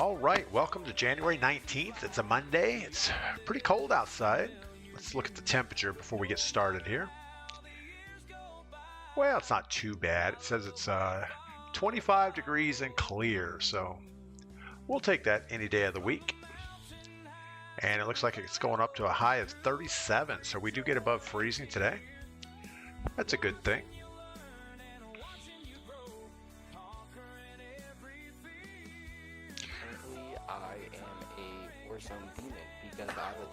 All right, welcome to January 19th. It's a Monday. It's pretty cold outside. Let's look at the temperature before we get started here. Well, it's not too bad. It says it's 25 degrees and clear, so we'll take that any day of the week. And it looks like it's going up to a high of 37, so we do get above freezing today. That's a good thing. I am a Warzone demon because I have a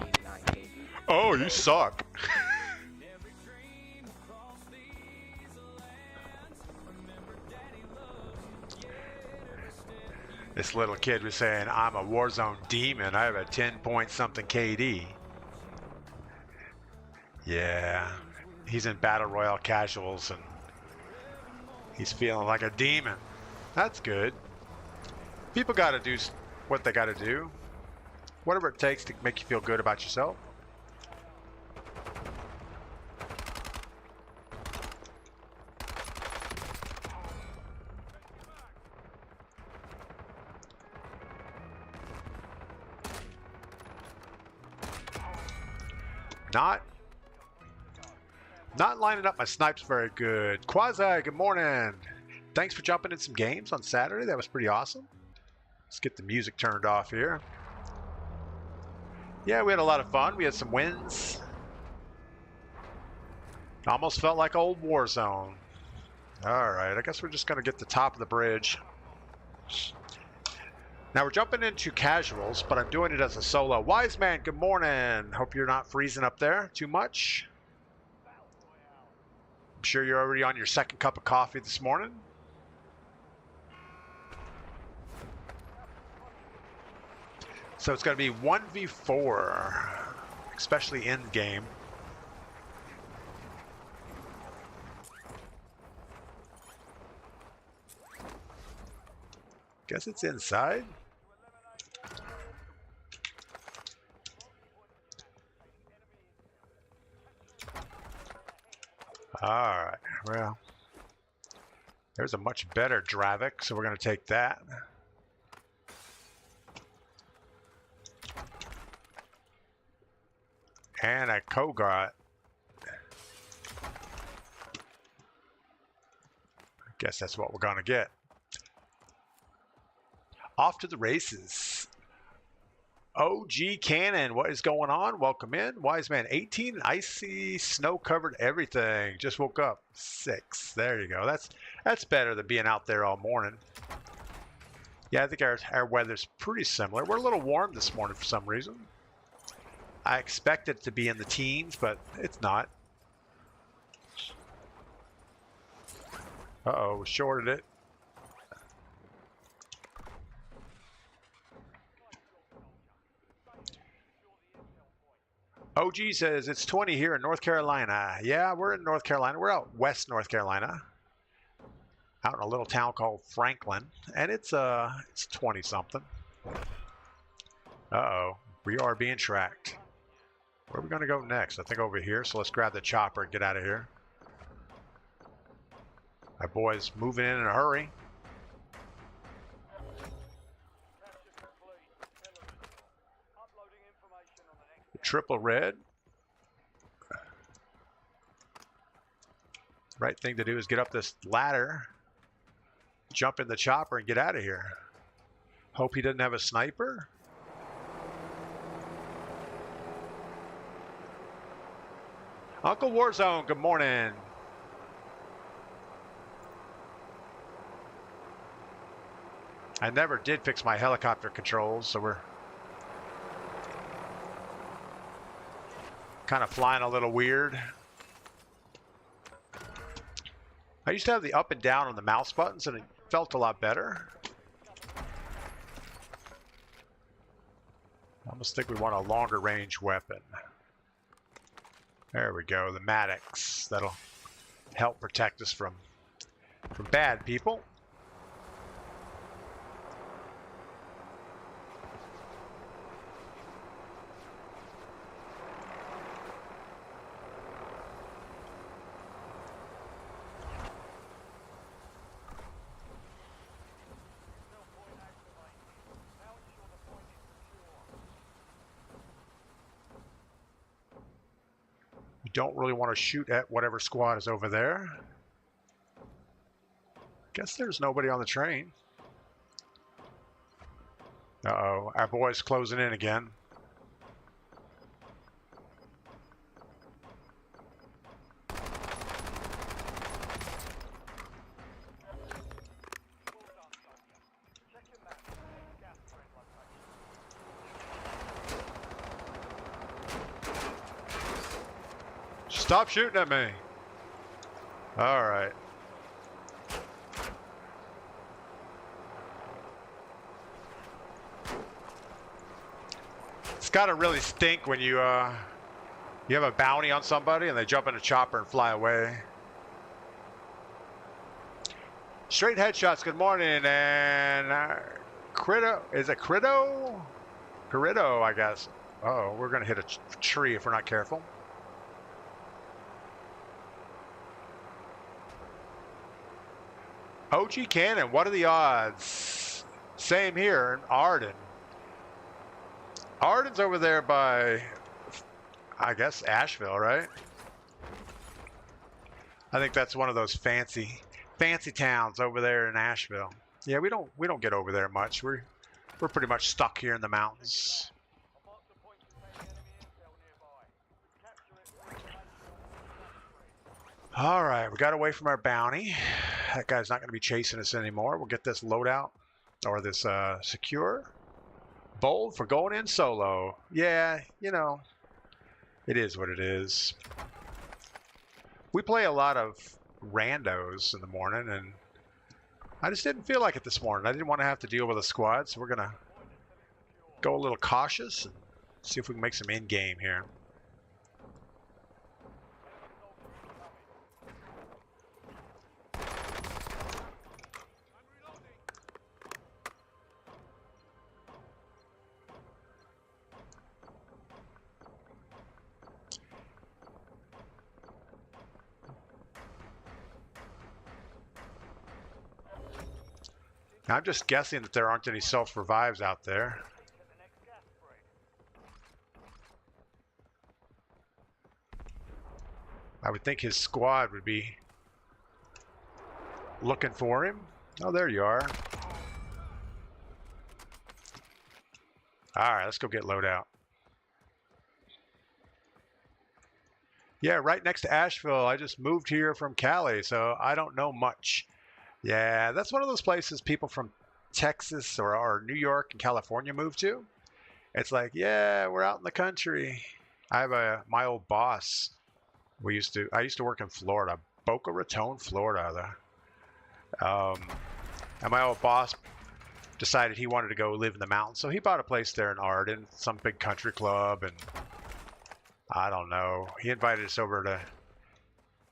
10.89 KD. Oh, you suck. This little kid was saying, I'm a Warzone demon. I have a 10 point something KD. Yeah, he's in Battle Royale casuals and he's feeling like a demon. That's good. People got to do what they got to do. Whatever it takes to make you feel good about yourself. Not lining up my snipes very good. Quasi, good morning. Thanks for jumping in some games on Saturday. That was pretty awesome. Let's get the music turned off here. Yeah, we had a lot of fun. We had some wins. Almost felt like old Warzone. All right, I guess we're just going to get the top of the bridge. Now we're jumping into casuals, but I'm doing it as a solo. Wise man, good morning. Hope you're not freezing up there too much. I'm sure you're already on your second cup of coffee this morning. So it's going to be 1v4, especially in game. Guess it's inside. All right, well, there's a much better Dravik, so we're going to take that. And a Kogot. I guess that's what we're going to get. Off to the races. OG Cannon, what is going on? Welcome in. Wise Man 18, icy, snow covered everything. Just woke up. 6. There you go. That's better than being out there all morning. Yeah, I think our weather's pretty similar. We're a little warm this morning for some reason. I expect it to be in the teens, but it's not. Uh-oh, shorted it. OG says it's 20 here in North Carolina. Yeah, we're in North Carolina. We're out west North Carolina, out in a little town called Franklin, and it's 20 something. Uh-oh, we are being tracked. Where are we going to go next? I think over here. So let's grab the chopper and get out of here. My boy's moving in a hurry. Triple red. Right thing to do is get up this ladder, jump in the chopper, and get out of here. Hope he doesn't have a sniper. Uncle Warzone, good morning. I never did fix my helicopter controls, so we're kind of flying a little weird. I used to have the up and down on the mouse buttons, and it felt a lot better. I almost think we want a longer range weapon. There we go, the Maddox. That'll help protect us from bad people. don't really want to shoot at whatever squad is over there. Guess there's nobody on the train. Uh-oh, our boy's closing in again. Stop shooting at me. All right. It's got to really stink when you have a bounty on somebody and they jump in a chopper and fly away. Straight headshots, good morning. And Crito, is it Crito? Crito, I guess. Oh, we're going to hit a tree if we're not careful. OG Cannon, what are the odds? Same here in Arden. Arden's over there by, I guess, Asheville, right? I think that's one of those fancy towns over there in Asheville. Yeah, we don't get over there much. We're pretty much stuck here in the mountains. All right, we got away from our bounty. That guy's not going to be chasing us anymore. We'll get this loadout, or this secure. Bold for going in solo. Yeah, you know, it is what it is. We play a lot of randos in the morning, and I just didn't feel like it this morning. I didn't want to have to deal with a squad, so we're going to go a little cautious and see if we can make some in-game here. I'm just guessing that there aren't any self-revives out there. I would think his squad would be looking for him. Oh, there you are. All right, let's go get loadout. Yeah, right next to Asheville. I just moved here from Cali, so I don't know much. Yeah, that's one of those places people from Texas or New York and California move to. It's like, yeah, we're out in the country. I have my old boss. I used to work in Florida, Boca Raton, Florida. And my old boss decided he wanted to go live in the mountains, so he bought a place there in Arden, some big country club, and I don't know. He invited us over to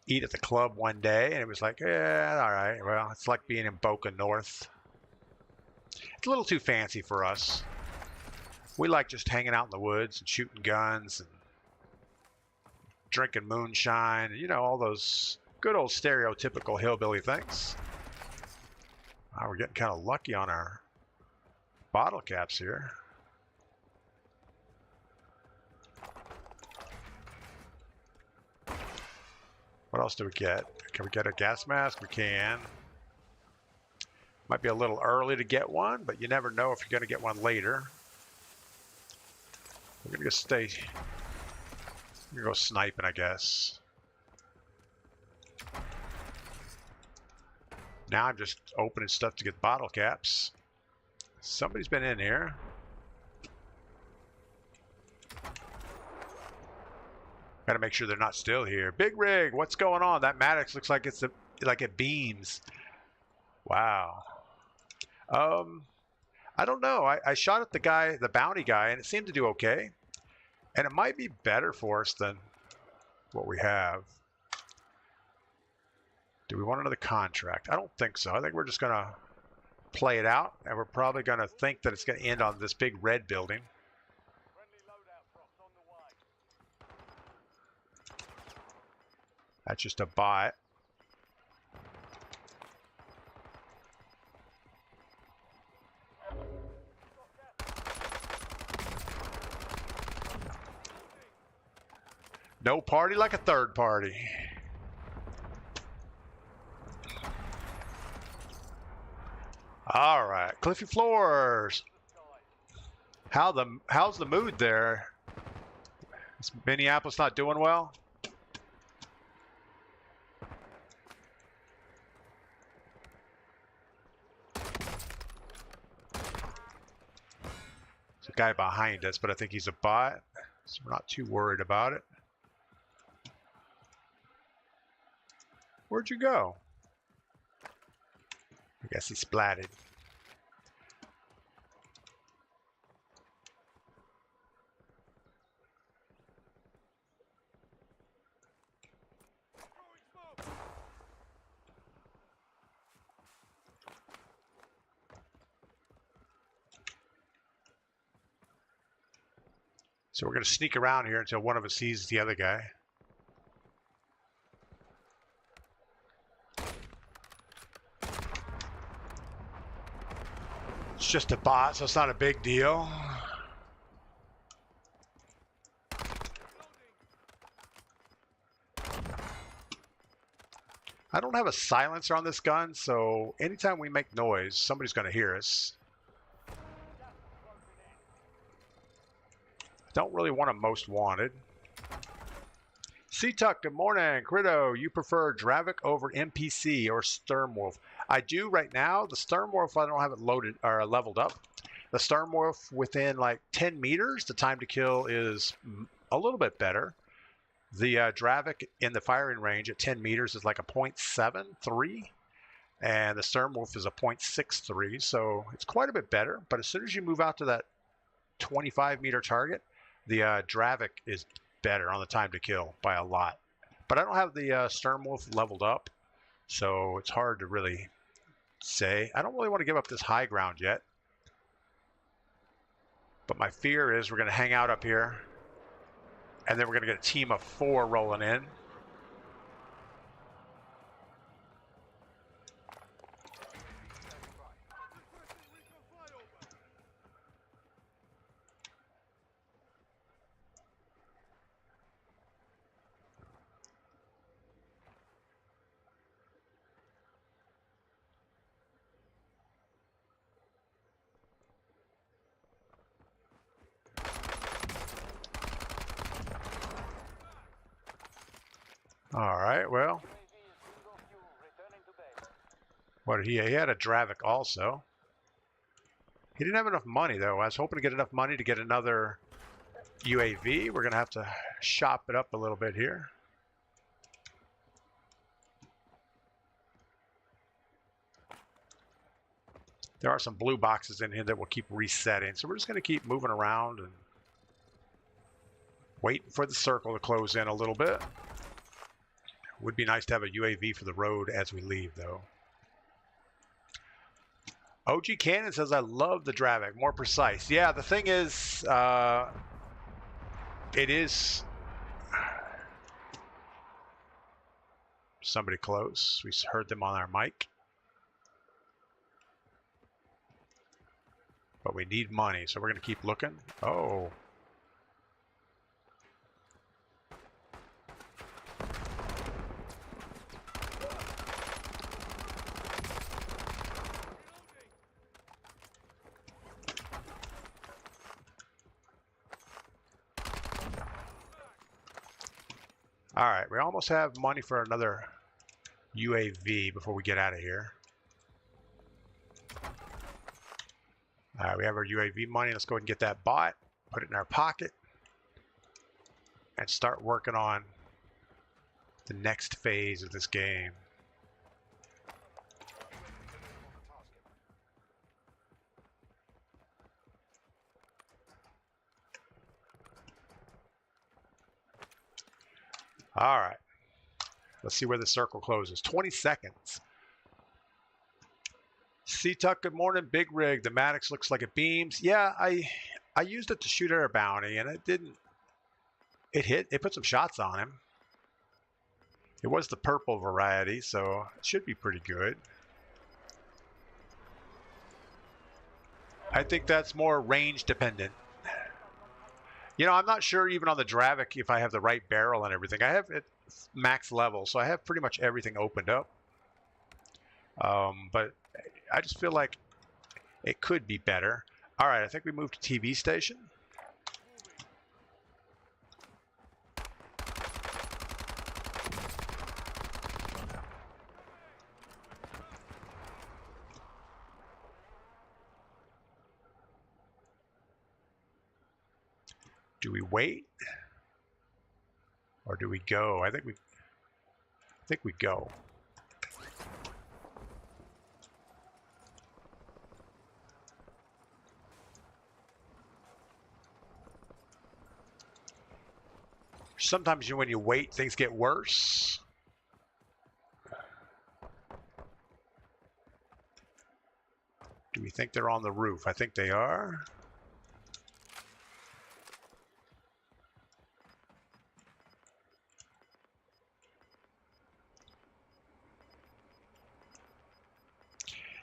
eat at the club one day, and it was like, yeah, all right, well, it's like being in Boca North. It's a little too fancy for us. We like just hanging out in the woods and shooting guns and drinking moonshine, and, you know, all those good old stereotypical hillbilly things. Oh, we're getting kind of lucky on our bottle caps here. What else do we get? Can we get a gas mask? We can. Might be a little early to get one, but you never know if you're going to get one later. We're going to stay. We're going to go sniping, I guess. Now I'm just opening stuff to get bottle caps. Somebody's been in here. Got to make sure they're not still here. Big rig, what's going on? That Maddox looks like like it beams. Wow. I don't know. I shot at the bounty guy, and it seemed to do okay. And it might be better for us than what we have. Do we want another contract? I don't think so. I think we're just going to play it out, and we're probably going to think that it's going to end on this big red building. That's just a bot. No party like a third party. All right, Cliffy Floors. How's the mood there? Is Minneapolis not doing well? There's a guy behind us, but I think he's a bot, so we're not too worried about it. Where'd you go? I guess he splatted. So we're going to sneak around here until one of us sees the other guy. It's just a bot, so it's not a big deal. I don't have a silencer on this gun, so anytime we make noise, somebody's going to hear us. Don't really want a most wanted. C-Tuck, good morning. Crito, you prefer Dravik over NPC or Sturmwolf? I do right now. The Sturmwolf, I don't have it loaded or leveled up. The Sturmwolf within like 10 meters, the time to kill is a little bit better. The Dravik in the firing range at 10 meters is like a 0.73. And the Sturmwolf is a 0.63. So it's quite a bit better. But as soon as you move out to that 25-meter target, the Dravik is better on the time to kill by a lot. But I don't have the Sturmwolf leveled up, so it's hard to really say. I don't really want to give up this high ground yet. But my fear is we're going to hang out up here, and then we're going to get a team of 4 rolling in. All right, well, what did he had a Dravik also. He didn't have enough money, though. I was hoping to get enough money to get another UAV. We're going to have to shop it up a little bit here. There are some blue boxes in here that will keep resetting, so we're just going to keep moving around and waiting for the circle to close in a little bit. Would be nice to have a UAV for the road as we leave, though. OG Cannon says, I love the Dravik, more precise. Yeah, the thing is, it is somebody close. We heard them on our mic. But we need money, so we're going to keep looking. Oh. All right, we almost have money for another UAV before we get out of here. All right, we have our UAV money. Let's go ahead and get that bot, put it in our pocket, and start working on the next phase of this game. All right, let's see where the circle closes. 20 seconds. C-Tuck, good morning. Big rig. The Maddox looks like it beams. Yeah, I used it to shoot at a bounty, and it didn't. It hit. It put some shots on him. It was the purple variety, so it should be pretty good. I think that's more range dependent. You know, I'm not sure even on the Dravik if I have the right barrel and everything. I have it max level, so I have pretty much everything opened up. But I just feel like it could be better. All right, I think we moved to TV station. Do we wait or do we go? I think we go. Sometimes when you wait, things get worse. Do we think they're on the roof? I think they are.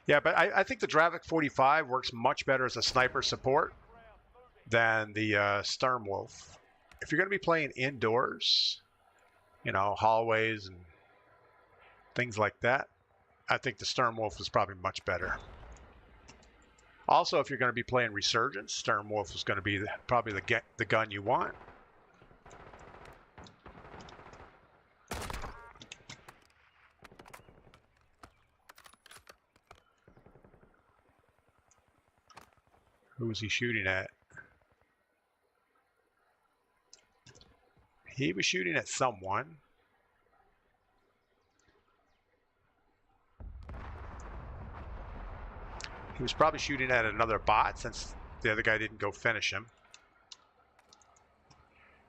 Yeah, but I think the Dravik 45 works much better as a sniper support than the Sturmwolf. If you're going to be playing indoors, you know, hallways and things like that, I think the Sturmwolf is probably much better. Also, if you're going to be playing Resurgence, Sturmwolf is going to be probably the gun you want. Who was he shooting at? He was shooting at someone. He was probably shooting at another bot since the other guy didn't go finish him.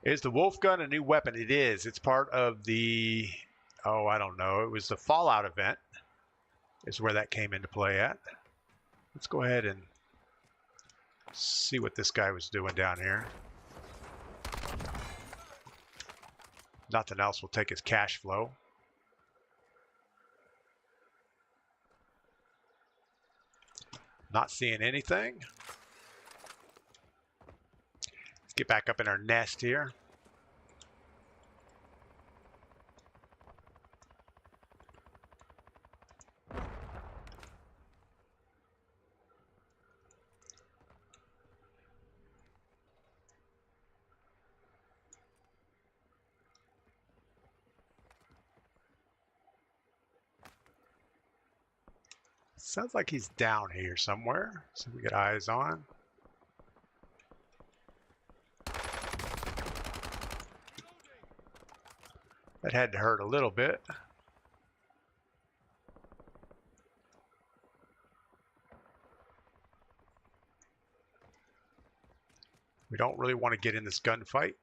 Is the Wolf gun a new weapon? It is. It's part of the, oh, I don't know. It was the Fallout event is where that came into play at. Let's go ahead and see what this guy was doing down here. Nothing else will take his cash flow. Not seeing anything. Let's get back up in our nest here. Sounds like he's down here somewhere. So we get eyes on. That had to hurt a little bit. We don't really want to get in this gunfight.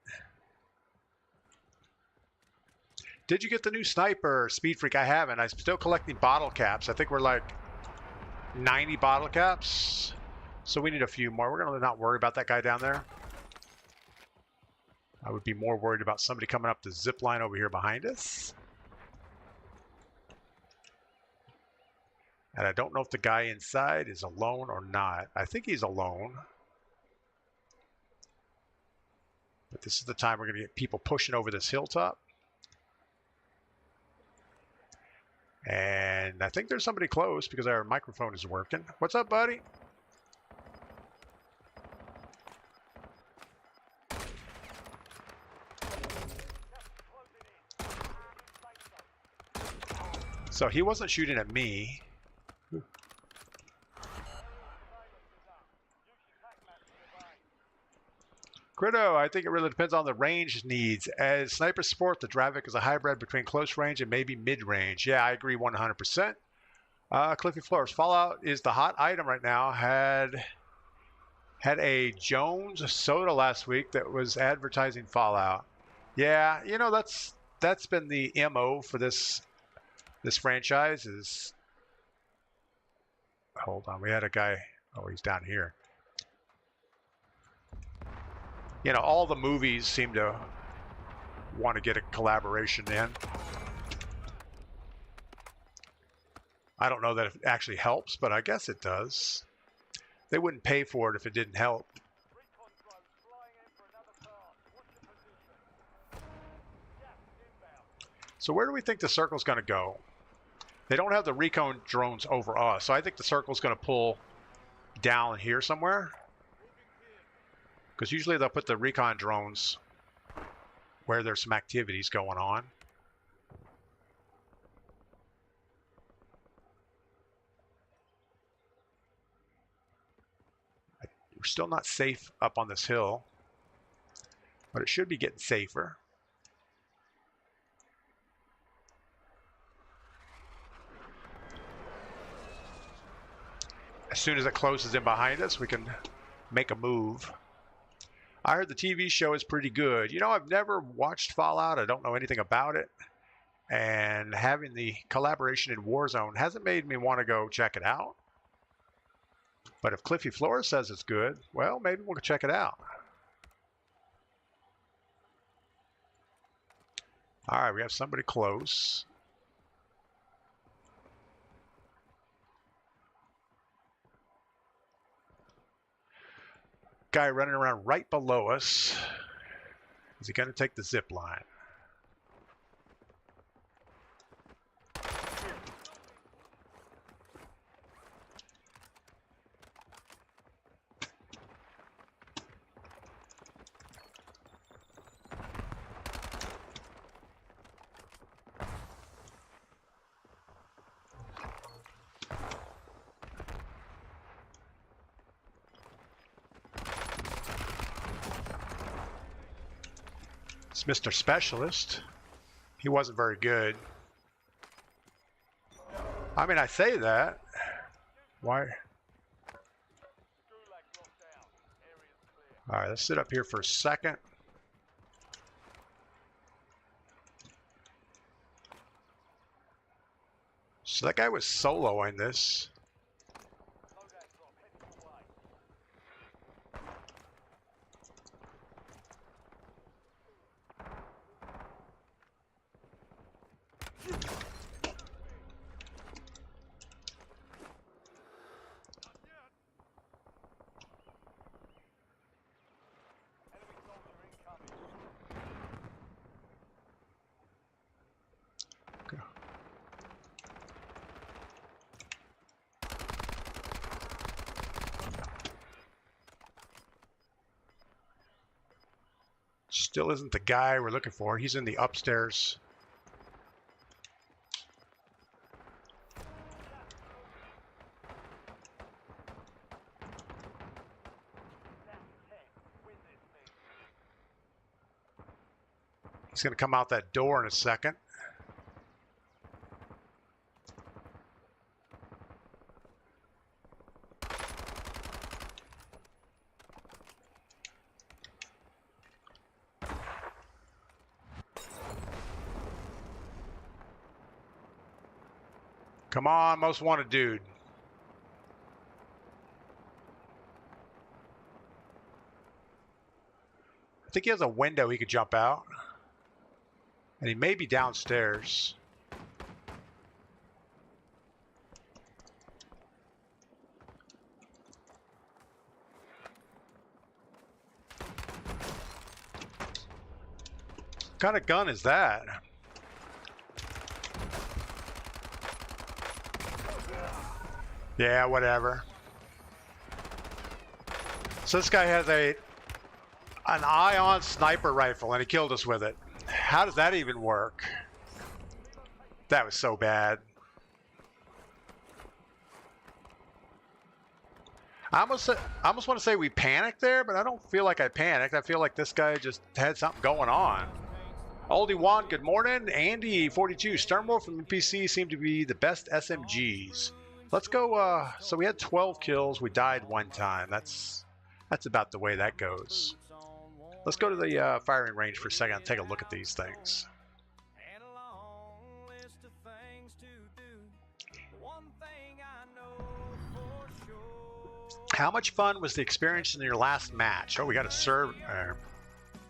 Did you get the new sniper, Speed Freak? I haven't. I'm still collecting bottle caps. I think we're like 90 bottle caps. So we need a few more. We're going to not worry about that guy down there. I would be more worried about somebody coming up the zip line over here behind us. And I don't know if the guy inside is alone or not. I think he's alone. But this is the time we're going to get people pushing over this hilltop. And I think there's somebody close because our microphone is working. What's up, buddy? So he wasn't shooting at me. Crito, I think it really depends on the range needs. As sniper support, the Dravik is a hybrid between close range and maybe mid-range. Yeah, I agree 100%. Cliffy Floors, Fallout is the hot item right now. Had a Jones soda last week that was advertising Fallout. Yeah, you know, that's been the MO for this franchise is... Hold on, we had a guy... Oh, he's down here. You know, all the movies seem to want to get a collaboration in. I don't know that it actually helps, but I guess it does. They wouldn't pay for it if it didn't help. So where do we think the circle's going to go? They don't have the recon drones over us, so I think the circle's going to pull down here somewhere. Because usually they'll put the recon drones where there's some activities going on. We're still not safe up on this hill, but it should be getting safer. As soon as it closes in behind us, we can make a move. I heard the TV show is pretty good. You know, I've never watched Fallout. I don't know anything about it. And having the collaboration in Warzone hasn't made me want to go check it out. But if Cliffy Flores says it's good, well, maybe we'll check it out. All right, we have somebody close. Guy running around right below us. Is he going to take the zip line? It's Mr. Specialist. He wasn't very good. I mean, I say that. Why? All right, let's sit up here for a second. So that guy was soloing this. Still isn't the guy we're looking for. He's in the upstairs. He's going to come out that door in a second. Come on, most wanted dude. I think he has a window he could jump out. And he may be downstairs. What kind of gun is that? Yeah, whatever. So this guy has an ion sniper rifle and he killed us with it. How does that even work? That was so bad. I almost want to say we panicked there, but I don't feel like I panicked. I feel like this guy just had something going on. Oldie Juan, good morning. Andy 42, Sternwolf and PC seem to be the best SMGs. Let's go. So we had 12 kills. We died one time. That's about the way that goes. Let's go to the firing range for a second and take a look at these things. How much fun was the experience in your last match? Oh, we got a serve.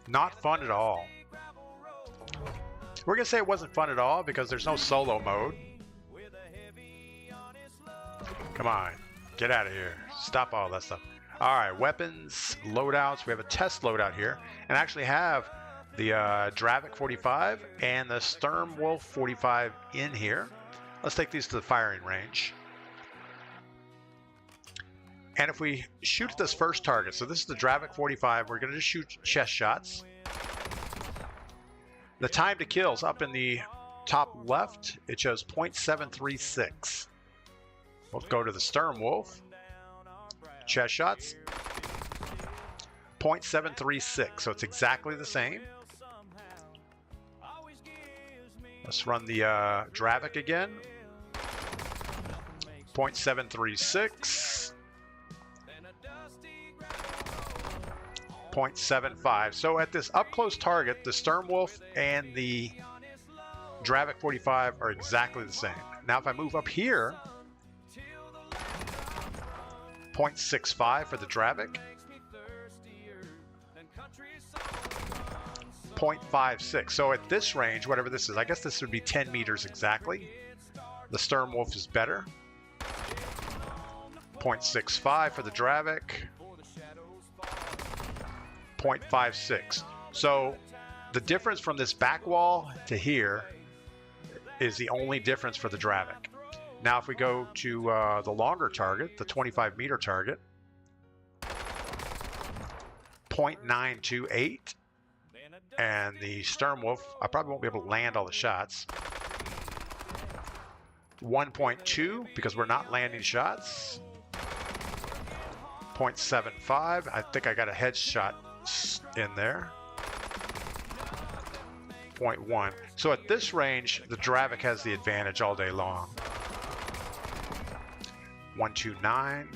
Not fun at all. We're going to say it wasn't fun at all because there's no solo mode. Come on, get out of here. Stop all that stuff. All right, weapons, loadouts. We have a test loadout here and actually have the Dravik 45 and the Sturmwolf 45 in here. Let's take these to the firing range. And if we shoot at this first target, so this is the Dravik 45, we're going to just shoot chest shots. The time to kills up in the top left, it shows 0.736. We'll go to the Sturmwolf. Chest shots. 0.736, so it's exactly the same. Let's run the Dravik again. 0.736. 0.75. So at this up close target, the Sturmwolf and the Dravik 45 are exactly the same. Now if I move up here, 0.65 for the Dravik. 0.56. So at this range, whatever this is, I guess this would be 10 meters exactly. The Sturmwolf is better. 0.65 for the Dravik. 0.56. So the difference from this back wall to here is the only difference for the Dravik. Now if we go to the longer target, the 25 meter target, 0.928, and the Sturmwolf, I probably won't be able to land all the shots. 1.2 because we're not landing shots. 0.75, I think I got a headshot in there. 0.1. So at this range, the Dravik has the advantage all day long. 129.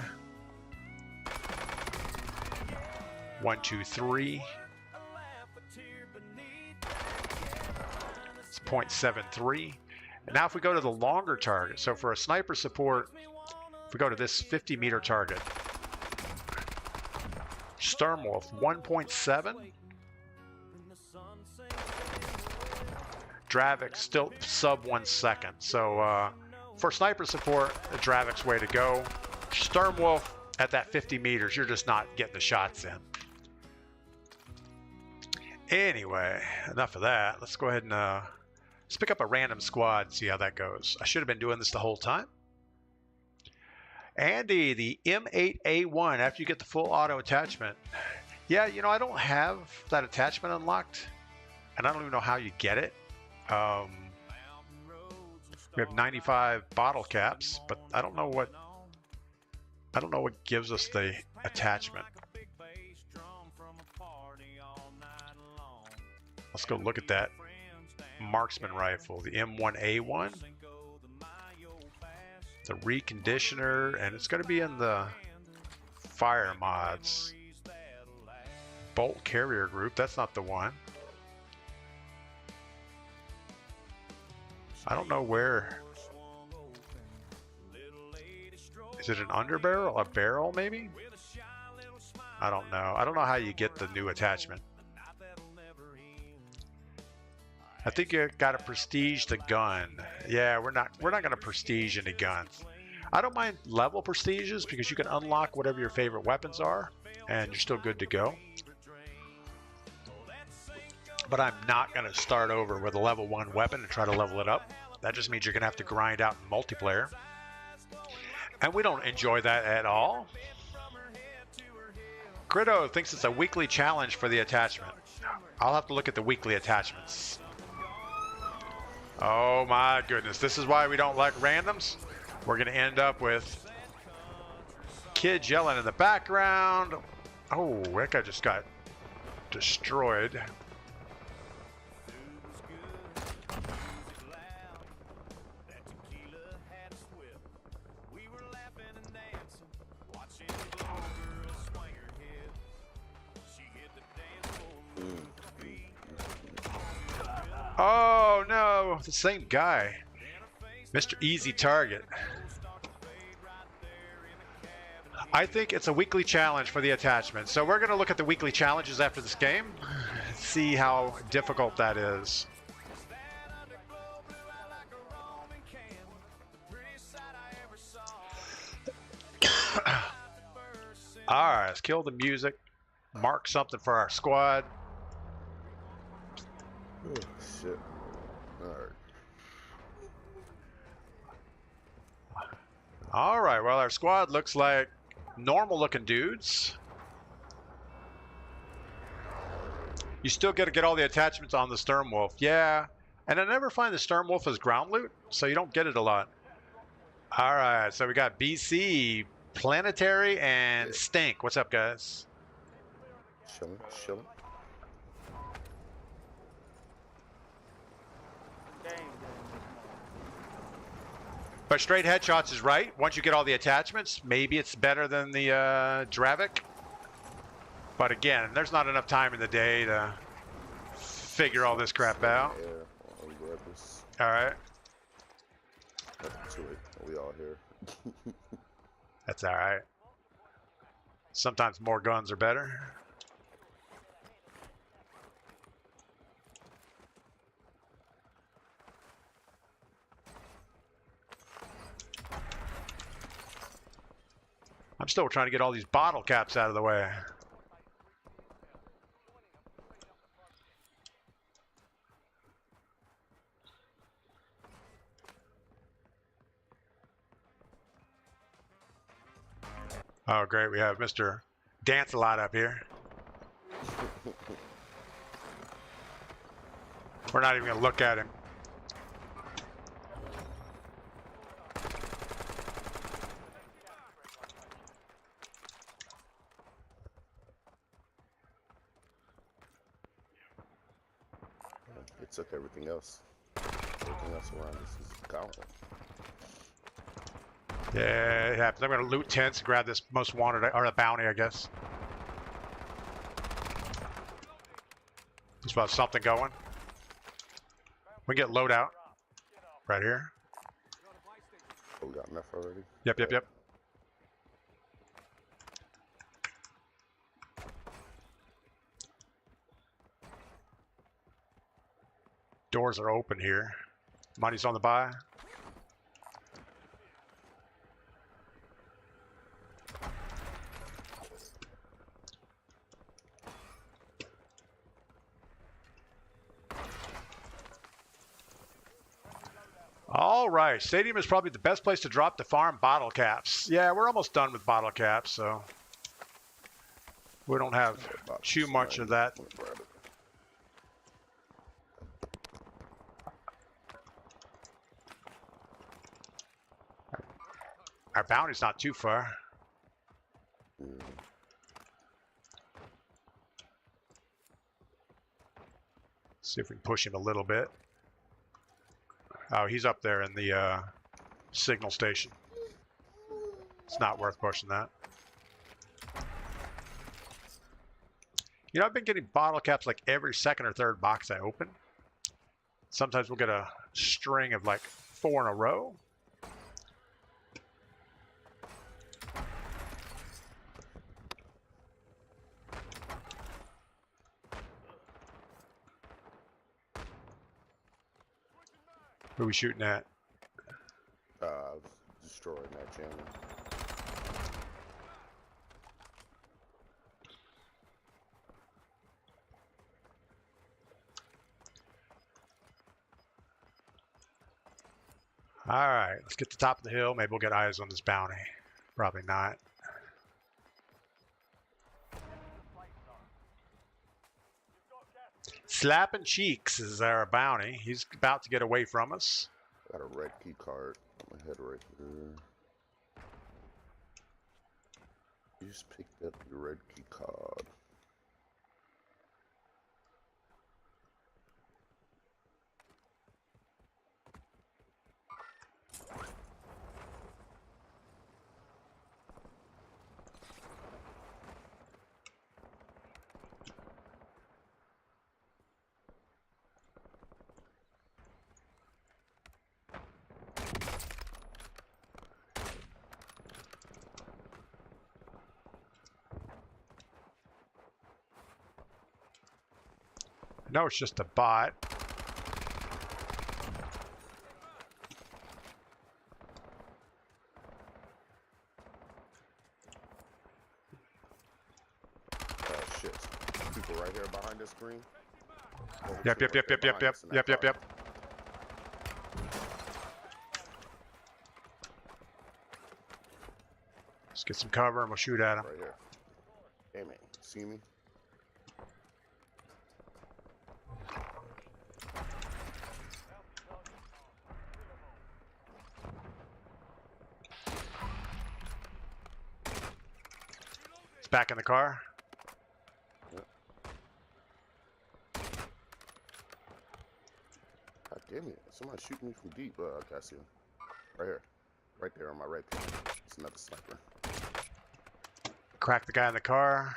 123. It's 0.73. And now if we go to the longer target, so for a sniper support, if we go to this 50 meter target, Sturmwolf 1.7. Dravik still sub 1 second. So for sniper support, the Dravik's way to go. Sturmwolf at that 50 meters, you're just not getting the shots in. Anyway, enough of that. Let's go ahead and let's pick up a random squad and see how that goes. I should have been doing this the whole time. Andy, the M8A1, after you get the full auto attachment. Yeah, you know, I don't have that attachment unlocked, and I don't even know how you get it. We have 95 bottle caps, but I don't know what gives us the attachment. Let's go look at that marksman rifle, the M1A1. The reconditioner, and it's going to be in the fire mods. Bolt carrier group, that's not the one. I don't know where. Is it an underbarrel? A barrel maybe? I don't know. I don't know how you get the new attachment. I think you got to prestige the gun. Yeah, we're not going to prestige any guns. I don't mind level prestiges because you can unlock whatever your favorite weapons are, and you're still good to go. But I'm not going to start over with a level 1 weapon and try to level it up. That just means you're going to have to grind out in multiplayer. And we don't enjoy that at all. Crito thinks it's a weekly challenge for the attachment. I'll have to look at the weekly attachments. Oh my goodness, this is why we don't like randoms. We're going to end up with kids yelling in the background. Oh, that guy just got destroyed. Oh no, the same guy. Mr. Easy Target. I think it's a weekly challenge for the attachment. So we're going to look at the weekly challenges after this game. See how difficult that is. Alright, let's kill the music. Mark something for our squad. Oh, shit. Alright. All right, well, our squad looks like normal-looking dudes. You still got to get all the attachments on the Sturmwolf. Yeah, and I never find the Sturmwolf as ground loot, so you don't get it a lot. All right, so we got BC, Planetary, and Stink. What's up, guys? Chilling, chilling. But straight headshots is right. Once you get all the attachments, maybe it's better than the Dravik. But again, there's not enough time in the day to figure all this crap out. Yeah, I'll grab this. All right. That's to it. We all here. That's all right. Sometimes more guns are better. I'm still trying to get all these bottle caps out of the way. Oh, great. We have Mr. Dance-A-Lot up here. We're not even going to look at him. It took everything else. Everything else around us is gone. Yeah, it happens. I'm going to loot tents and grab this most wanted, or a bounty, I guess. There's about something going. We can get loadout right here. Oh, we got enough already? Yep, yep, yep. Doors are open here. Money's on the buy. All right, stadium is probably the best place to drop the farm bottle caps. Yeah, we're almost done with bottle caps, so we don't have too much of that. Our bounty's not too far. See if we can push him a little bit. Oh, he's up there in the signal station. It's not worth pushing that. You know, I've been getting bottle caps like every second or third box I open. Sometimes we'll get a string of like 4 in a row. Who are we shooting at? Destroying that channel. All right, let's get to the top of the hill. Maybe we'll get eyes on this bounty. Probably not. Slapping Cheeks is our bounty. He's about to get away from us. Got a red key card on my head right here. You just picked up your red key card. No, it's just a bot. Oh shit. People right here behind this screen. Over Yep. Let's get some cover and we'll shoot at him. Right here. Damn it. See me? He's back in the car. Yep. God damn it. Somebody shooting me from deep. Okay, I see him. Right here. Right there on my right pin. It's another sniper. Crack the guy in the car.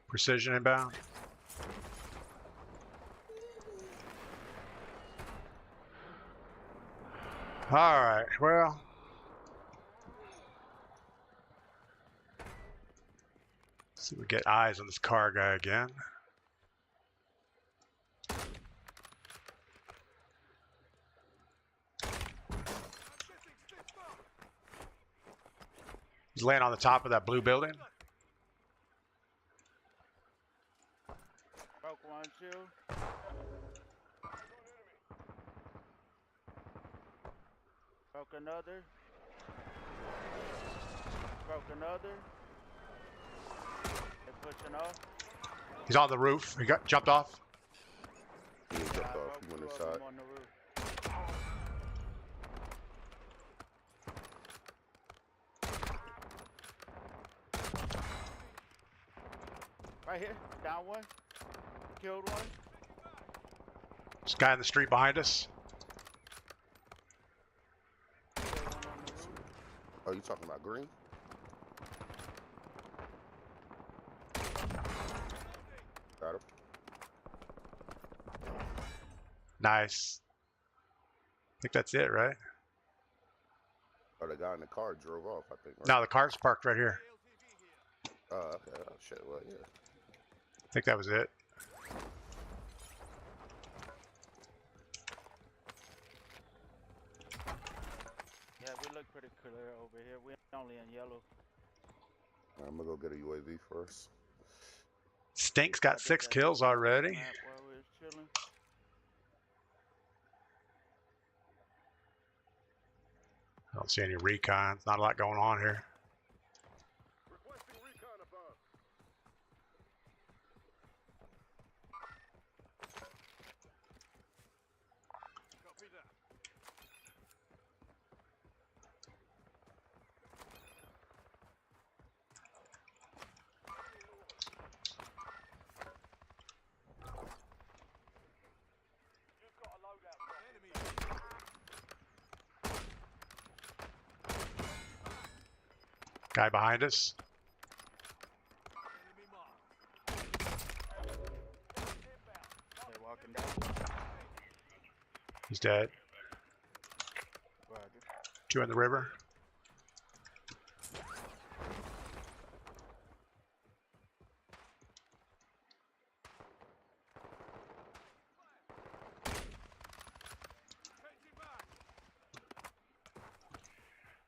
Precision inbound. All right, well. See if we get eyes on this car guy again. He's laying on the top of that blue building. Broke one, two. Broke another. Broke another. They're pushing off. He's on the roof. He got jumped off. He jumped off. He went Broke two of inside. them on the roof. Right here, down one. Killed one. This guy in the street behind us. Killed one on the roof. Oh, you talking about green? Got him. Nice. I think that's it, right? Oh, the guy in the car drove off, I think. Right? No, the car's parked right here. Oh, okay. Oh, shit. Well, yeah. I think that was it. Yeah, we look pretty clear over here. We're only in yellow. I'm gonna go get a UAV first. Stink's got 6 kills already. Map while we're chilling. I don't see any recons. Not a lot going on here. Requesting recon above. Copy that. Guy behind us. They're walking down. He's dead. Roger. 2 in the river.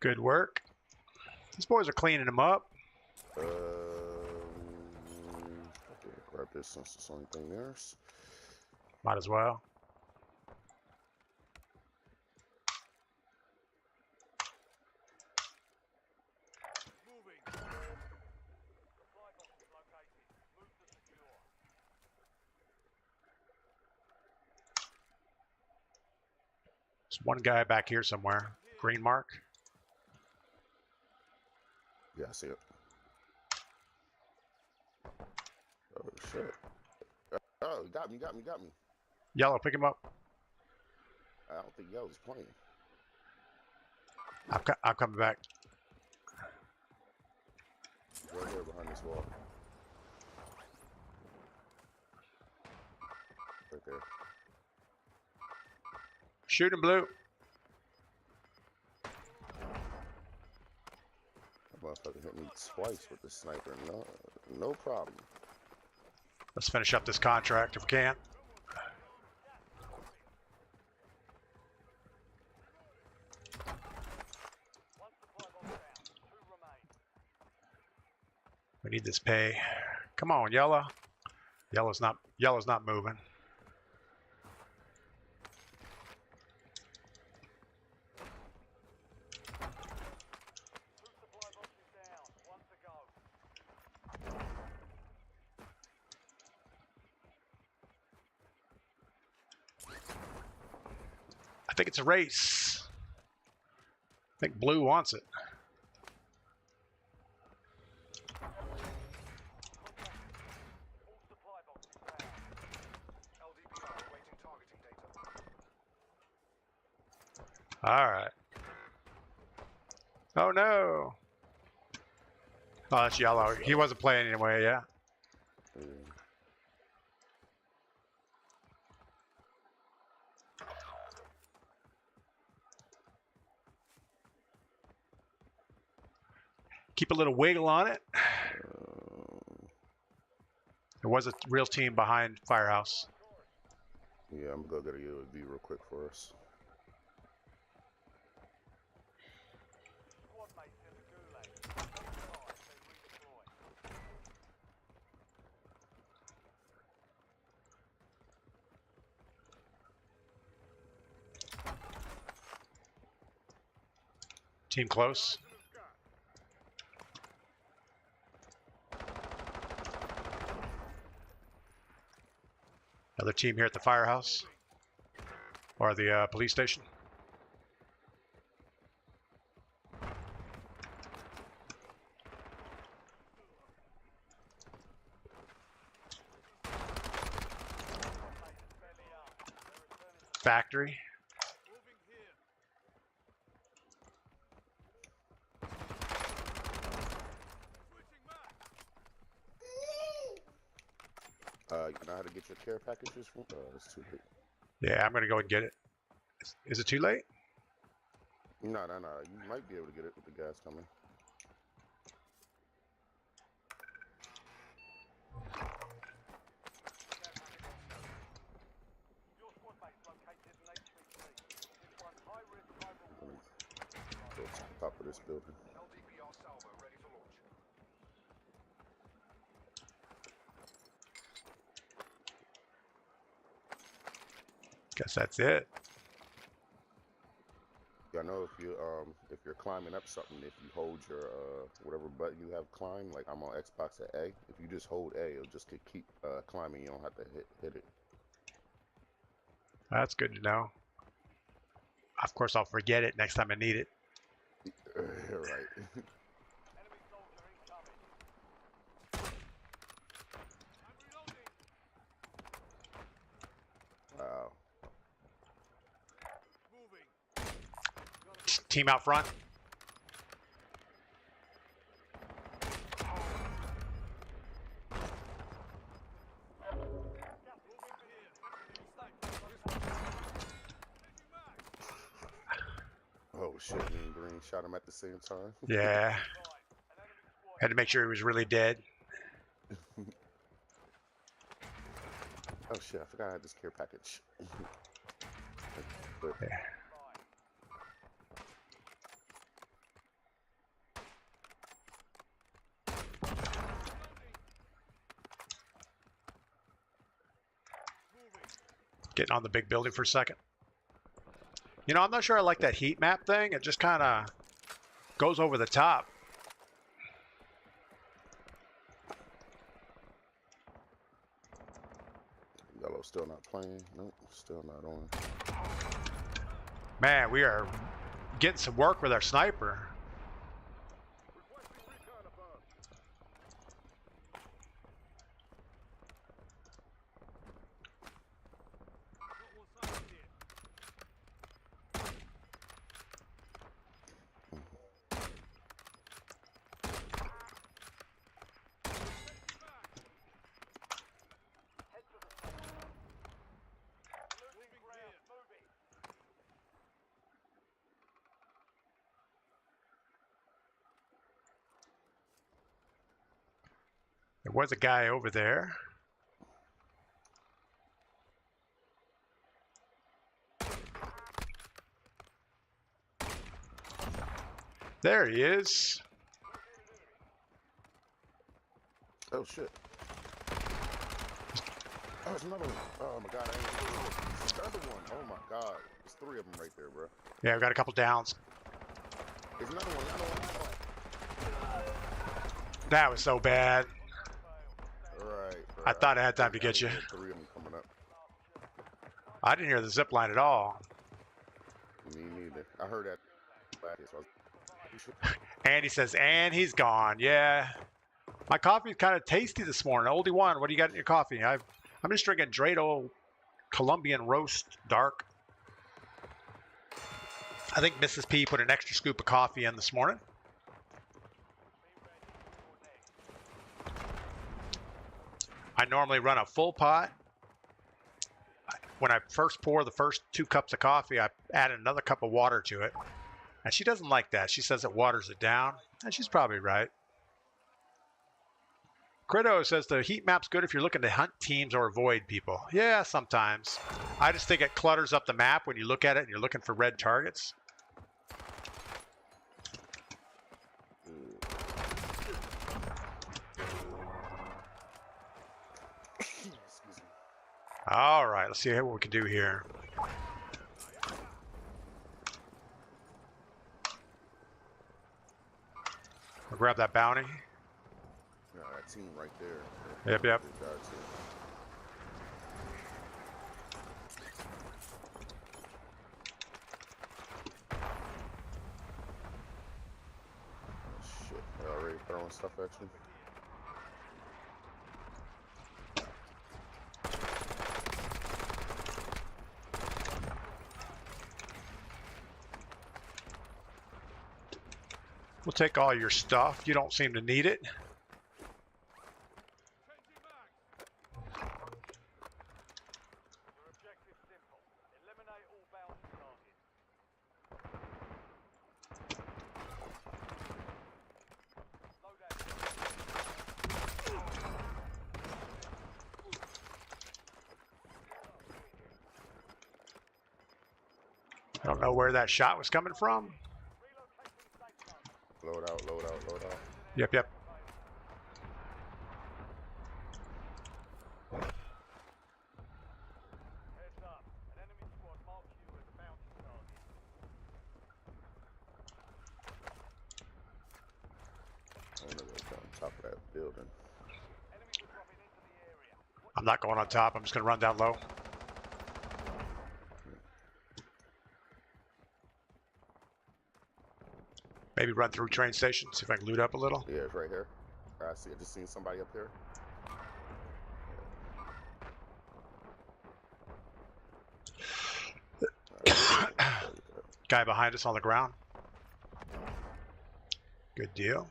Good work. These boys are cleaning them up. Okay, grab this since it's only thing theirs. Might as well. There's one guy back here somewhere. Green mark. Yeah, I see it. Oh, shit. Oh, got me. Yellow, pick him up. I don't think Yellow's playing. I'm coming back. He's right here behind this wall. Right there. Shoot him, Blue. That motherfucker hit me twice with the sniper. No problem. Let's finish up this contract if we can. We need this pay. Come on, yellow. Yellow's not moving. I think it's a race. I think blue wants it. All right. Oh no. Oh, that's yellow. He wasn't playing anyway, yeah. Yeah. Keep a little wiggle on it. There was a real team behind Firehouse. Yeah, I'm gonna go get a UAV real quick for us. Team close. Another team here at the firehouse or the police station. Factory. You know how to get your care packages? It's too late. Yeah, I'm gonna go and get it. Is it too late? No. You might be able to get it with the gas coming. Go to the top of this building. Guess that's it. I know if you're climbing up something, if you hold your whatever button you have climb, like I'm on Xbox at A, if you just hold A, it'll just keep climbing. You don't have to hit it. That's good to know. Of course, I'll forget it next time I need it. Right. Wow. Team out front. Oh shit, me and Green shot him at the same time. Yeah. Had to make sure he was really dead. Oh shit, I forgot I had this care package. But, Yeah. Getting on the big building for a second. You know, I'm not sure I like that heat map thing. It just kind of goes over the top. Yellow still not playing. Nope, still not on. Man, we are getting some work with our sniper. There was a guy over there. There he is. Oh shit. Oh, there's another one. Oh my god, I ain't the other one. Oh my god. There's 3 of them right there, bro. Yeah, we got a couple downs. There's another one, another one. That was so bad. Right, bro. I thought I had time to get you. 3 of them coming up. I didn't hear the zip line at all. Me neither. I heard that. So Andy says, and he's gone. Yeah. My coffee's kind of tasty this morning. Oldie one, what do you got in your coffee? I'm just drinking Drado Colombian Roast Dark. I think Mrs. P put an extra scoop of coffee in this morning. I normally run a full pot. When I first pour the first 2 cups of coffee, I add another cup of water to it. And she doesn't like that. She says it waters it down. And she's probably right. Crito says the heat map's good if you're looking to hunt teams or avoid people. Yeah, sometimes. I just think it clutters up the map when you look at it and you're looking for red targets. All right, let's see what we can do here. I'll grab that bounty. yeah, that team right there. Yep, yep. Good guy, too. Shit, they're already throwing stuff at you. We'll take all your stuff. You don't seem to need it. I don't know where that shot was coming from. Load out, load out, load out. Yep, yep. I'm gonna go on top of that building. I'm not going on top. I'm just going to run down low. Maybe run through train station, see if I can loot up a little. Yeah, it's right here. I see. I just seen somebody up there. Guy behind us on the ground. Good deal.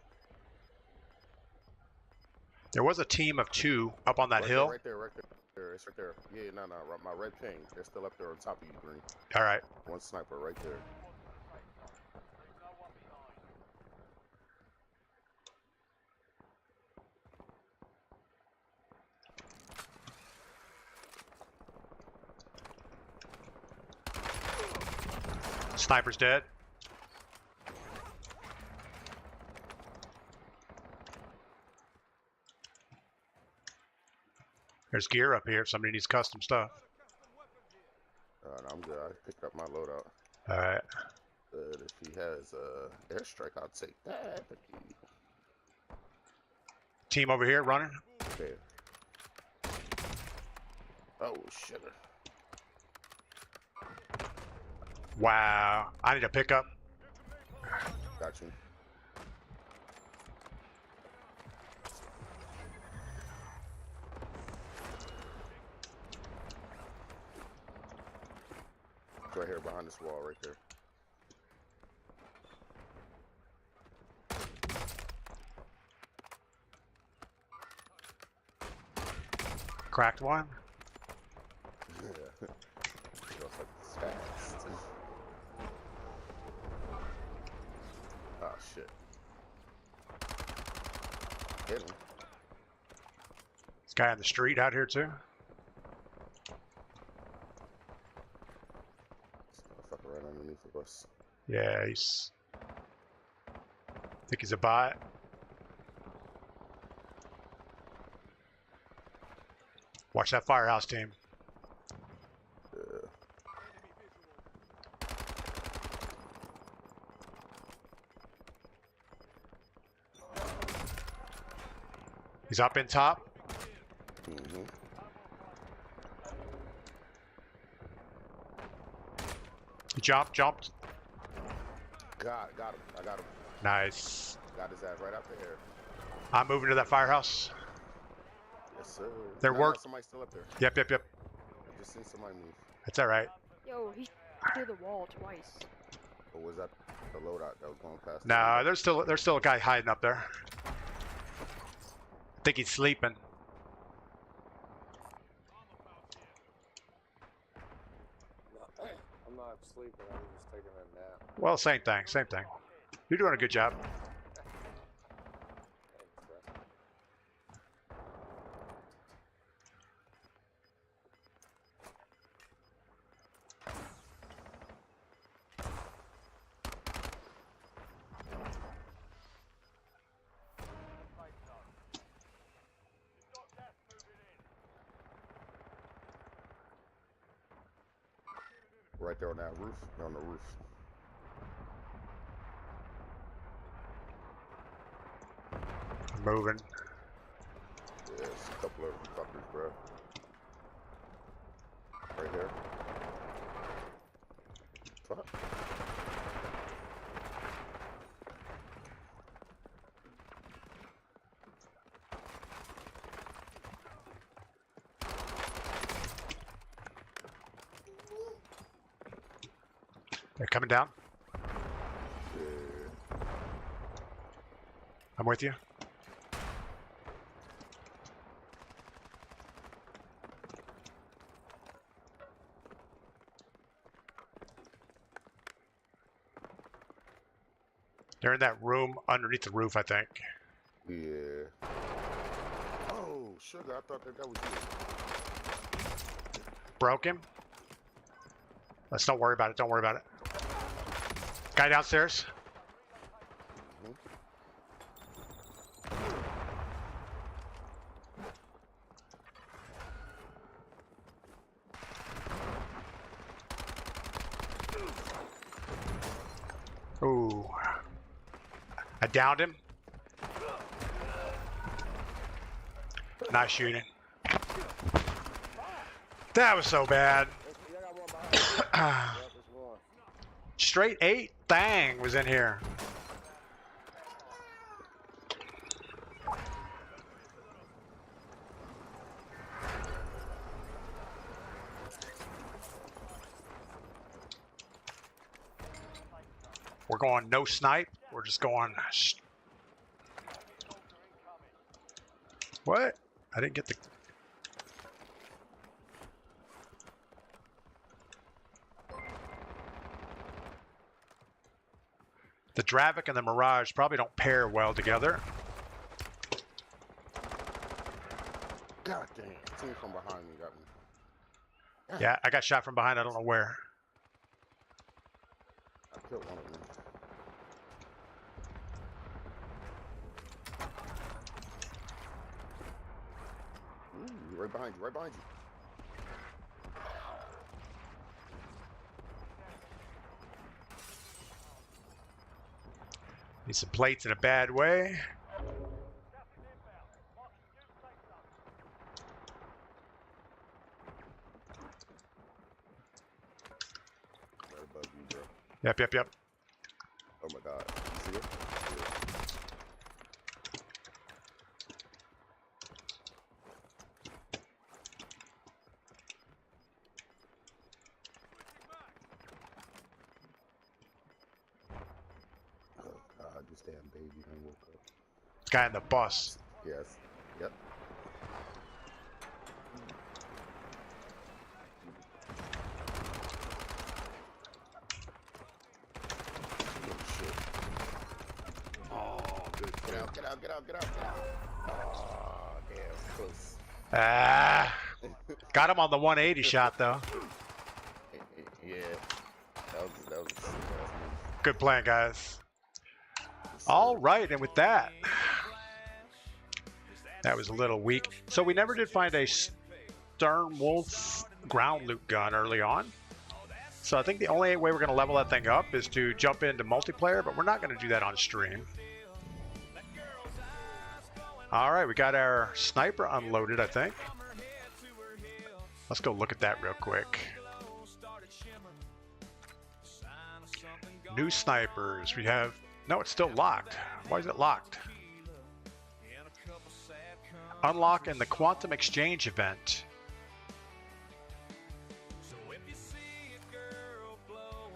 There was a team of 2 up on that hill. Right there, right there. It's right there. Yeah, no, my red ping. They're still up there on top of you, Green. All right. One sniper right there. Sniper's dead. There's gear up here if somebody needs custom stuff. No, I'm good. I picked up my loadout. All right. If he has airstrike, I'll take that. Team over here running. Okay. Oh, shit. Wow. I need a pickup. Got you. It's right here behind this wall right there. Cracked one. Yeah. Feels like it's fast. Oh shit. Hit him. This guy on the street out here too. This motherfucker right underneath of us. Yeah, he's. I think he's a bot. Watch that firehouse team. He's up in top. Mm-hmm. He jumped. Got him. I got him. Nice. Got his ass right out the air. I'm moving to that firehouse. Yes, sir. There were. Somebody's still up there. Yep. I just seen somebody move. That's all right. Yo, he through the wall twice. Or was that the loadout that was going past? No, there's still a guy hiding up there. I think he's sleeping. I'm not sleeping, I'm just taking a nap. Well, same thing. You're doing a good job. Thanks, bro. Right there on that roof. They're on the roof. Moving. Yeah, it's a couple of fuckers, bro. Right here. Fuck. They're coming down. Yeah. I'm with you. They're in that room underneath the roof, I think. Yeah. Oh, sugar! I thought that was you. Broke him. Let's don't worry about it. Don't worry about it. Guy downstairs. Ooh. I downed him. Nice shooting. That was so bad. Straight 8 thang was in here. We're going no snipe. We're just going. What? I didn't get the. The Dravik and the Mirage probably don't pair well together. God damn. Team from behind me got me. Yeah, I got shot from behind. I don't know where. I killed one of them. Ooh, right behind you, right behind you. Need some plates in a bad way. Right above you, bro. Yep. Oh my god. You see it? Oh god, this damn baby done woke up. Guy in the bus. Yes. Yep. Oh, good. Get out. Oh, damn, close. Ah, got him on the 180 shot though. Yeah. That was Good plan, guys. All right, and with that, that was a little weak. So we never did find a Sternwolf ground loot gun early on. So I think the only way we're going to level that thing up is to jump into multiplayer, but we're not going to do that on stream. All right, we got our sniper unloaded, I think. Let's go look at that real quick. New snipers. We have... No, it's still locked. Why is it locked? Unlock in the Quantum Exchange event.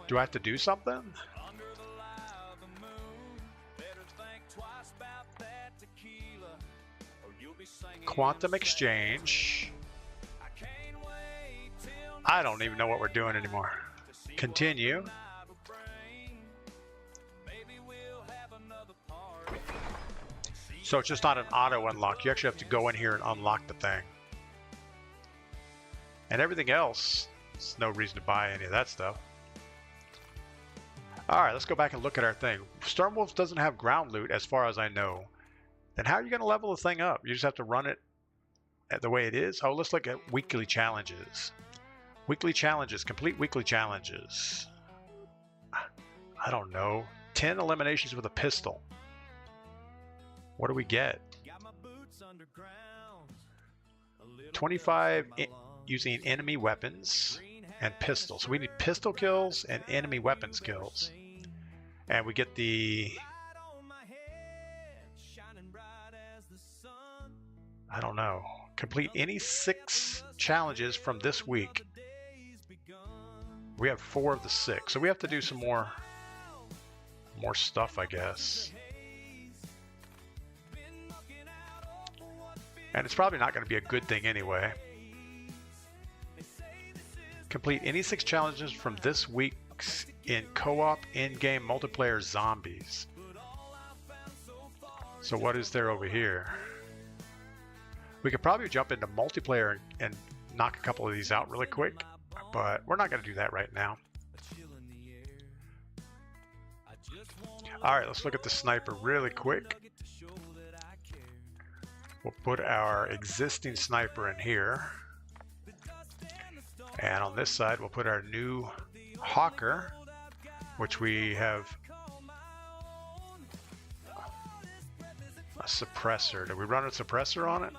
Do I have to do something? Quantum Exchange. I don't even know what we're doing anymore. Continue. So it's just not an auto unlock. You actually have to go in here and unlock the thing. And everything else, there's no reason to buy any of that stuff. Alright, let's go back and look at our thing. Sternwolf doesn't have ground loot as far as I know. Then how are you going to level the thing up? You just have to run it the way it is? Oh, let's look at weekly challenges. Weekly challenges, complete weekly challenges. I don't know. 10 eliminations with a pistol. What do we get? 25 using enemy weapons and pistols. So we need pistol kills and enemy weapons kills. And we get the... I don't know. Complete any 6 challenges from this week. We have 4 of the 6. So we have to do some more stuff, I guess. And it's probably not going to be a good thing anyway. Complete any 6 challenges from this week's in co-op in-game multiplayer zombies. So what is there over here? We could probably jump into multiplayer and knock a couple of these out really quick, but we're not going to do that right now. Alright, let's look at the sniper really quick. We'll put our existing sniper in here. And on this side, we'll put our new Hawker, which we have a suppressor. Did we run a suppressor on it?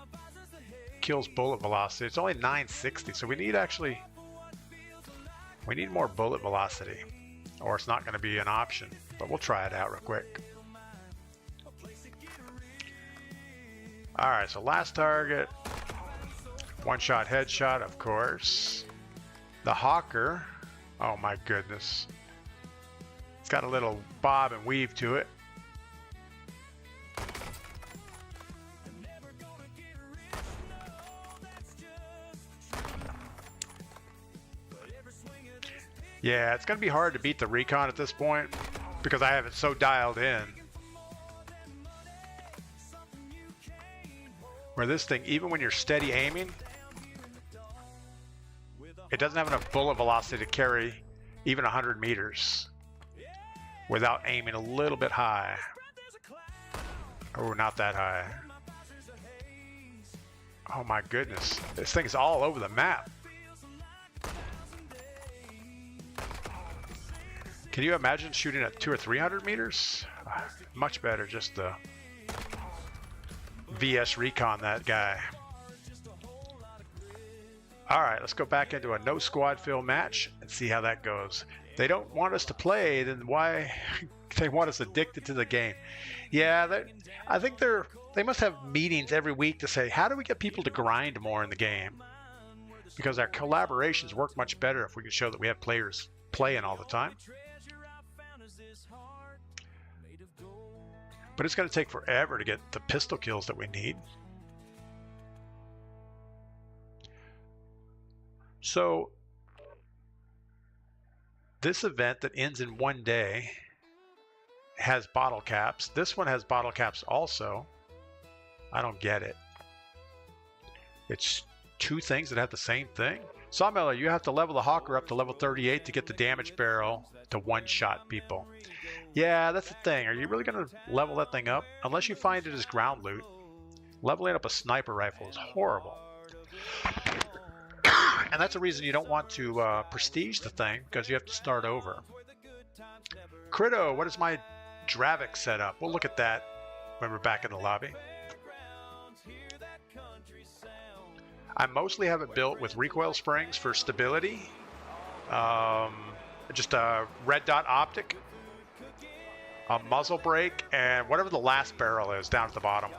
Kills bullet velocity. It's only 960, so we need more bullet velocity, or it's not going to be an option. But we'll try it out real quick. Alright, so last target, one-shot headshot, of course. The Hawker, oh my goodness. It's got a little bob and weave to it. Yeah, it's going to be hard to beat the Recon at this point because I have it so dialed in. Where this thing, even when you're steady aiming, it doesn't have enough bullet velocity to carry even 100 meters without aiming a little bit high. Oh, not that high. Oh my goodness. This thing's all over the map. Can you imagine shooting at 200 or 300 meters? Much better, just the VS Recon that guy. Alright, let's go back into a no squad fill match and see how that goes. They don't want us to play, then why they want us addicted to the game? Yeah, I think they must have meetings every week to say, how do we get people to grind more in the game? Because our collaborations work much better if we can show that we have players playing all the time. But it's going to take forever to get the pistol kills that we need. So, this event that ends in 1 day has bottle caps. This one has bottle caps also. I don't get it. It's 2 things that have the same thing. Sawmiller, you have to level the Hawker up to level 38 to get the damage barrel to one-shot people. Yeah, that's the thing. Are you really going to level that thing up? Unless you find it as ground loot. Leveling up a sniper rifle is horrible. And that's the reason you don't want to prestige the thing, because you have to start over. Crito, what is my Dravik setup? We'll look at that when we're back in the lobby. I mostly have it built with recoil springs for stability. Just a red dot optic, a muzzle brake, and whatever the last barrel is down at the bottom.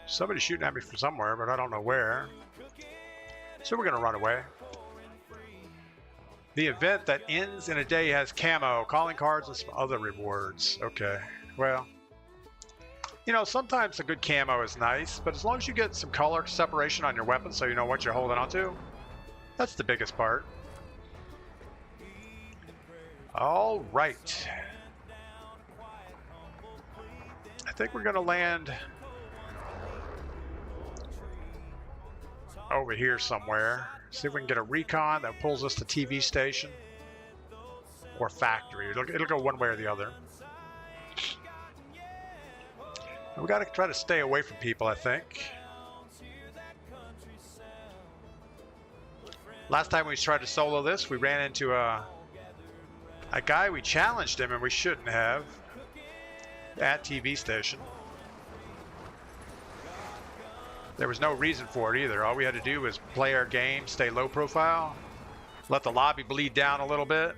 Somebody's shooting at me from somewhere, but I don't know where. So we're going to run away. The event that ends in a day has camo, calling cards, and some other rewards. Okay, well, you know, sometimes a good camo is nice, but as long as you get some color separation on your weapon so you know what you're holding onto, that's the biggest part. All right. I think we're going to land over here somewhere. See if we can get a recon that pulls us to TV station or factory. It'll go one way or the other. And we got to try to stay away from people, I think. Last time we tried to solo this, we ran into a guy. We challenged him, and we shouldn't have, at TV station. There was no reason for it either. All we had to do was play our game, stay low profile, let the lobby bleed down a little bit.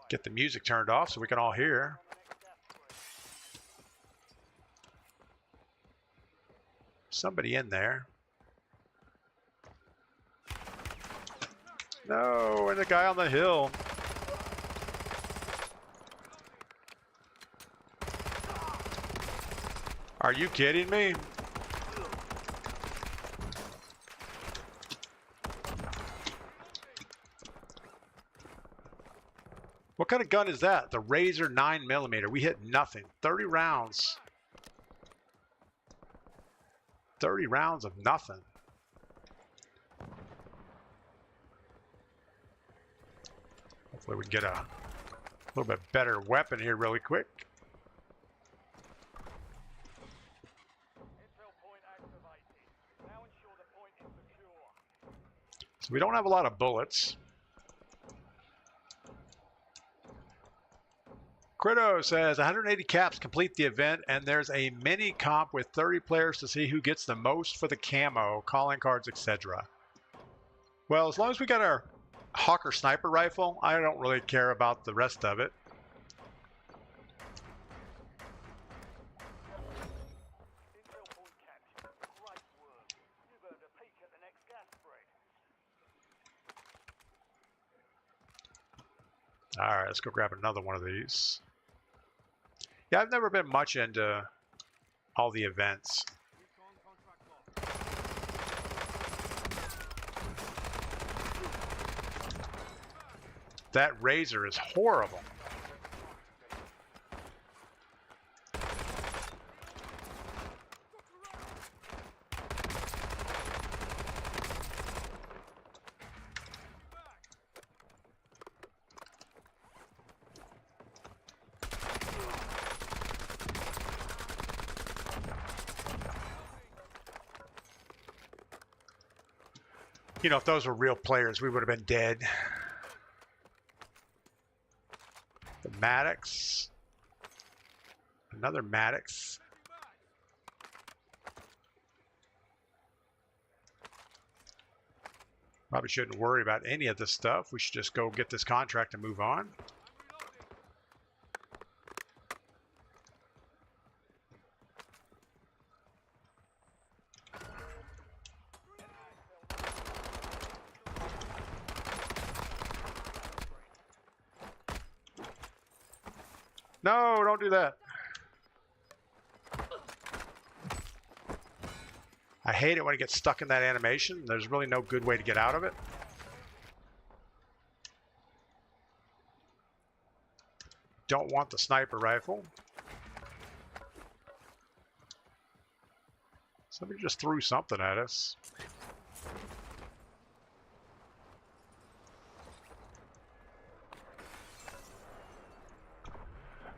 Get the music turned off so we can all hear. Somebody in there. No, and the guy on the hill. Are you kidding me? What kind of gun is that? The Razor 9mm. We hit nothing. 30 rounds. 30 rounds of nothing. Hopefully we can get a little bit better weapon here really quick. So we don't have a lot of bullets. Crito says 180 caps complete the event, and there's a mini comp with 30 players to see who gets the most for the camo, calling cards, etc. Well, as long as we got our Hawker sniper rifle, I don't really care about the rest of it. All right, let's go grab another one of these. Yeah, I've never been much into all the events. That Razor is horrible. You know, if those were real players, we would have been dead. The Maddox. Another Maddox. Probably shouldn't worry about any of this stuff. We should just go get this contract and move on. No, don't do that. I hate it when it gets stuck in that animation. There's really no good way to get out of it. Don't want the sniper rifle. Somebody just threw something at us.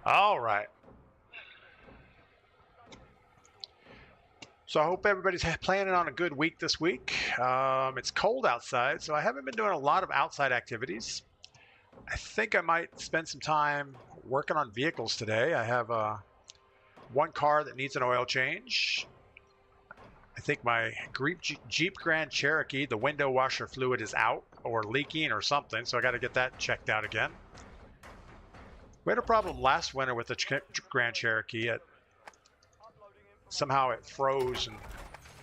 All right. So I hope everybody's planning on a good week this week. It's cold outside, so I haven't been doing a lot of outside activities. I think I might spend some time working on vehicles today. I have one car that needs an oil change. I think my Jeep Grand Cherokee, the window washer fluid is out or leaking or something, so I got to get that checked out again. We had a problem last winter with the Grand Cherokee. Somehow it froze and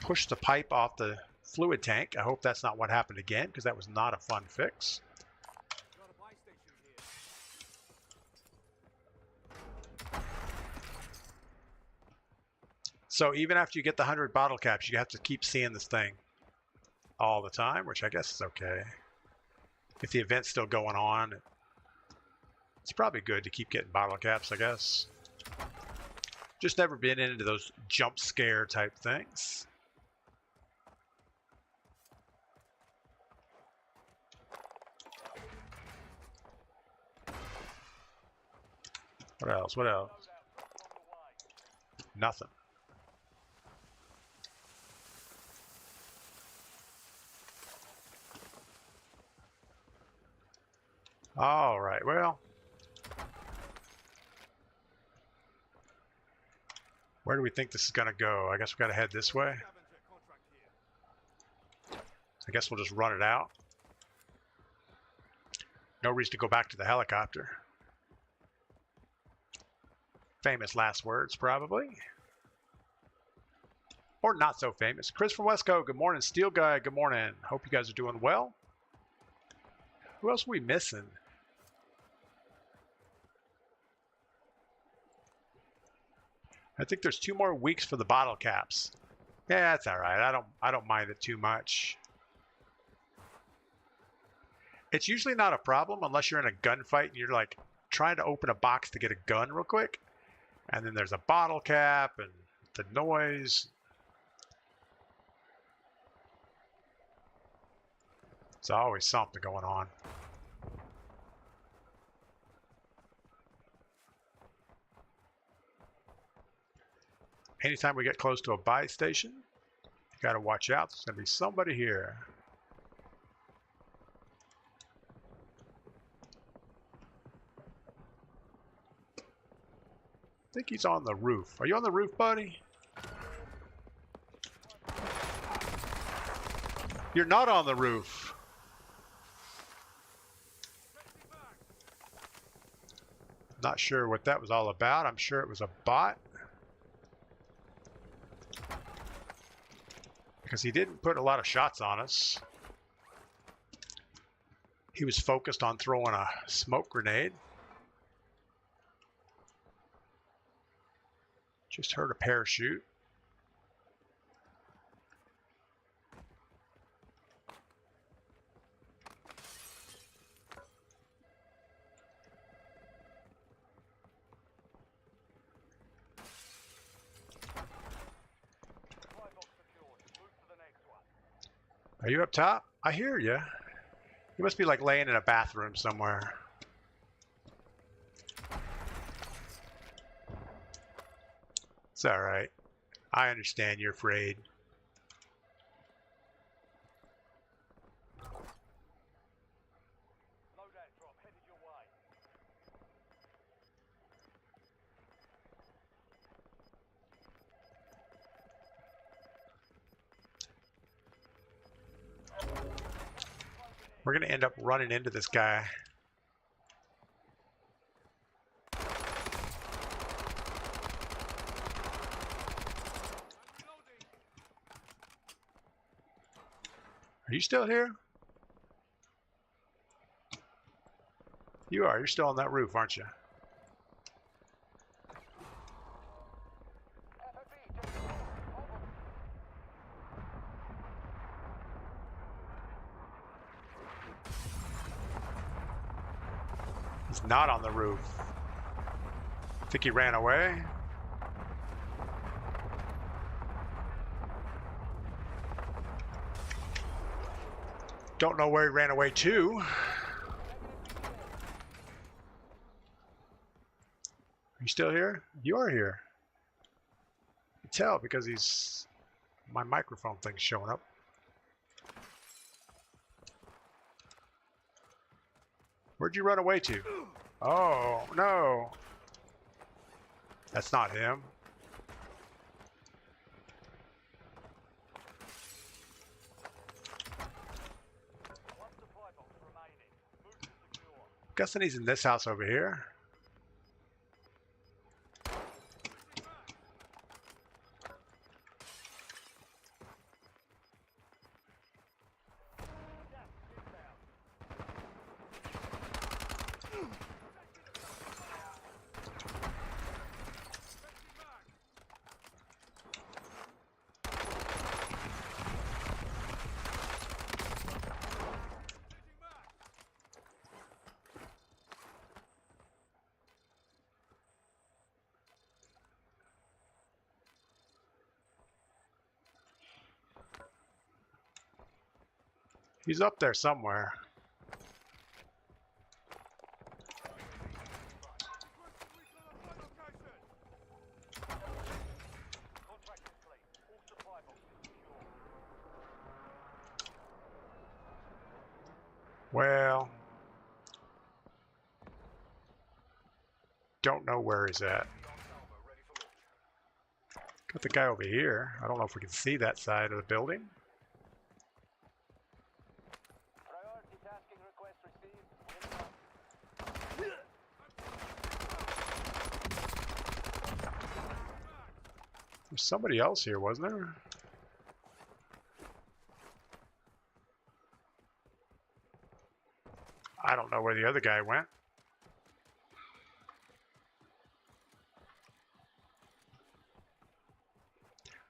pushed the pipe off the fluid tank. I hope that's not what happened again, because that was not a fun fix. So even after you get the 100 bottle caps, you have to keep seeing this thing all the time, which I guess is okay. If the event's still going on, it's probably good to keep getting bottle caps, I guess. Just never been into those jump scare type things. What else? What else? Nothing. All right, well. Where do we think this is going to go? I guess we got to head this way. I guess we'll just run it out. No reason to go back to the helicopter. Famous last words, probably. Or not so famous. Chris from Westco, good morning. Steel Guy, good morning. Hope you guys are doing well. Who else are we missing? I think there's 2 more weeks for the bottle caps. Yeah, that's all right. I don't mind it too much. It's usually not a problem unless you're in a gunfight and you're like trying to open a box to get a gun real quick. And then there's a bottle cap and the noise. There's always something going on. Anytime we get close to a buy station, you got to watch out. There's going to be somebody here. I think he's on the roof. Are you on the roof, buddy? You're not on the roof. Not sure what that was all about. I'm sure it was a bot. Because he didn't put a lot of shots on us. He was focused on throwing a smoke grenade. Just heard a parachute. Are you up top? I hear you. You must be like laying in a bathroom somewhere. It's all right. I understand you're afraid. We're going to end up running into this guy. Are you still here? You are. You're still on that roof, aren't you? He's not on the roof. I think he ran away. Don't know where he ran away to. Are you still here? You are here. I can tell because my microphone thing's showing up. Where'd you run away to? Oh, no. That's not him. Guessing he's in this house over here. He's up there somewhere. Well, don't know where he's at. Got the guy over here. I don't know if we can see that side of the building. There's somebody else here, wasn't there? I don't know where the other guy went.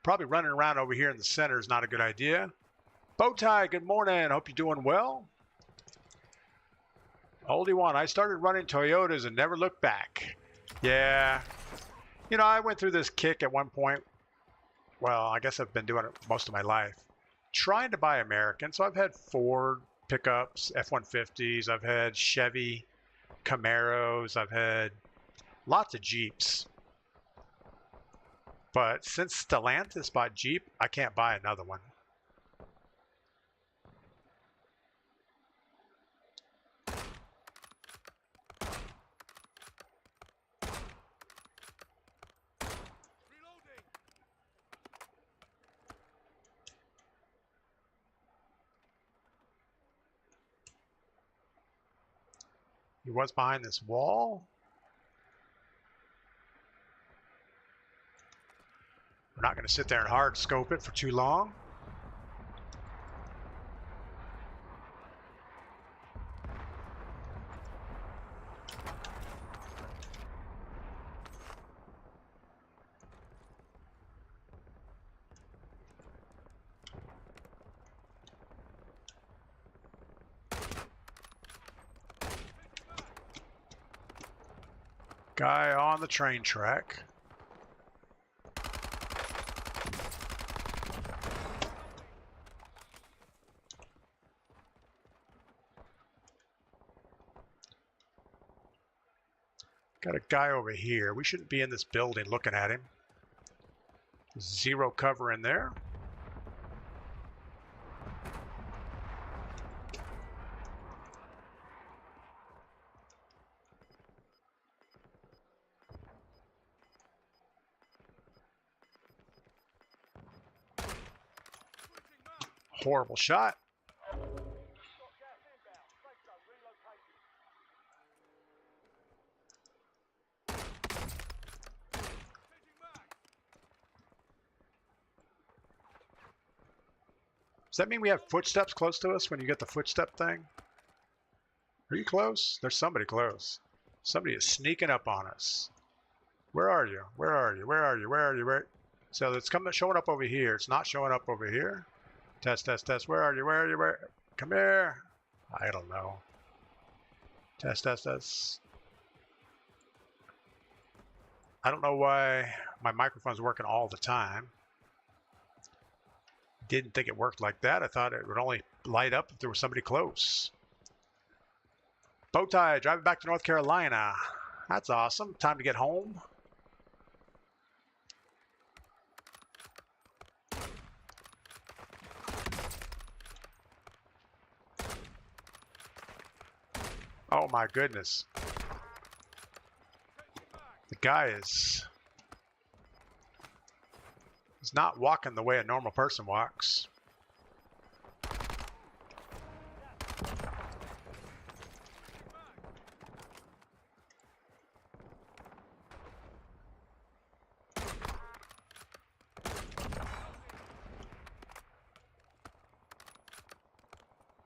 Probably running around over here in the center is not a good idea. Bowtie, good morning. Hope you're doing well. Oldie one, I started running Toyotas and never looked back. Yeah. You know, I went through this kick at one point. Well, I guess I've been doing it most of my life. Trying to buy American. So I've had Ford pickups, F-150s. I've had Chevy Camaros. I've had lots of Jeeps. But since Stellantis bought Jeep, I can't buy another one. He was behind this wall. We're not going to sit there and hard scope it for too long. Guy on the train track. Got a guy over here. We shouldn't be in this building looking at him. Zero cover in there. Horrible shot. Does that mean we have footsteps close to us when you get the footstep thing? Are you close? There's somebody close. Somebody is sneaking up on us. Where are you? Where are you? Where are you? Where are you? Where? So it's showing up over here. It's not showing up over here. Test, test, test. Where are you? Where are you? Where? Come here. I don't know. Test, test, test. I don't know why my microphone's working all the time. Didn't think it worked like that. I thought it would only light up if there was somebody close. Bowtie, driving back to North Carolina. That's awesome. Time to get home. Oh my goodness. The guy is not walking the way a normal person walks.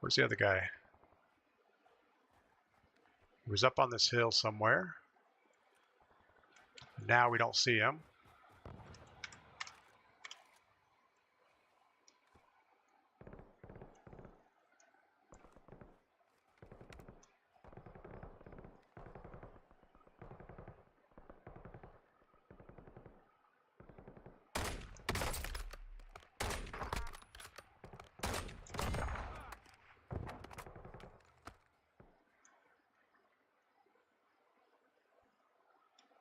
Where's the other guy? He was up on this hill somewhere. Now we don't see him.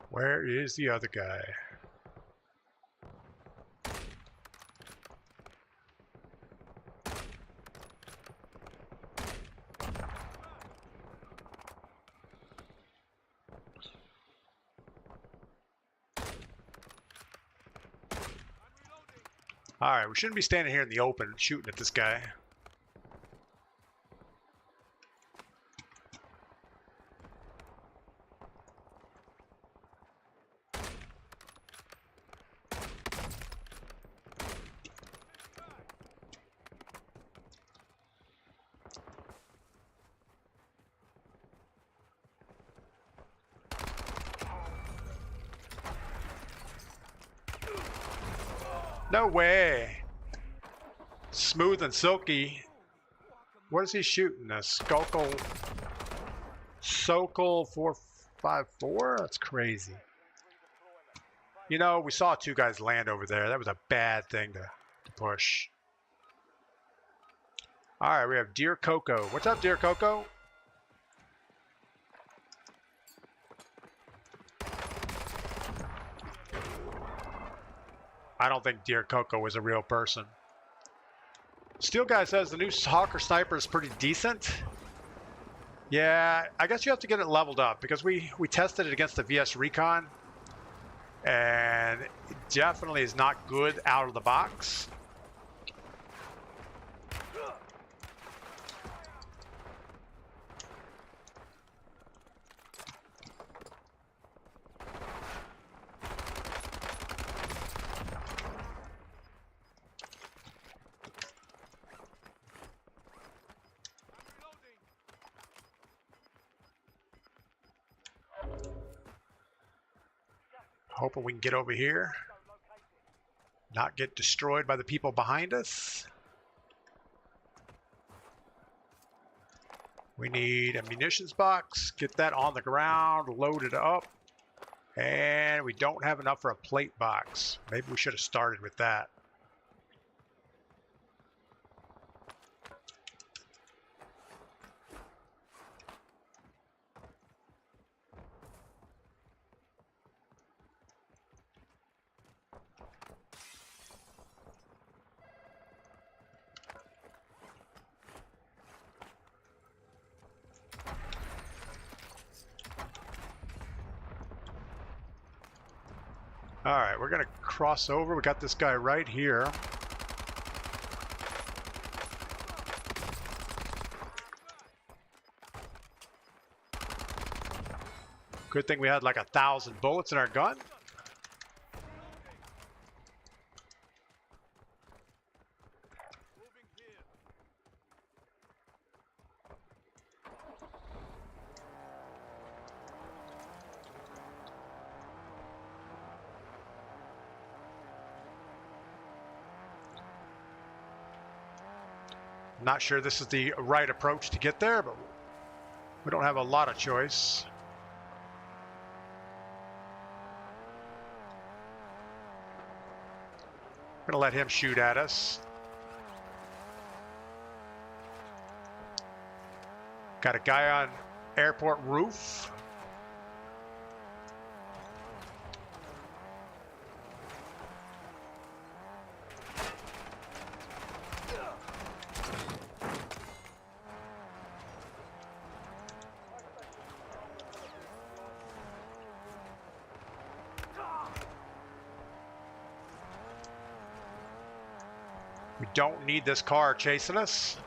Where is the other guy? All right, we shouldn't be standing here in the open shooting at this guy. No way. Smooth and silky. What is he shooting? A Sokol 454? That's crazy. You know, we saw two guys land over there. That was a bad thing to push. All right, we have Dear Coco. What's up, Dear Coco? I don't think Dear Coco was a real person. Steel Guy says the new Hawker Sniper is pretty decent. Yeah, I guess you have to get it leveled up because we tested it against the VS Recon, and it definitely is not good out of the box. Hoping we can get over here, not get destroyed by the people behind us. We need a munitions box, get that on the ground, load it up, and we don't have enough for a plate box. Maybe we should have started with that. All right, we're gonna cross over. We got this guy right here. Good thing we had like 1,000 bullets in our gun. Not sure this is the right approach to get there, but we don't have a lot of choice. Gonna let him shoot at us. Got a guy on airport roof. We don't need this car chasing us.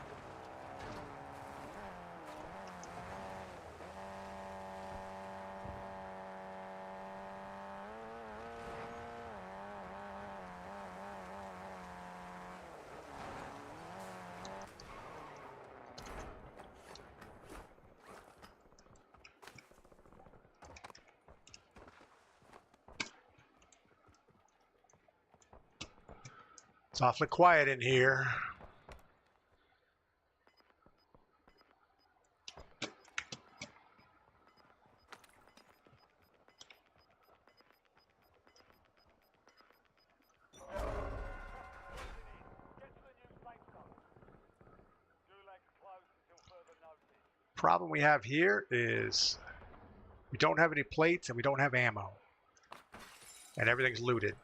It's awfully quiet in here. Problem we have here is we don't have any plates and we don't have ammo. And everything's looted.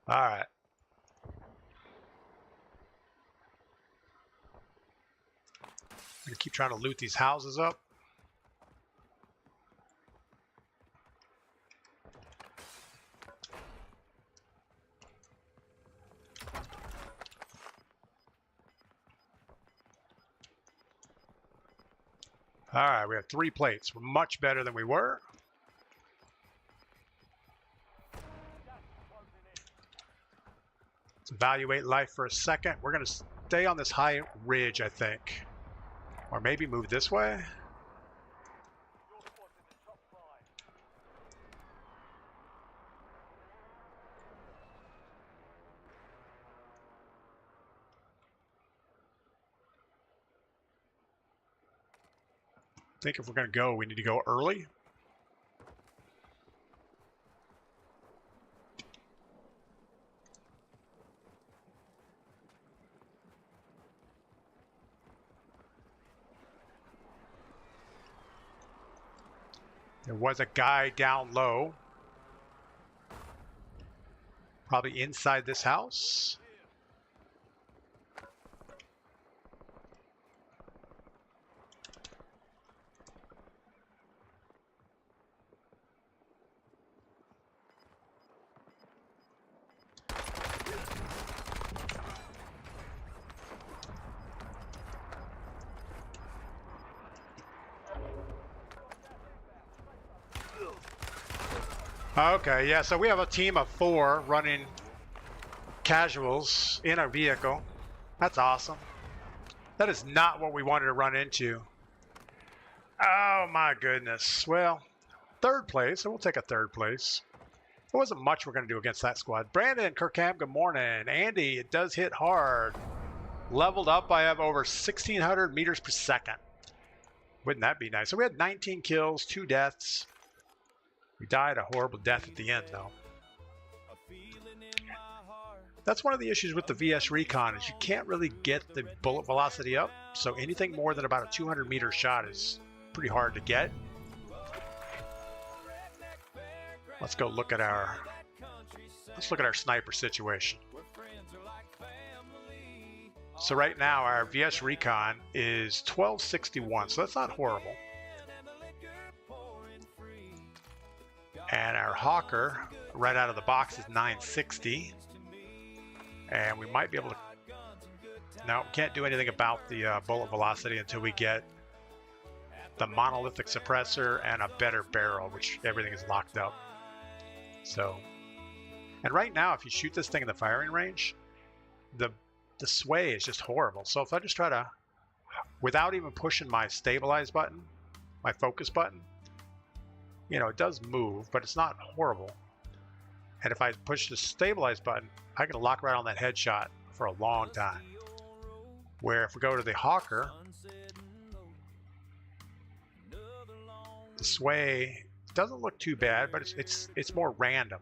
All right. I'm gonna keep trying to loot these houses up. All right, we have 3 plates. We're much better than we were. Let's evaluate life for a second. We're going to stay on this high ridge, I think. Or maybe move this way. I think if we're going to go, we need to go early. There was a guy down low. Probably inside this house. Okay, yeah, so we have a team of 4 running casuals in our vehicle. That's awesome. That is not what we wanted to run into. Oh my goodness. Well, 3rd place, so we'll take a 3rd place. There wasn't much we're going to do against that squad. Brandon, Kirkham, good morning. Andy, it does hit hard. Leveled up, I have over 1,600 meters per second. Wouldn't that be nice? So we had 19 kills, 2 deaths. We died a horrible death at the end, though. That's one of the issues with the VS Recon is you can't really get the bullet velocity up. So anything more than about a 200-meter shot is pretty hard to get. Let's go look at our sniper situation. So right now our VS Recon is 1261, so that's not horrible. And our Hawker, right out of the box, is 960. And we might be able to... No, we can't do anything about the bullet velocity until we get the monolithic suppressor and a better barrel, which everything is locked up. So... And right now, if you shoot this thing in the firing range, the sway is just horrible. So if I just try to... Without even pushing my stabilize button, my focus button, you know, it does move, but it's not horrible. And if I push the stabilize button, I can lock right on that headshot for a long time. Where if we go to the Hawker, the sway doesn't look too bad, but it's more random.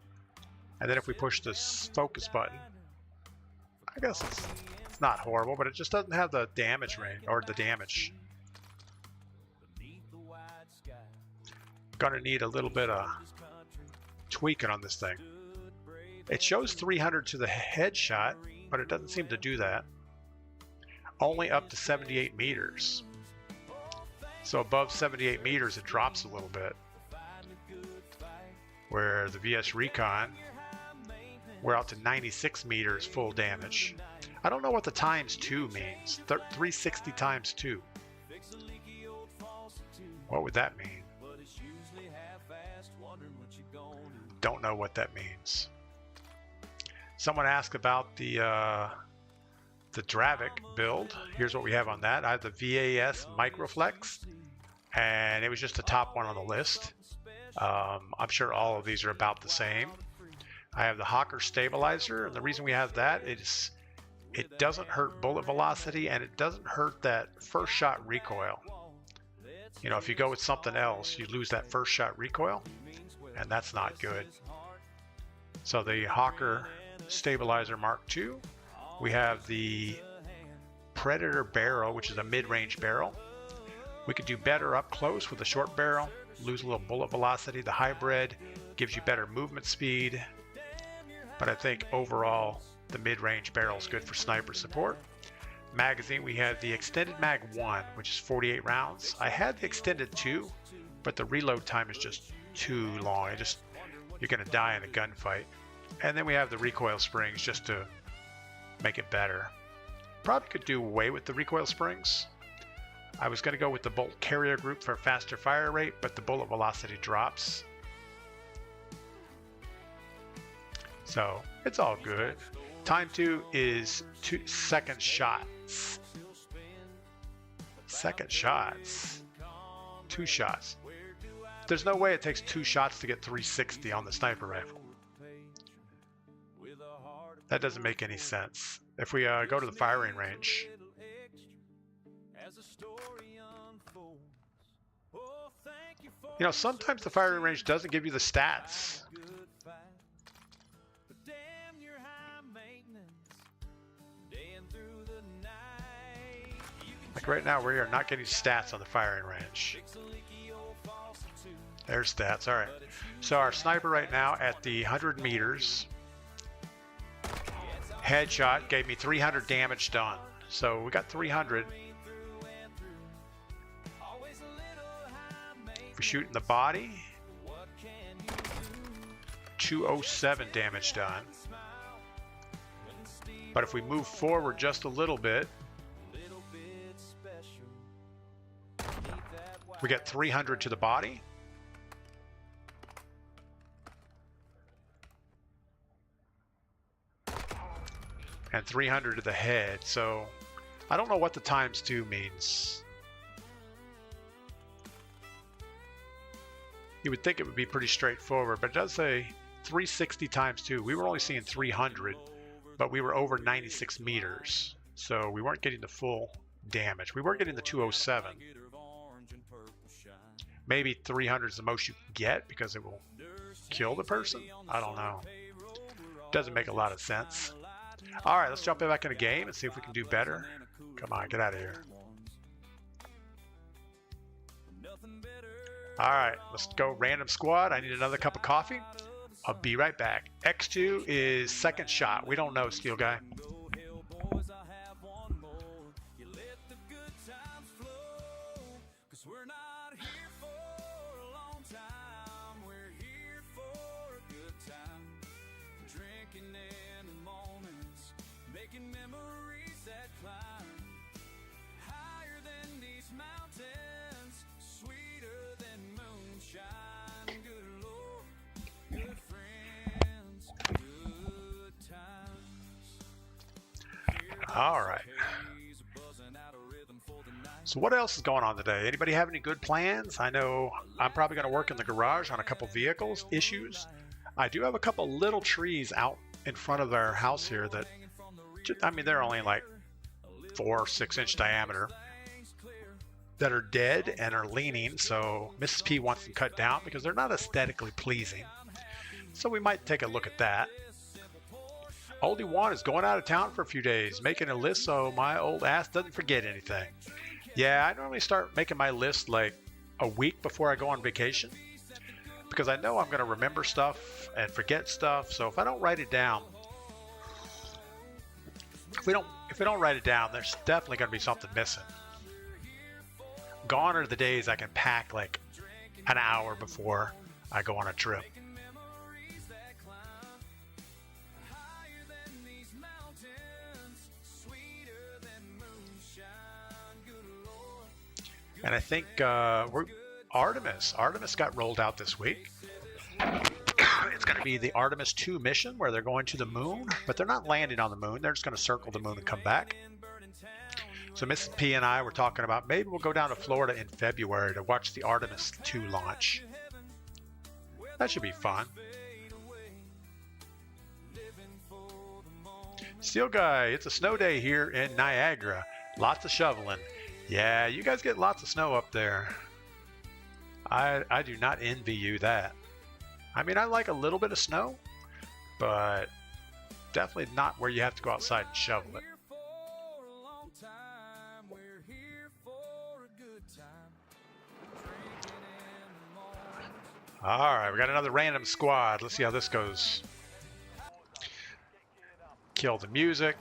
And then if we push this focus button, I guess it's not horrible, but it just doesn't have the damage range or the damage. Gonna need a little bit of tweaking on this thing. It shows 300 to the headshot, but it doesn't seem to do that. Only up to 78 meters. So above 78 meters, it drops a little bit. Where the VS Recon, we're out to 96 meters full damage. I don't know what the times 2 means. 360 times 2. What would that mean? Don't know what that means. Someone asked about the Dravik build. Here's what we have on that. I have the VAS Microflex, and it was just the top one on the list. I'm sure all of these are about the same. I have the Hawker Stabilizer, and the reason we have that is it doesn't hurt bullet velocity, and it doesn't hurt that first shot recoil. You know, if you go with something else, you lose that first shot recoil, and that's not good. So the Hawker Stabilizer Mark II. We have the Predator barrel, which is a mid-range barrel. We could do better up close with the short barrel, lose a little bullet velocity. The hybrid gives you better movement speed, but I think overall the mid-range barrel is good for sniper support. Magazine, we have the extended mag 1, which is 48 rounds. I had the extended 2, but the reload time is just too long. You're going to die in a gunfight. And then we have the recoil springs just to make it better. Probably could do away with the recoil springs. I was going to go with the bolt carrier group for faster fire rate, but the bullet velocity drops. So it's all good. Time to is 2 second shots. Second shots. 2 shots. There's no way it takes 2 shots to get 360 on the sniper rifle. That doesn't make any sense. If we go to the firing range, you know, sometimes the firing range doesn't give you the stats. Like right now, we are not getting stats on the firing range. There's stats. All right. So our sniper right now at the 100 meters. Headshot gave me 300 damage done. So we got 300. If we shoot in the body, 207 damage done. But if we move forward just a little bit, we get 300 to the body. And 300 to the head. So I don't know what the times 2 means. You would think it would be pretty straightforward, but it does say 360 times 2. We were only seeing 300, but we were over 96 meters. So we weren't getting the full damage. We weren't getting the 207. Maybe 300 is the most you can get because it will kill the person. I don't know. Doesn't make a lot of sense. All right, let's jump back in the game and see if we can do better. Come on, get out of here. All right, let's go random squad. I need another cup of coffee. I'll be right back. X2 is second shot. We don't know, Steel Guy. All right. So what else is going on today? Anybody have any good plans? I know I'm probably going to work in the garage on a couple vehicles issues. I do have a couple little trees out in front of our house here that, I mean, they're only like 4 or 6 inch diameter that are dead and are leaning. So Mrs. P wants them cut down because they're not aesthetically pleasing. So we might take a look at that. Oldie One is going out of town for a few days, making a list so my old ass doesn't forget anything. Yeah, I normally start making my list like a week before I go on vacation because I know I'm going to remember stuff and forget stuff. So if I don't write it down, if we don't write it down, there's definitely going to be something missing. Gone are the days I can pack like an hour before I go on a trip. And I think Artemis got rolled out this week. It's going to be the Artemis 2 mission where they're going to the moon, but they're not landing on the moon. They're just going to circle the moon and come back. So Mrs. P and I were talking about maybe we'll go down to Florida in February to watch the Artemis 2 launch. That should be fun. Steel Guy, it's a snow day here in Niagara. Lots of shoveling. Yeah, you guys get lots of snow up there. I do not envy you that. I mean, I like a little bit of snow, but definitely not where you have to go outside and shovel it. All right, we got another random squad. Let's see how this goes. Kill the music.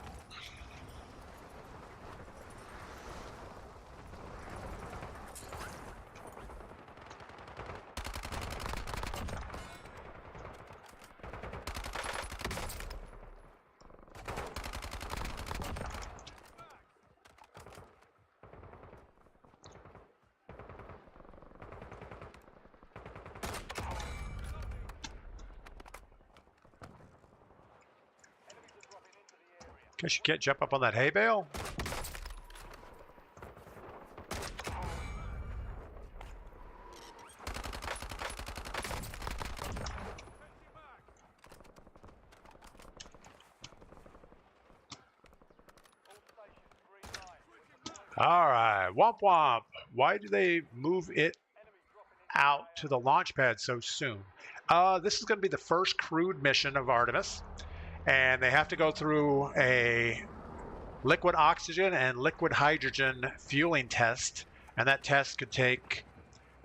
Guess you can't jump up on that hay bale. All right, Womp Womp. Why do they move it out to the launch pad so soon? This is going to be the first crewed mission of Artemis. And they have to go through a liquid oxygen and liquid hydrogen fueling test. And that test could take,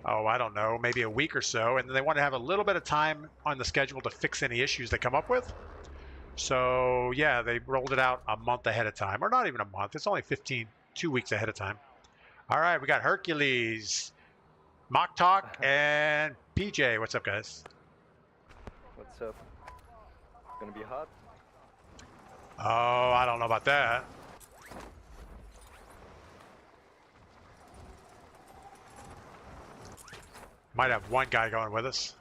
I don't know, maybe a week or so. And they want to have a little bit of time on the schedule to fix any issues they come up with. So, yeah, they rolled it out a month ahead of time. Or not even a month. It's only 2 weeks ahead of time. All right, we got Hercules, Mock Talk, and PJ. What's up, guys? What's up? Gonna be hot? Oh, I don't know about that. Might have one guy going with us.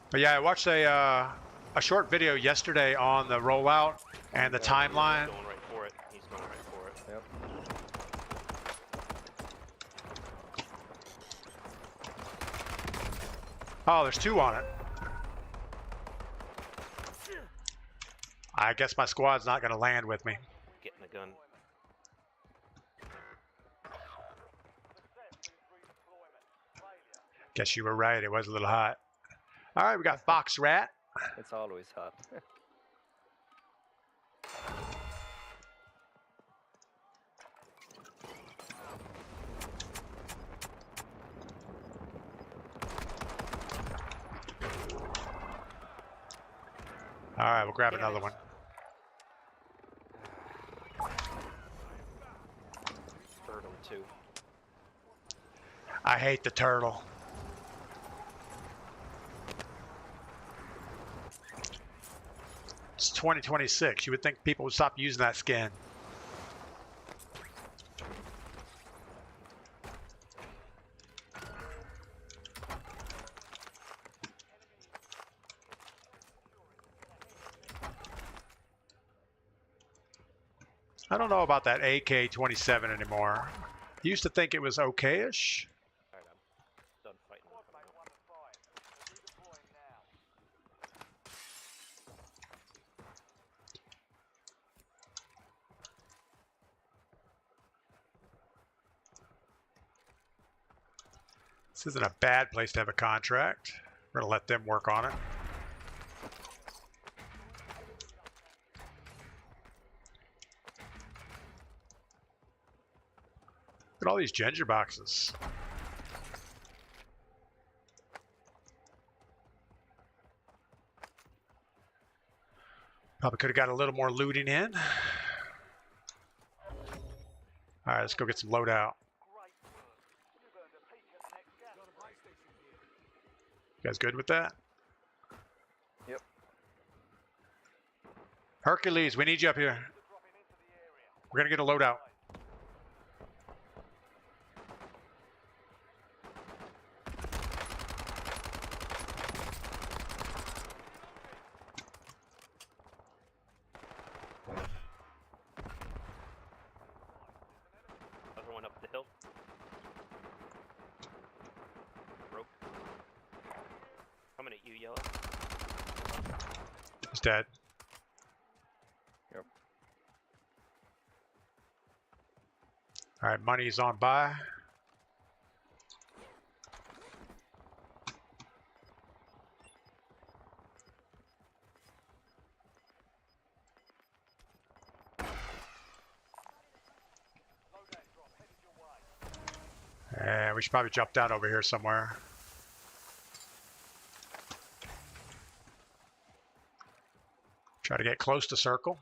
But yeah, I watched a short video yesterday on the rollout and the timeline. He's going right for it. He's going right for it. Yep. Oh, there's 2 on it. I guess my squad's not going to land with me. Getting the gun. Guess you were right. It was a little hot. All right, we got Fox Rat. It's always hot. All right, we'll grab another one. Turtle too. I hate the turtle. It's 2026. You would think people would stop using that skin. I don't know about that AK-27 anymore. Used to think it was okay-ish. Alright, I'm done fighting. This isn't a bad place to have a contract. We're gonna let them work on it. Look at all these ginger boxes. Probably could have got a little more looting in. All right, let's go get some loadout. You guys good with that? Yep. Hercules, we need you up here. We're gonna get a loadout. Other one up the hill. Broke. Coming at you, Yellow. He's dead. Yep. All right, money's on by. And we should probably jump down over here somewhere. Try to get close to circle.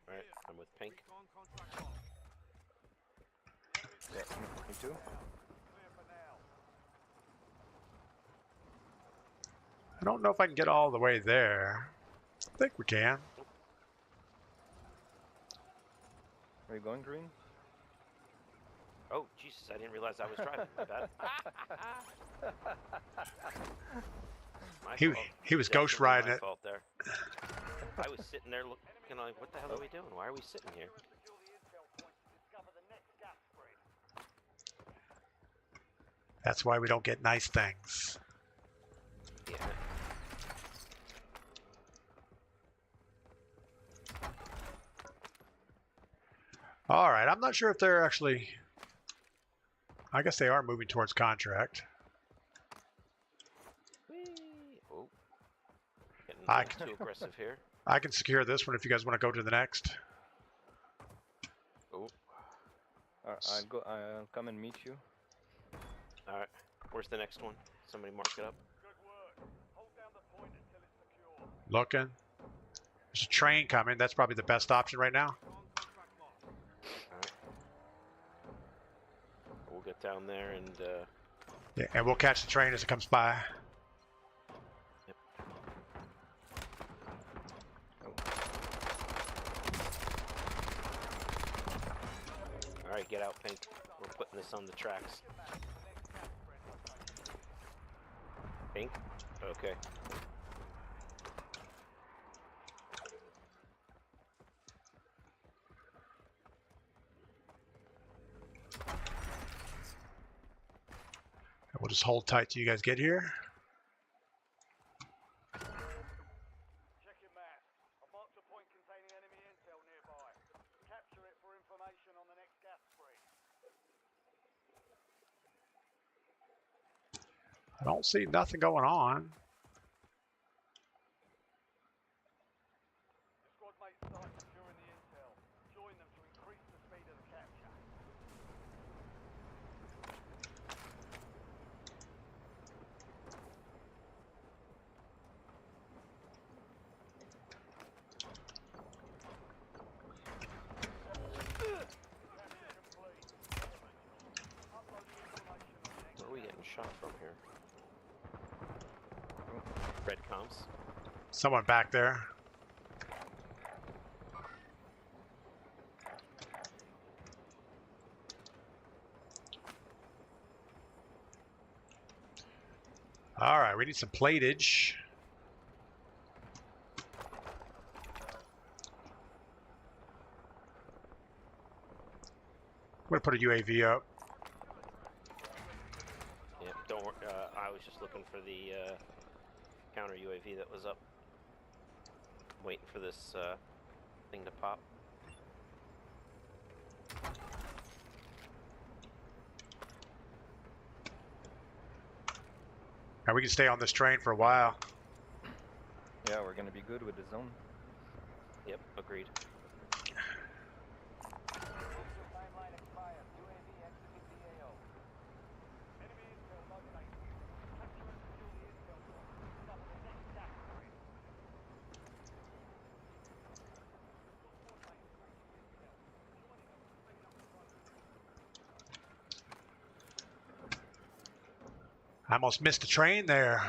Alright, I'm with Pink. Yeah, me too. I don't know if I can get all the way there. I think we can. Are you going green? Oh, Jesus, I didn't realize I was driving. My bad. My fault. He was Definitely ghost riding my it. fault there. I was sitting there looking like, what the hell are we doing? Why are we sitting here? That's why we don't get nice things. Yeah. All right, I'm not sure if they're actually... I guess they are moving towards contract. Whee! Oh. Getting a I little too aggressive here. I can secure this one if you guys want to go to the next. Oh. I'll come and meet you. Alright. Where's the next one? Somebody mark it up. Looking. There's a train coming. That's probably the best option right now. Alright. We'll get down there and Yeah, and we'll catch the train as it comes by. Yep. Alright, get out, Pink. We're putting this on the tracks. Pink? Okay. We'll just hold tight till you guys get here. Check your map. I've marked a point containing enemy intel nearby. Capture it for information on the next gas spree. I don't see nothing going on. Your squad mates start securing the intel. Join them to increase the speed of the capture. Where are we getting shot from here? Red comms. Someone back there. All right, we need some platage. gonna put a UAV up. Yeah, don't worry. I was just looking for the counter UAV that was up. Waiting for this thing to pop. Now we can stay on this train for a while. Yeah, we're gonna be good with the zone. Yep, agreed. I almost missed a train there.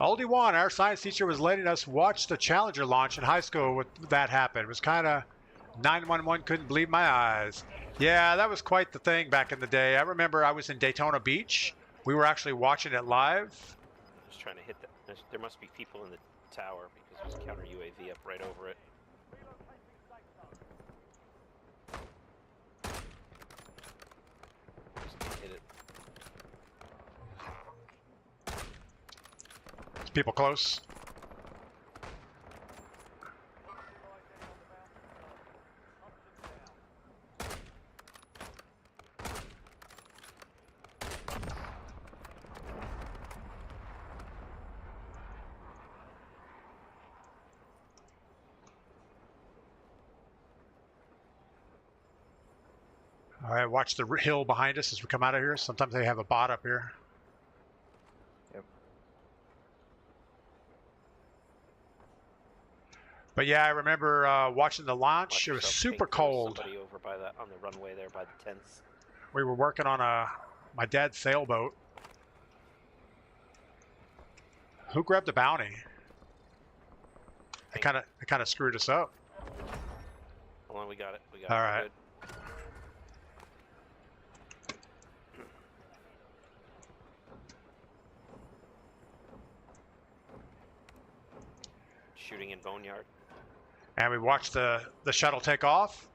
Oldie One, our science teacher, was letting us watch the Challenger launch in high school when that happened. It was kind of 911, couldn't believe my eyes. Yeah, that was quite the thing back in the day. I remember I was in Daytona Beach. We were actually watching it live. Just trying to hit that. There must be people in the tower because there's counter UAV up right over it. Just hit it. There's people close. All right, watch the hill behind us as we come out of here. Sometimes they have a bot up here. Yep. But yeah, I remember watching the launch. Watch It was yourself, super Pink. There was cold. somebody over by that on the runway there by the tents. We were working on my dad's sailboat. Who grabbed the bounty? It kind of screwed us up. Hold on, we got it. We got All it. right. Good. Shooting in Boneyard. And we watched the shuttle take off,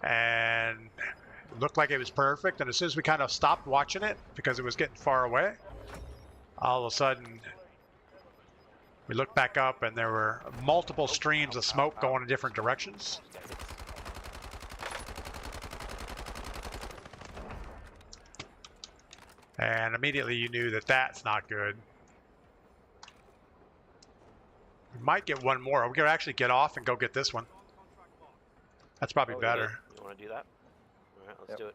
and it looked like it was perfect. And as soon as we kind of stopped watching it because it was getting far away, all of a sudden we looked back up, and there were multiple streams of smoke going in different directions. And immediately you knew that that's not good. We might get one more. We could actually get off and go get this one. That's probably better. You want to do that? All right, let's do it.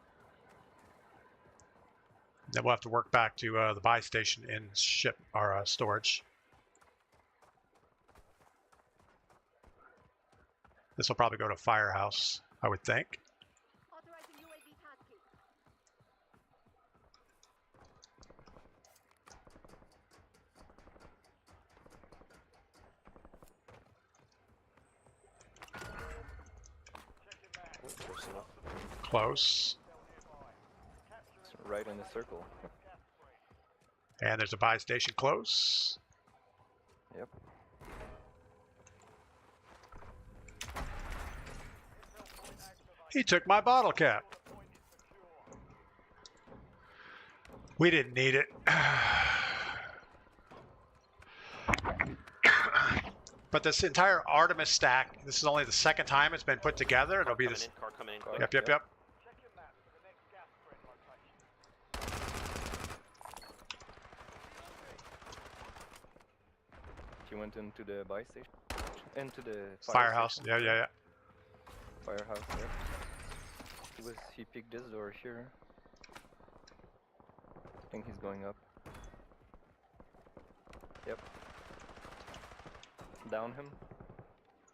Then we'll have to work back to the buy station and ship our storage. This will probably go to Firehouse, I would think. Authorizing UAV tasking. Close. It's right in the circle. And there's a buy station close. Yep. He took my bottle cap. We didn't need it. But this entire Artemis stack, this is only the second time it's been put together. It'll be this. Car coming in quick. Yep. Check your map for the next gas spread location. He went into the buy station. Into the Firehouse. station. Yeah. Firehouse, yep. He picked this door here. I think he's going up. Yep. Down him.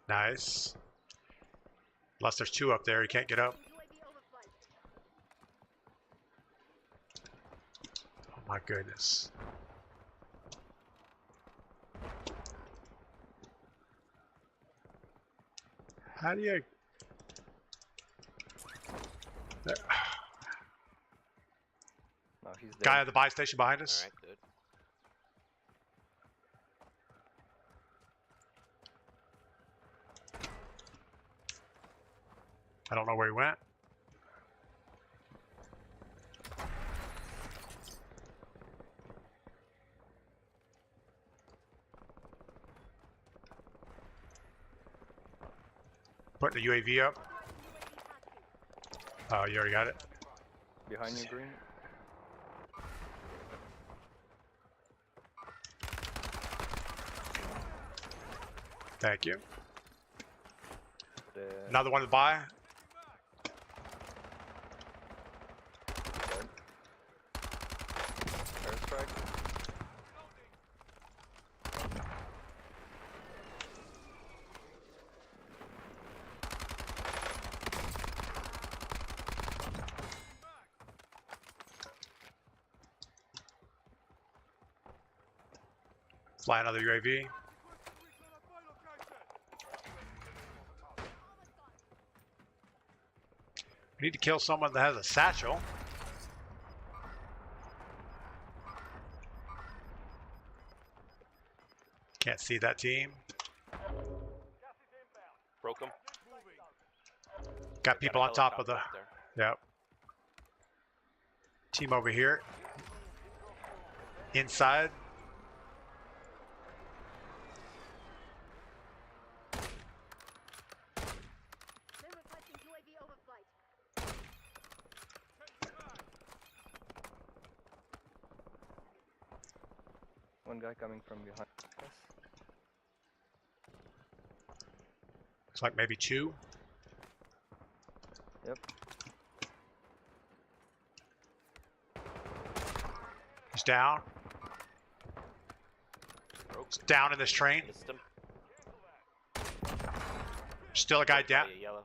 Nice. Unless there's two up there, you can't get up. UAV overflight. Oh my goodness. How do you... There. No, he's dead. Guy at the buy station behind us. All right, good. I don't know where he went. Putting the UAV up. Oh, you already got it? Behind you, green. Thank you. The Another one to buy. airstrike. Fly another UAV. We need to kill someone that has a satchel. Can't see that team. Broke him. Got people on top of the. There. Yep. Team over here. Inside. They're requesting UAV overflight. One guy coming from behind us. Looks like maybe two. Yep. He's down. He's down in this train. Missed him. Still a guy down. Yellow.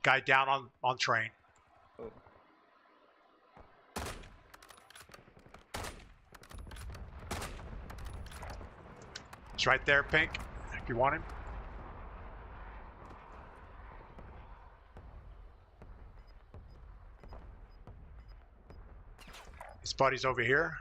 Guy down on train. Oh. It's right there, Pink. If you want him. His buddy's over here.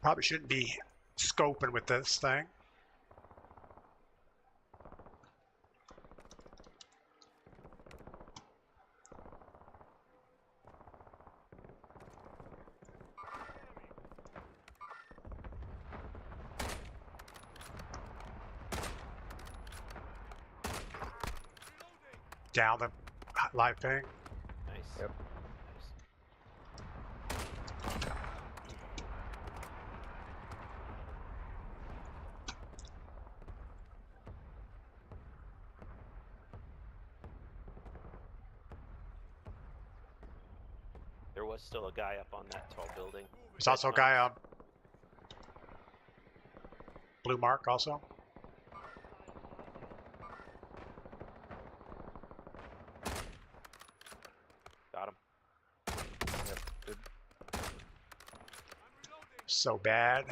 Probably shouldn't be scoping with this thing. Down the live ping. Nice. Yep. There was still a guy up on that tall building. There's also a guy on blue mark also. Got him. Yep. Good. So bad.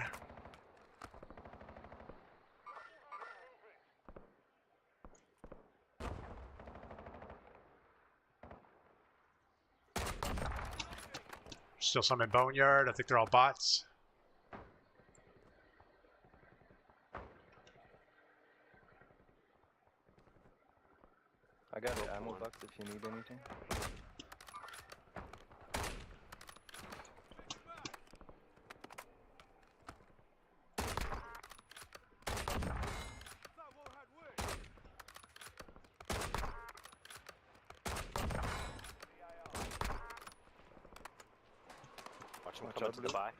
Still some in Boneyard. I think they're all bots. I got the ammo box if you need anything. Watch him Watch come out, up to the Blue. buy.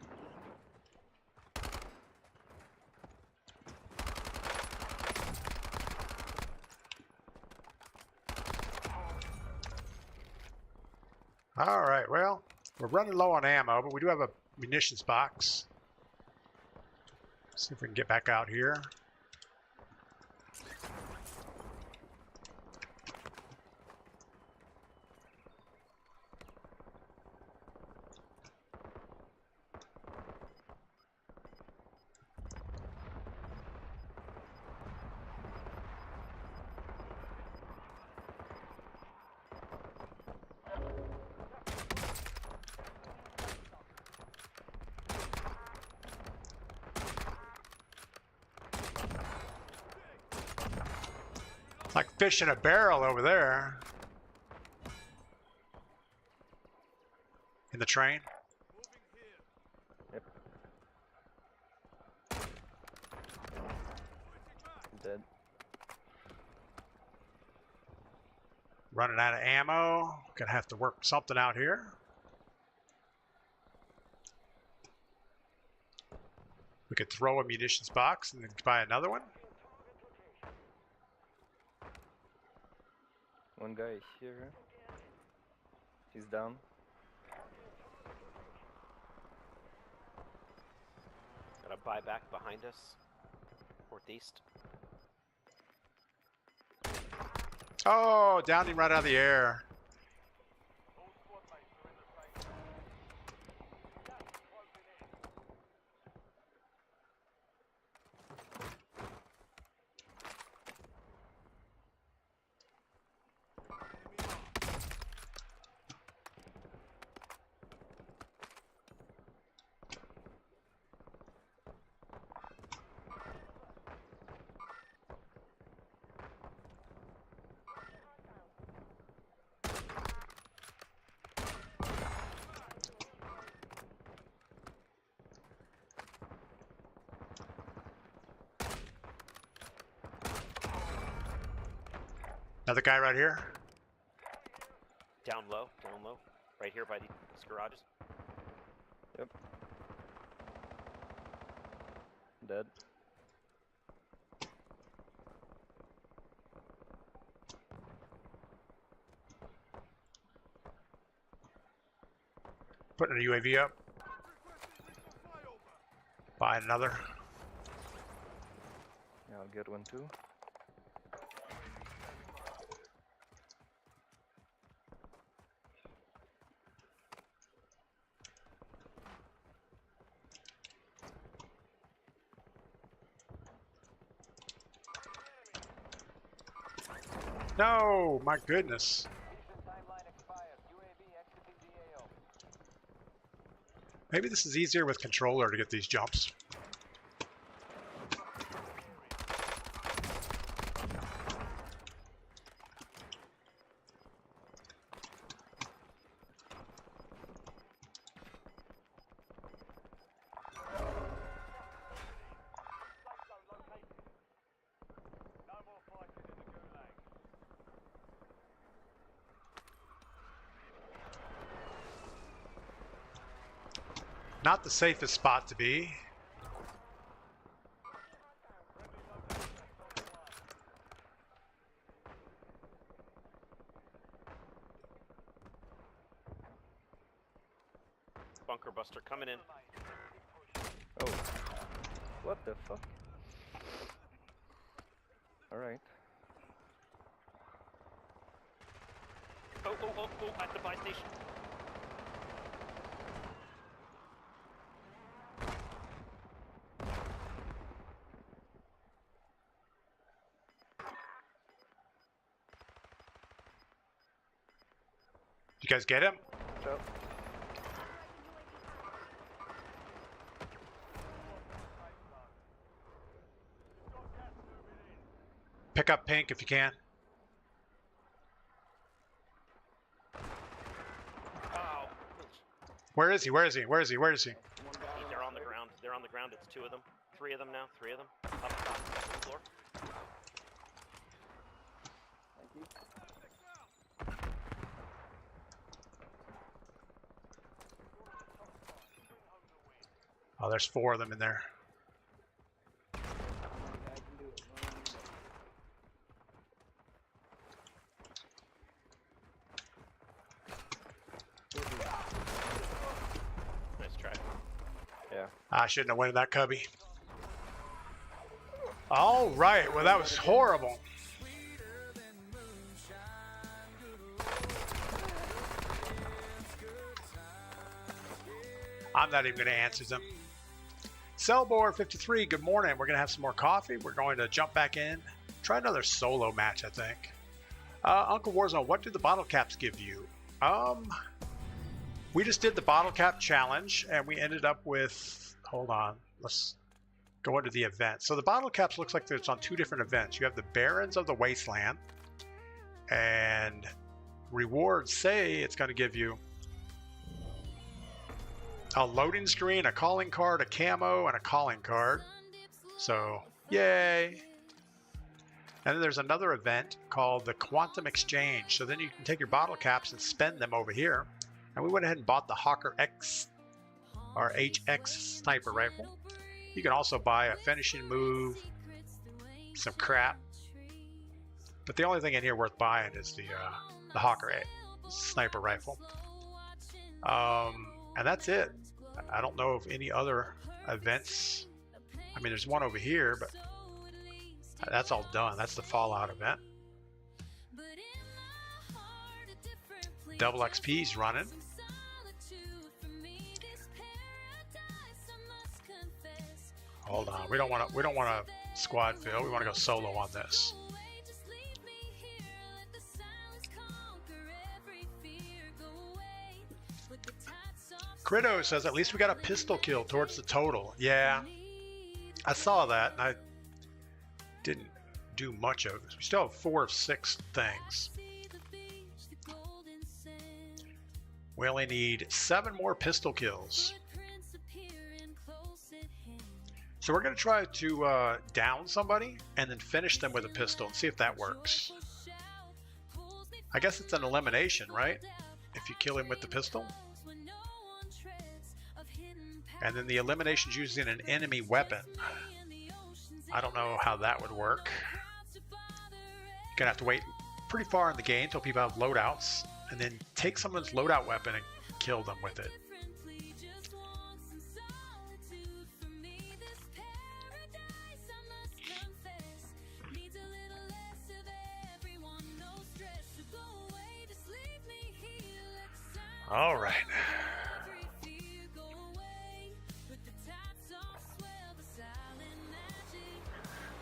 All right, well, we're running low on ammo, but we do have a munitions box. See if we can get back out here. Like fish in a barrel over there. In the train. Yep. Dead. Running out of ammo. Gonna have to work something out here. We could throw a munitions box and then buy another one. One guy here. He's down. Got a buyback behind us. Northeast. Oh, downed him right out of the air. Another guy right here. Down low. Right here by these garages. Yep. Dead. Putting a UAV up. Buy another. Yeah, I'll get one too. No, my goodness. Maybe this is easier with controller to get these jumps. Not the safest spot to be. Bunker buster coming in. Oh. What the fuck? Alright. Oh, at the buy station. You guys get him? Ciao. Pick up pink if you can. Oh. Where is he? Where is he? Where is he? Where is he? They're on the ground. They're on the ground. It's two of them. Three of them now. Three of them. Up top, second floor. Oh, there's 4 of them in there. Nice try. Yeah. I shouldn't have went in that cubby. All right. Well, that was horrible. I'm not even going to answer them. Cellboard 53, good morning. We're going to have some more coffee. We're going to jump back in. Try another solo match, I think. Uncle Warzone, what do the bottle caps give you? We just did the bottle cap challenge, and we ended up with... Hold on. go into the events. So the bottle caps looks like it's on two different events. You have the Barons of the Wasteland, and rewards say it's going to give you a loading screen, a calling card, a camo, and a calling card. So, yay! And then there's another event called the Quantum Exchange. So then you can take your bottle caps and spend them over here. And we went ahead and bought the Hawker X or HX sniper rifle. You can also buy a finishing move, some crap. But the only thing in here worth buying is the Hawker sniper rifle. And that's it. I don't know of any other events. I mean, there's one over here, but that's all done. That's the Fallout event. Double XP's running. Hold on. We don't want to squad fill. We want to go solo on this. Crito says at least we got a pistol kill towards the total. Yeah, I saw that and I didn't do much of it. We still have 4 of 6 things. We only need 7 more pistol kills. So we're going to try to down somebody and then finish them with a pistol and see if that works. I guess it's an elimination, right? If you kill him with the pistol. And then the elimination's using an enemy weapon. I don't know how that would work. You're gonna have to wait pretty far in the game until people have loadouts, and then take someone's loadout weapon and kill them with it. All right.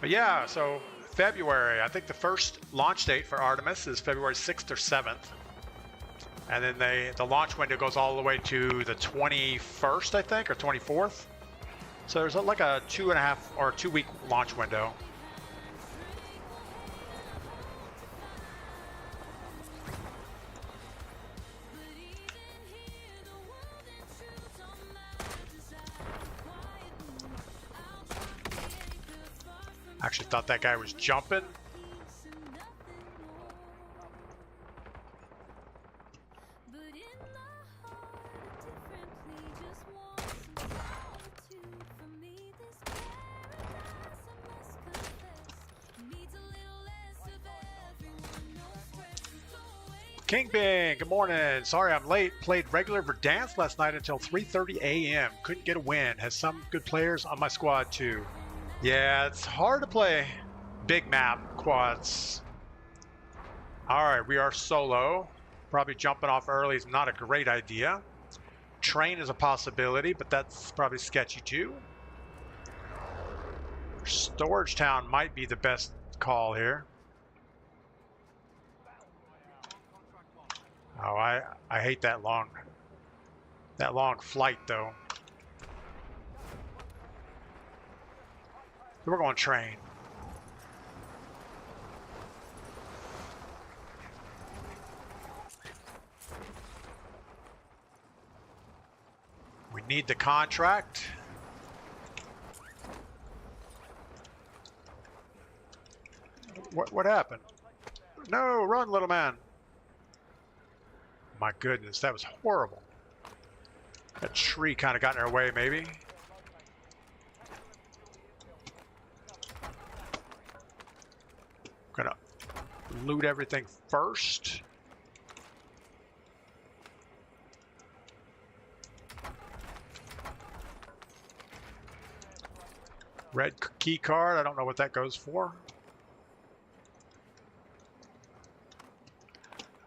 But yeah, so February, I think the first launch date for Artemis is February 6th or 7th. And then the launch window goes all the way to the 21st, I think, or 24th. So there's like a 2.5 or 2 week launch window. Actually thought that guy was jumping. Kingpin, good morning. Sorry I'm late. Played regular Verdansk last night until 3:30 a.m. Couldn't get a win. Has some good players on my squad too. Yeah, it's hard to play big map quads. All right, we are solo. Probably jumping off early is not a great idea. Train is a possibility, but that's probably sketchy too. Storage Town might be the best call here. Oh, I hate that long flight though. So we're going train. We need the contract. What happened? No, run, little man. My goodness, that was horrible. That tree kind of got in our way, maybe. Gonna loot everything first. Red key card, I don't know what that goes for.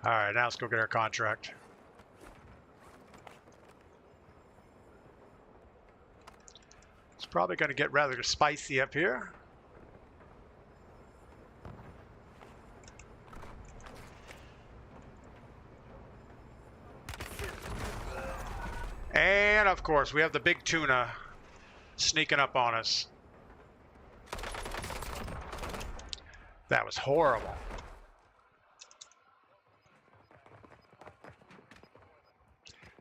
All right, now let's go get our contract. It's probably going to get rather spicy up here. And of course, we have the big tuna sneaking up on us. That was horrible.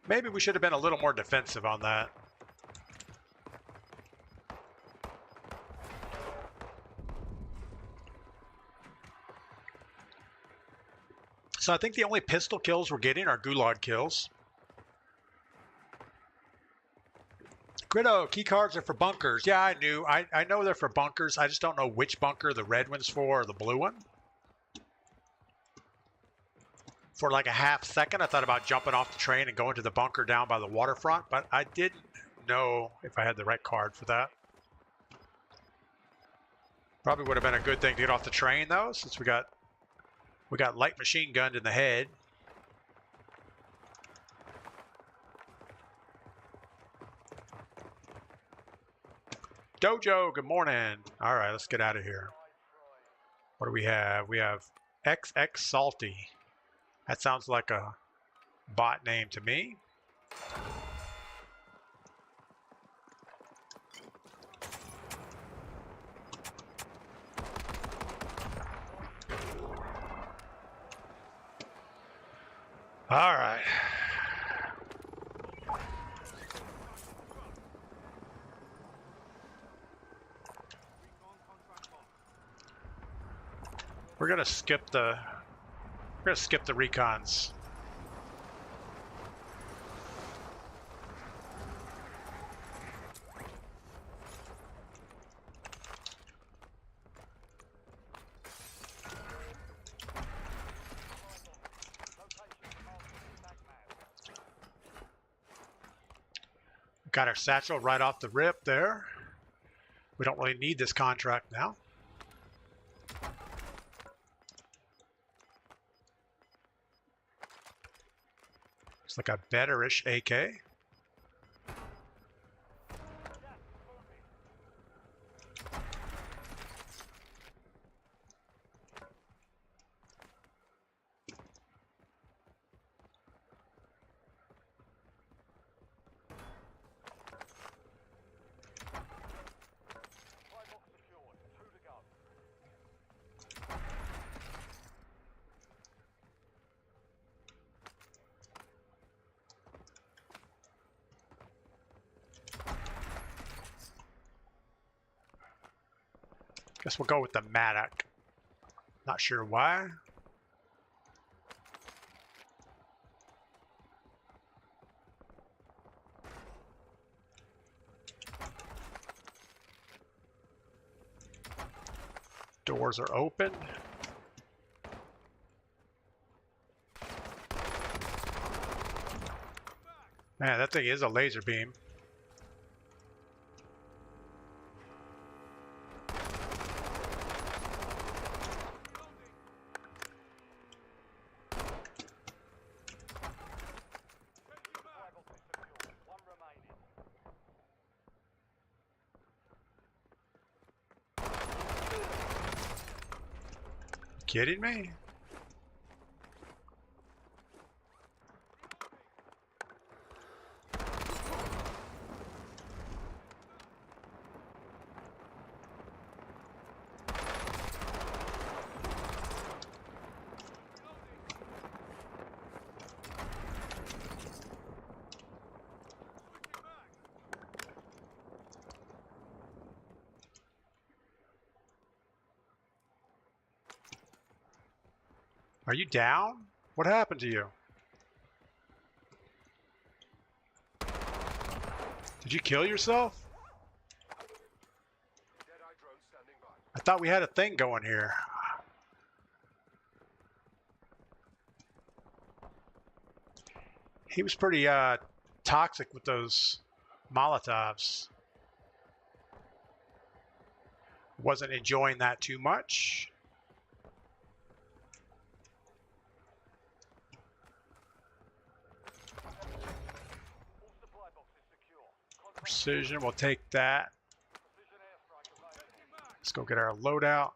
Maybe we should have been a little more defensive on that. So I think the only pistol kills we're getting are gulag kills. Gritto, key cards are for bunkers. Yeah, I knew. I know they're for bunkers. I just don't know which bunker the red one's for or the blue one. For like a half second, I thought about jumping off the train and going to the bunker down by the waterfront, but I didn't know if I had the right card for that. Probably would have been a good thing to get off the train though, since we got light machine gunned in the head. Dojo, good morning. All right, let's get out of here. What do we have? We have XX Salty. That sounds like a bot name to me. All right. We're gonna skip the recons. Got our satchel right off the rip there. We don't really need this contract now. It's like a better-ish AK. Guess we'll go with the Maddock. Not sure why. Doors are open. Man, that thing is a laser beam. Kidding me? Are you down? What happened to you? Did you kill yourself? I thought we had a thing going here. He was pretty toxic with those Molotovs. Wasn't enjoying that too much. Precision, we'll take that. Let's go get our loadout.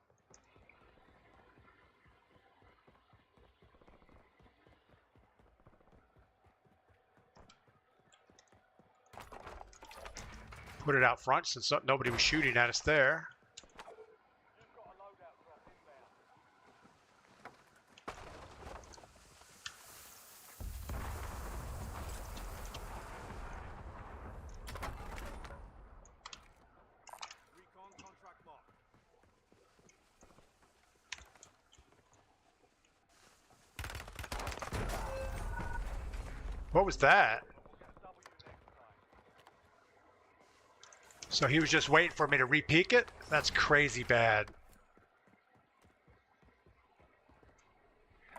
Put it out front since nobody was shooting at us there. What was that? So he was just waiting for me to re-peek it? That's crazy bad.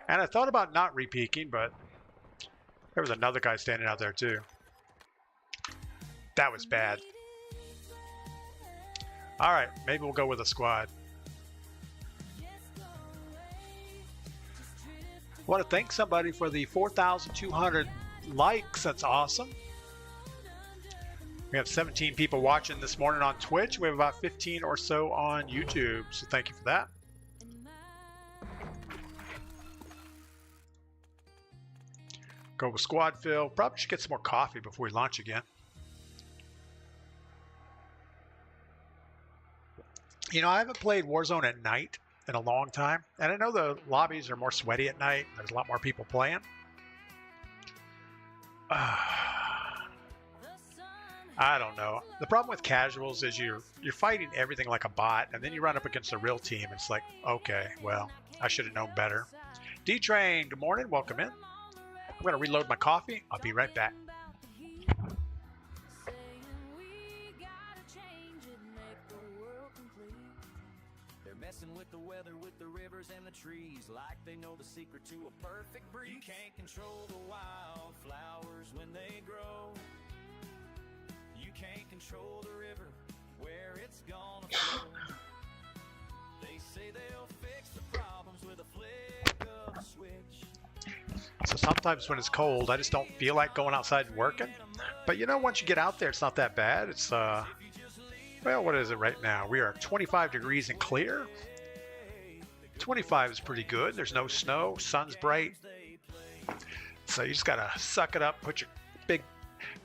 And I thought about not re-peeking, but there was another guy standing out there too. That was bad. All right, maybe we'll go with a squad. I want to thank somebody for the 4,200 likes. That's awesome. We have 17 people watching this morning on Twitch. We have about 15 or so on YouTube, so thank you for that. Go with squad fill. Probably should get some more coffee before we launch again. You know, I haven't played Warzone at night in a long time, and I know the lobbies are more sweaty at night. There's a lot more people playing. I don't know. The problem with casuals is you're fighting everything like a bot, and then you run up against a real team. It's like, okay, well, I should have known better. D-Train, good morning. Welcome in. I'm going to reload my coffee. I'll be right back. Messing with the weather, with the rivers and the trees, like they know the secret to a perfect breeze. You can't control the wildflowers when they grow. You can't control the river where it's gonna flow. They say they'll fix the problems with a flick of a switch. So sometimes when it's cold, I just don't feel like going outside and working. But you know, once you get out there, it's not that bad. It's well, what is it right now? We are 25 degrees and clear. 25 is pretty good. There's no snow. Sun's bright. So you just got to suck it up, put your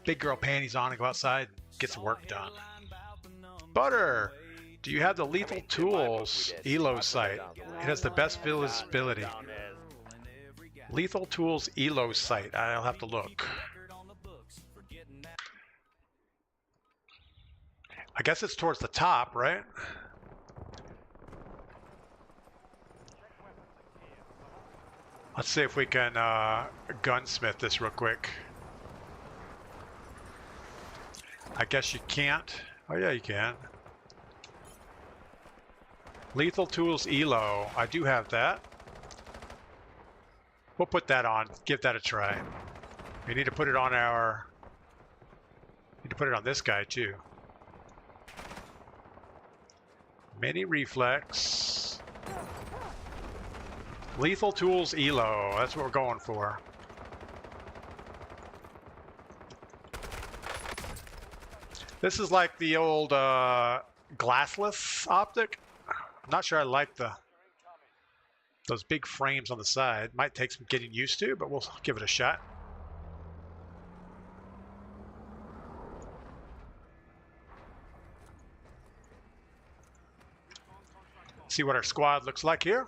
big girl panties on and go outside and get some work done. Butter, do you have the Lethal Tools Elo site? It has the best visibility. Lethal Tools Elo site. I'll have to look. I guess it's towards the top, right? Let's see if we can gunsmith this real quick. I guess you can't. Oh yeah, you can. Lethal Tools Elo. I do have that. We'll put that on. Give that a try. We need to put it on our... Need to put it on this guy too. Mini reflex. Lethal Tools Elo. That's what we're going for. This is like the old glassless optic. I'm not sure I like those big frames on the side. Might take some getting used to, but we'll give it a shot. See what our squad looks like here.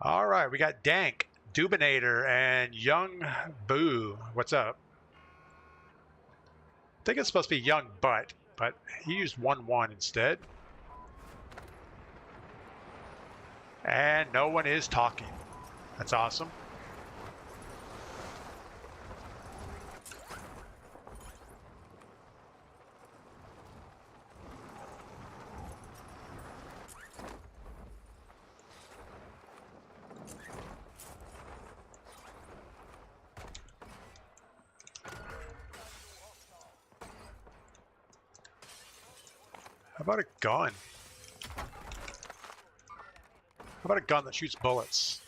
All right, we got Dank, Dubinator, and Young Boo. What's up? I think it's supposed to be Young Butt, but he used 1-1 instead. And no one is talking. That's awesome. How about a gun? How about a gun that shoots bullets?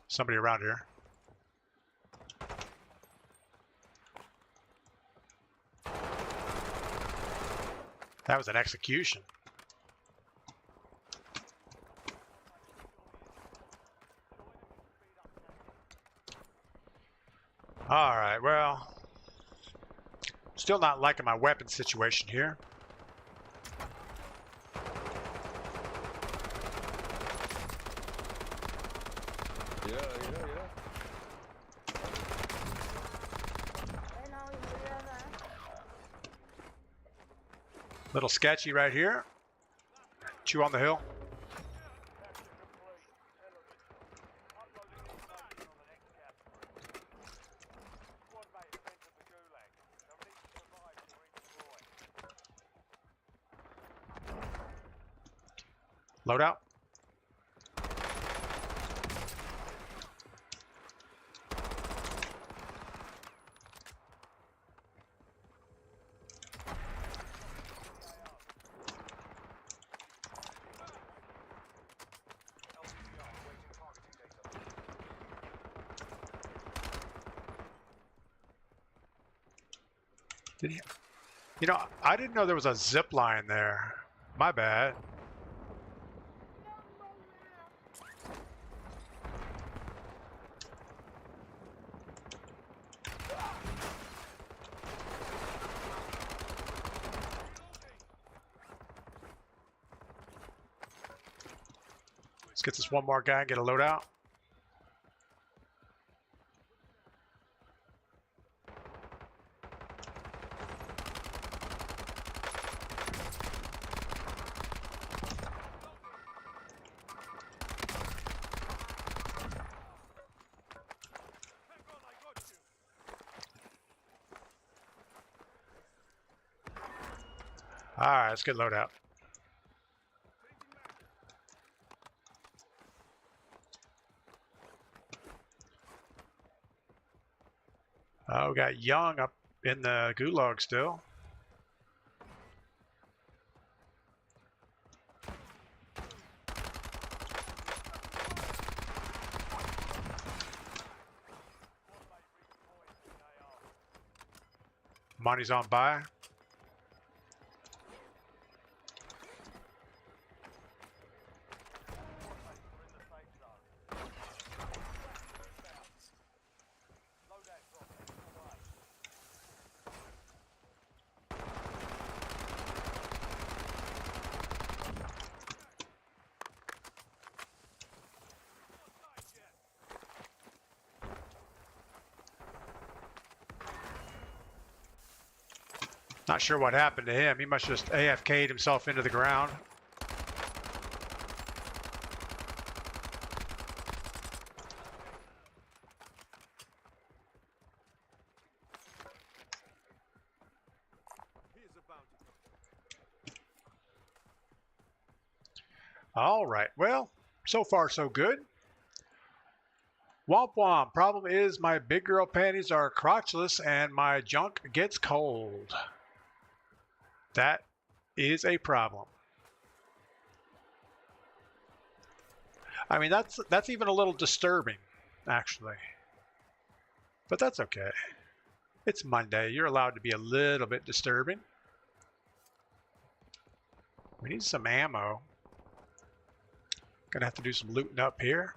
Somebody around here. That was an execution. All right, well, still not liking my weapon situation here. Little sketchy right here. Chew on the hill. Load out. Did he? You know, I didn't know there was a zip line there. My bad. Let's get this one more guy and get a loadout. All right, let's get loadout. We got Young up in the gulag still. Money's on by. Not sure what happened to him. He must have just AFK'd himself into the ground. All right. Well, so far so good. Womp womp. Problem is my big girl panties are crotchless and my junk gets cold. That is a problem. I mean, that's even a little disturbing, actually. But that's okay. It's Monday. You're allowed to be a little bit disturbing. We need some ammo. Gonna have to do some looting up here.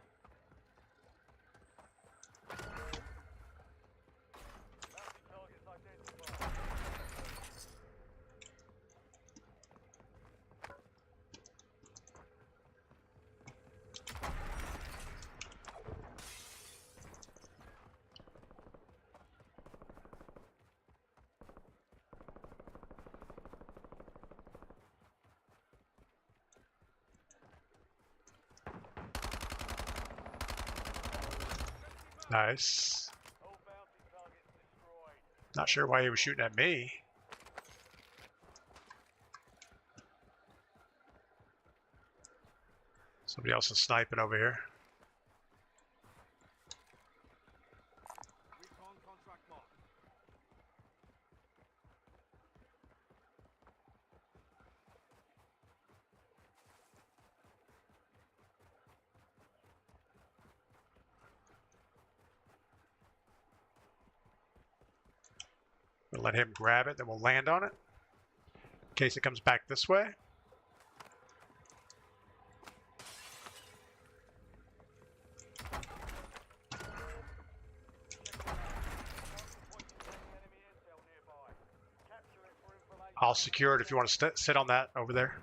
Nice. Not sure why he was shooting at me. Somebody else is sniping over here. We'll let him grab it, then we'll land on it in case it comes back this way. I'll secure it if you want to sit on that over there.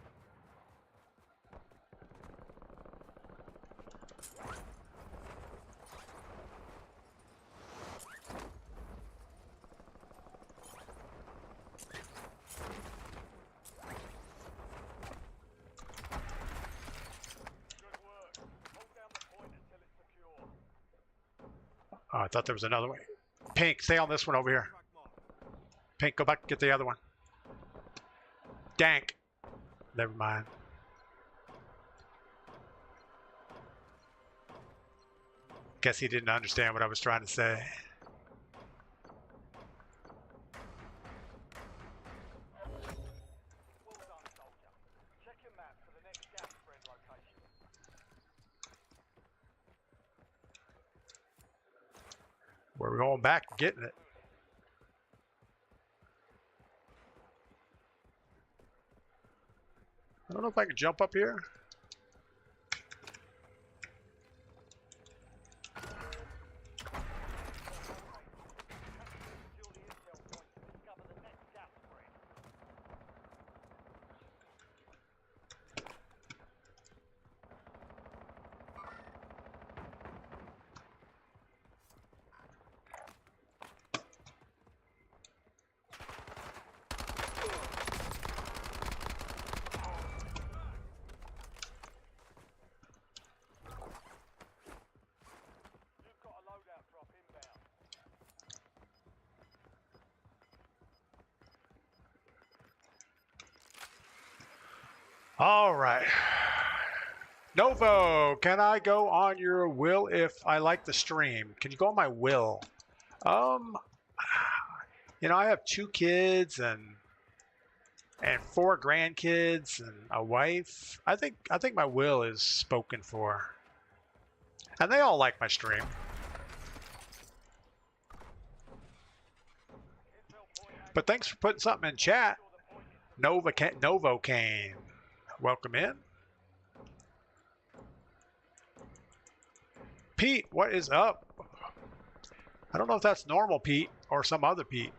Oh, I thought there was another one. Pink, stay on this one over here. Pink, go back and get the other one. Dank. Never mind. Guess he didn't understand what I was trying to say. Well done, soldier. Check your map for the next gas spread location. We're going back and getting it. I don't know if I can jump up here. Secure the intel point to discover the next gas spread. You've got a loadout drop inbound. All right. Novo, can I go on your will if I like the stream? Can you go on my will? You know, I have 2 kids and 4 grandkids and a wife. I think my will is spoken for. And they all like my stream. But thanks for putting something in chat. Novocaine. Welcome in. Pete, what is up? I don't know if that's normal Pete or some other Pete.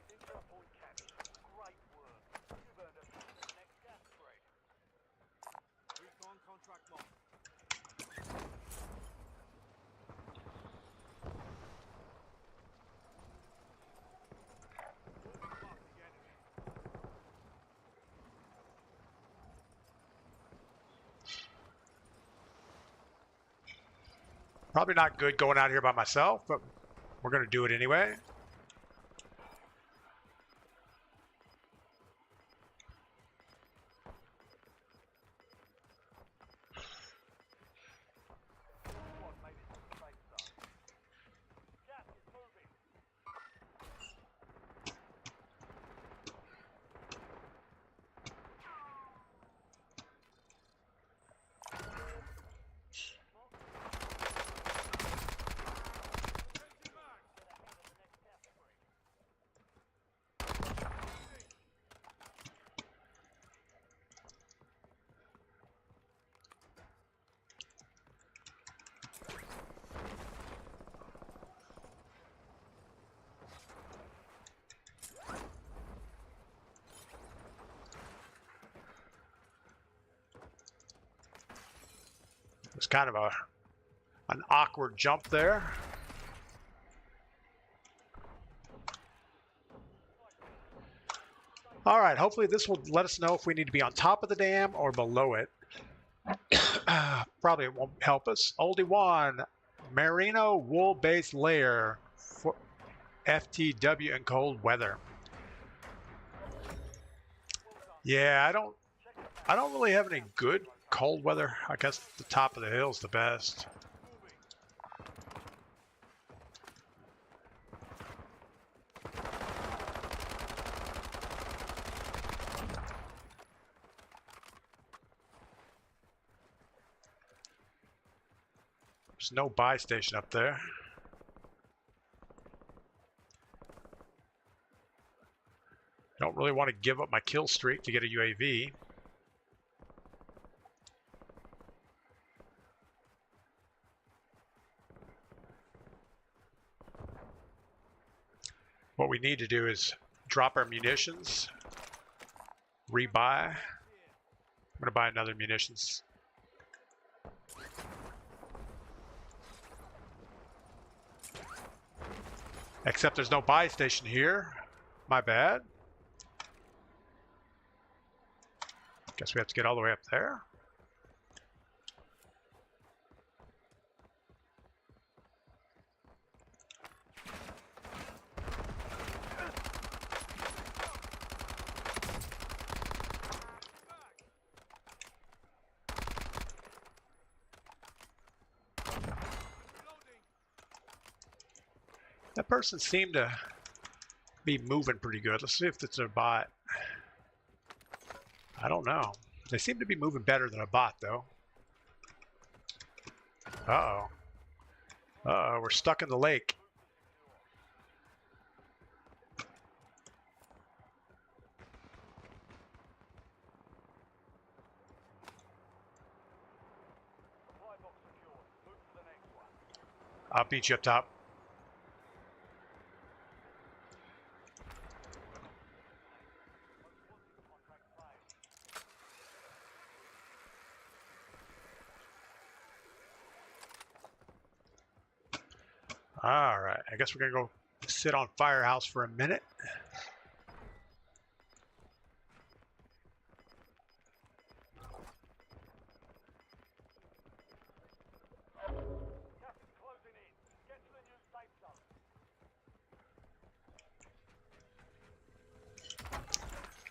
Intel point captured. Great work. You've earned a piece of the next gas spread. Recon contract locked. Probably not good going out here by myself, but we're going to do it anyway. Squad made it to the safe zone. Gas is moving. It's kind of an awkward jump there. All right, hopefully this will let us know if we need to be on top of the dam or below it. Probably it won't help us. Oldie one, merino wool-based layer for FTW in cold weather. Yeah, I don't really have any good cold weather. I guess the top of the hill is the best. There's no buy station up there. Don't really want to give up my kill streak to get a UAV. What we need to do is drop our munitions, rebuy. I'm going to buy another munitions. Except there's no buy station here. My bad. Guess we have to get all the way up there. That person seemed to be moving pretty good. Let's see if it's a bot. I don't know. They seem to be moving better than a bot, though. Uh-oh. Uh-oh, we're stuck in the lake. I'll beat you up top. All right, I guess we're gonna go sit on Firehouse for a minute.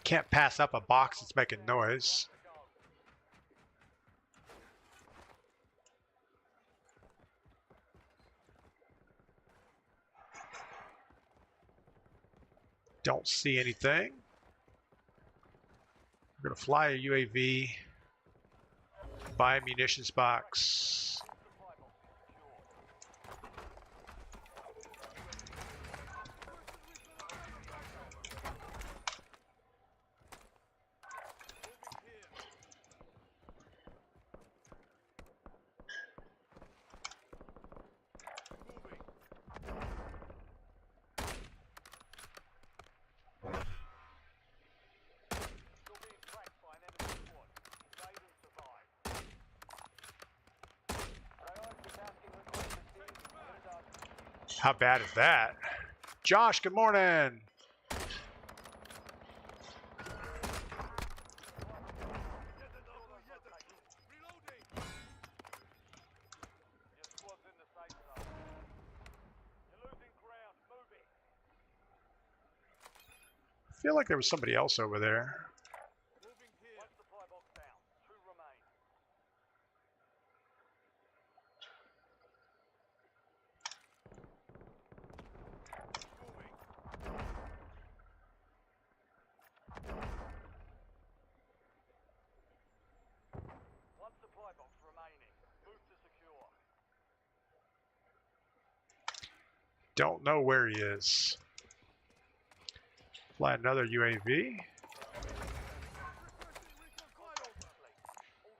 Can't pass up a box that's making noise. Don't see anything. We're gonna fly a UAV, buy a munitions box. How bad is that? Josh, good morning. I feel like there was somebody else over there. Don't know where he is. Fly another UAV.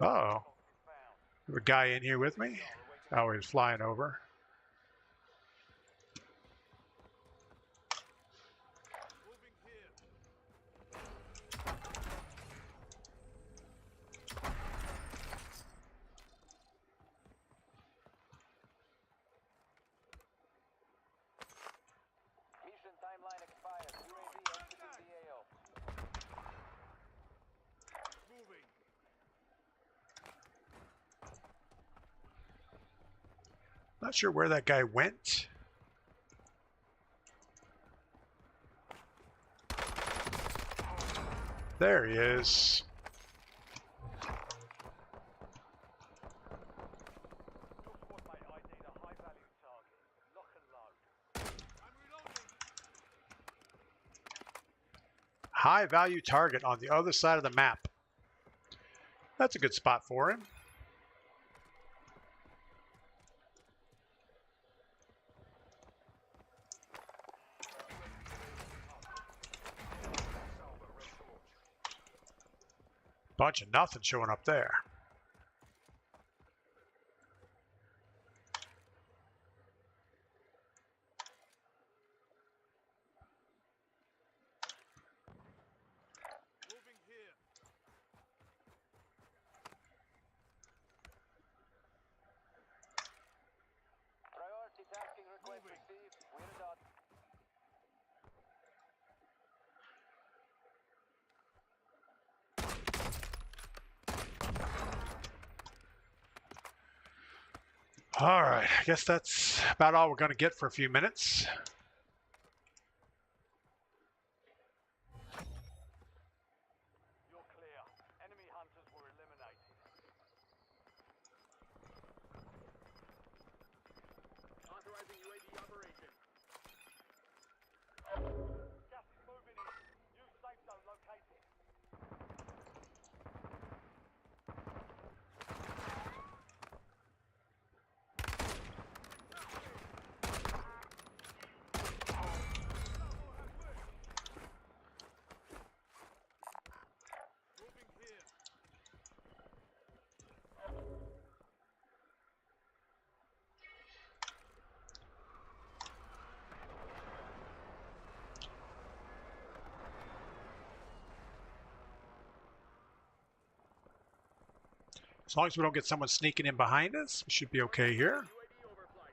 Uh-oh. Have a guy in here with me? Oh, he's flying over. Not sure where that guy went. There he is. High value target on the other side of the map. That's a good spot for him. Bunch of nothing showing up there. All right, I guess that's about all we're going to get for a few minutes. You're clear. Enemy hunters were eliminated. Authorizing UAV operation. Gas is moving in. New safe zone located. As long as we don't get someone sneaking in behind us, we should be okay here. UAV overflight.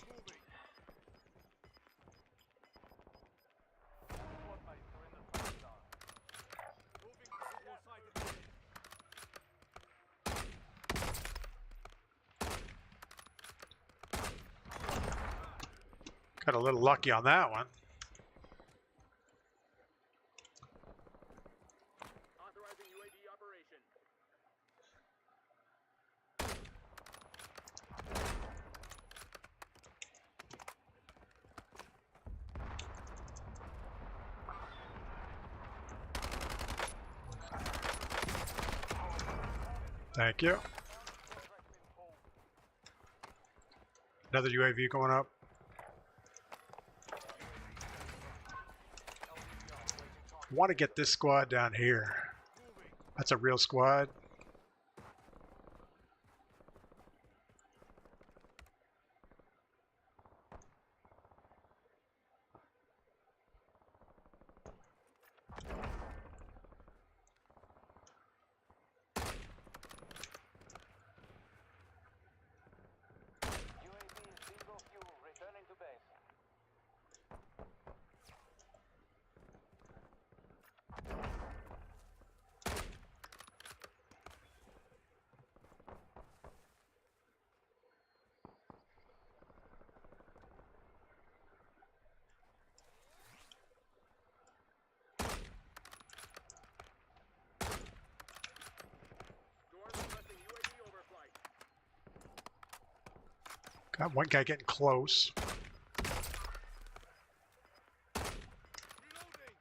Moving. Squad mates are in the safe zone. Moving to visual sight of enemy. Got a little lucky on that one. Authorizing UAV operation. Thank you. Another UAV going up. I want to get this squad down here. That's a real squad. UAV is bingo fuel. Returning to base. Door requesting UAV overflight. Got one guy getting close. Reloading.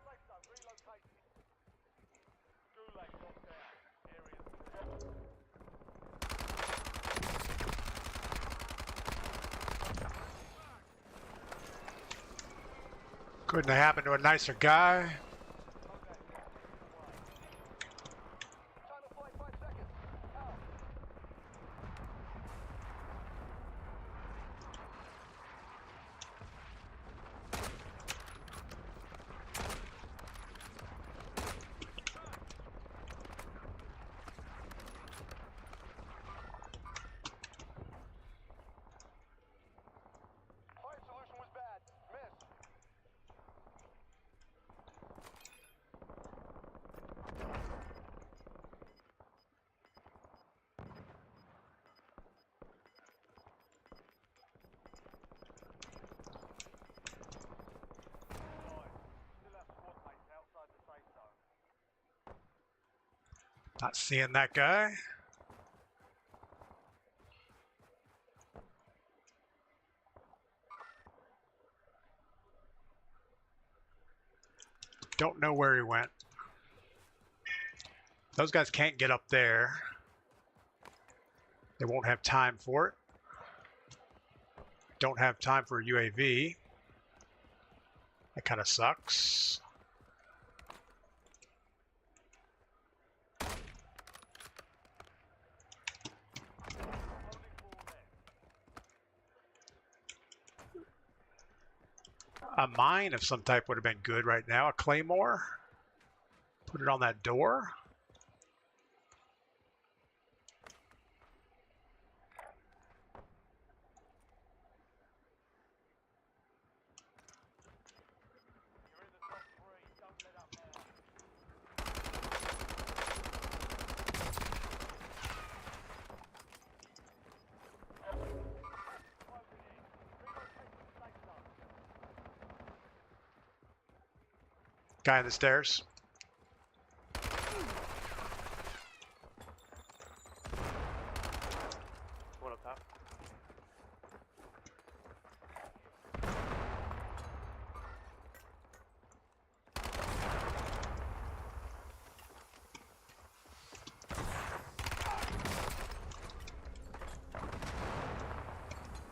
Safe zone relocated. Gulag locked down. Area's clear. Couldn't have happened to a nicer guy. Time of flight 5 seconds. Out. Fire solution was bad. Missed. Still have squad mates outside the safe zone. Not seeing that guy. Don't know where he went. Those guys can't get up there. They won't have time for it. Don't have time for a UAV. That kind of sucks. A mine of some type would have been good right now. A claymore. Put it on that door. Guy on the stairs. One up top.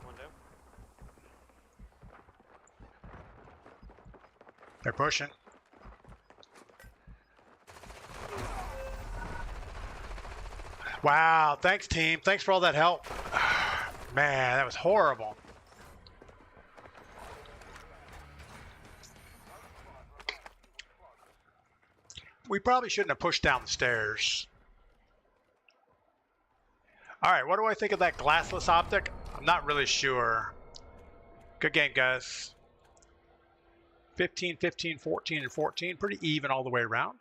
One down. They're pushing. Wow, thanks team. Thanks for all that help. Man, that was horrible. We probably shouldn't have pushed down the stairs. All right, what do I think of that glassless optic? I'm not really sure. Good game, guys. 15, 15, 14, and 14. Pretty even all the way around.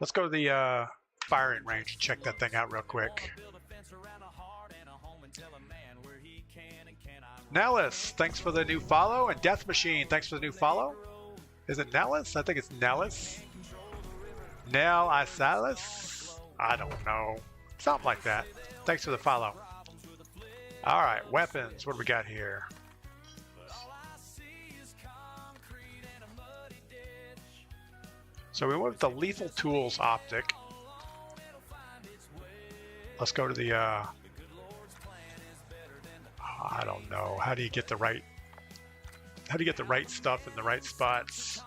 Let's go to the firing range and check that thing out real quick. Nellis, thanks for the new follow. And Death Machine, thanks for the new follow. Is it Nellis? I think it's Nellis. Nell Isalis? I don't know. Something like that. Thanks for the follow. All right, weapons. What do we got here? So we went with the Lethal Tools optic. Let's go to the, I don't know. How do you get the right stuff in the right spots?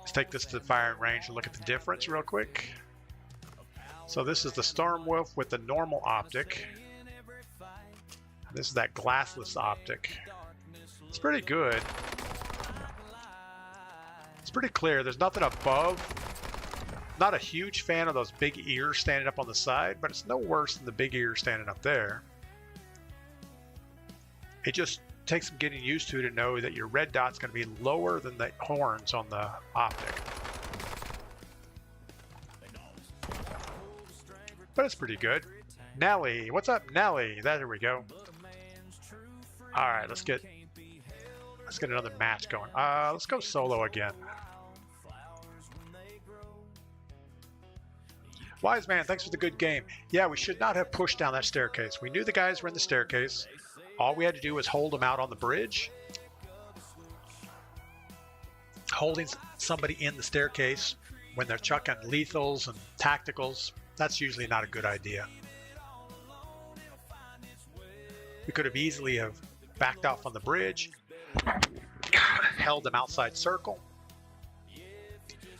Let's take this to the firing range and look at the difference real quick. So this is the Storm Wolf with the normal optic. This is that glassless optic. It's pretty good. It's pretty clear. There's nothing above. Not a huge fan of those big ears standing up on the side, but it's no worse than the big ears standing up there. It just takes some getting used to know that your red dot's going to be lower than the horns on the optic. But it's pretty good. Nelly, what's up, Nelly? There we go. All right, let's get another match going. Let's go solo again. Wise Man, thanks for the good game. Yeah, we should not have pushed down that staircase. We knew the guys were in the staircase. All we had to do was hold them out on the bridge. Holding somebody in the staircase when they're chucking lethals and tacticals, that's usually not a good idea. We could have easily have backed off on the bridge, held them outside circle.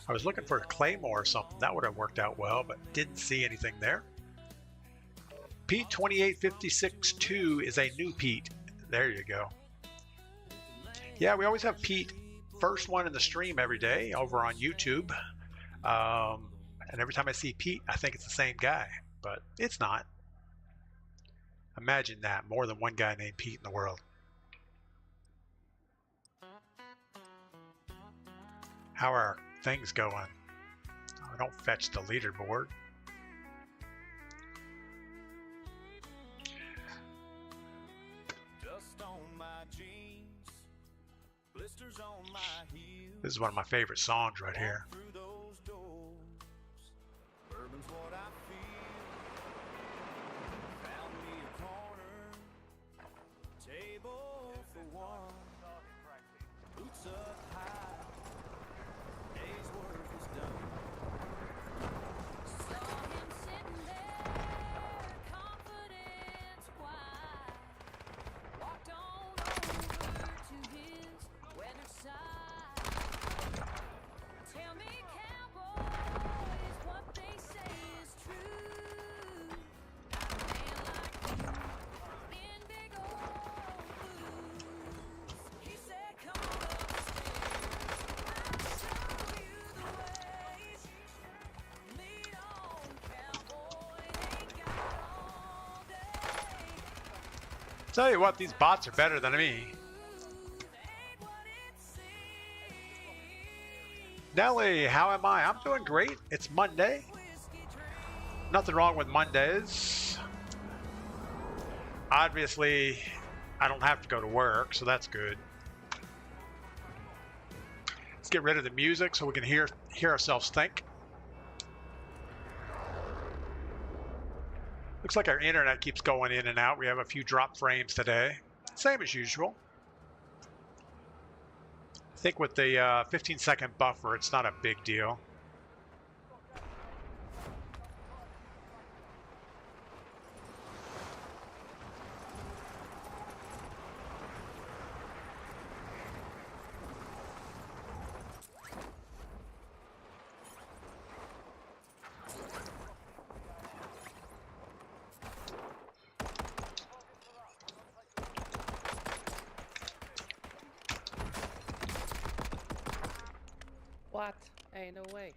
I was looking for a claymore or something. That would have worked out well, but didn't see anything there. Pete 2856-2 is a new Pete. There you go. Yeah, we always have Pete, first one in the stream every day over on YouTube. And every time I see Pete, I think it's the same guy, but it's not. Imagine that, more than one guy named Pete in the world. How are things going? I don't fetch the leaderboard. This is one of my favorite songs right here. Tell you what, these bots are better than me. Nelly, how am I? I'm doing great. It's Monday. Nothing wrong with Mondays. Obviously, I don't have to go to work, so that's good. Let's get rid of the music so we can hear ourselves think. Looks like our internet keeps going in and out. We have a few drop frames today. Same as usual. I think with the 15-second buffer, it's not a big deal. What? Hey, no way.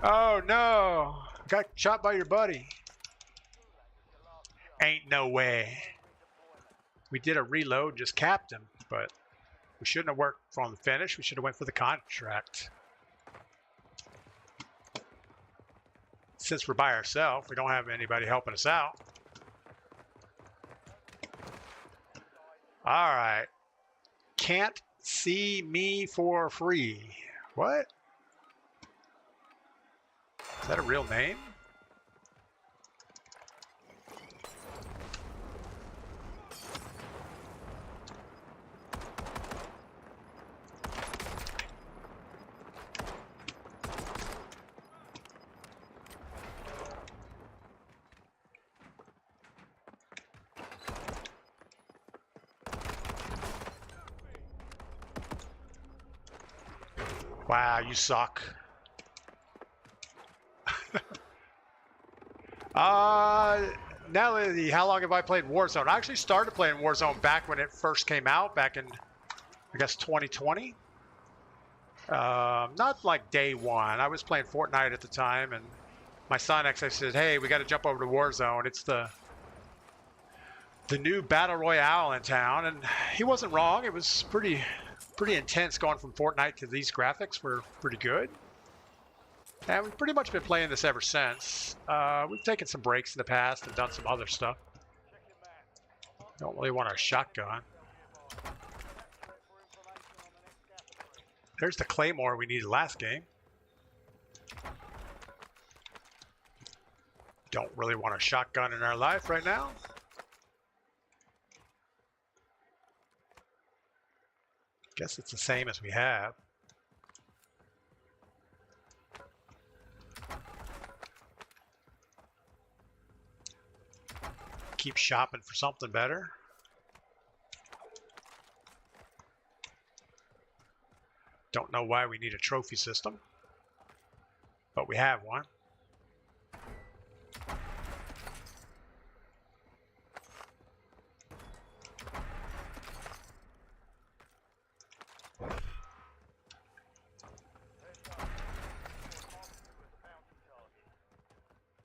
Oh no! Got shot by your buddy. Ain't no way. We did a reload, just capped him, but we shouldn't have worked from the finish. We should have went for the contract. Since we're by ourselves, we don't have anybody helping us out. All right. Can't see me for free. What? Is that a real name? Wow, you suck. Nelly, how long have I played Warzone? I actually started playing Warzone back when it first came out, back in, I guess, 2020. Not like day one. I was playing Fortnite at the time, and my son actually said, hey, we got to jump over to Warzone. It's the new Battle Royale in town, and he wasn't wrong. It was pretty intense going from Fortnite to these graphics were pretty good. And we've pretty much been playing this ever since. We've taken some breaks in the past and done some other stuff. Don't really want our shotgun. There's the Claymore we needed last game. Don't really want a shotgun in our life right now. Guess it's the same as we have. Keep shopping for something better. Don't know why we need a trophy system, but we have one.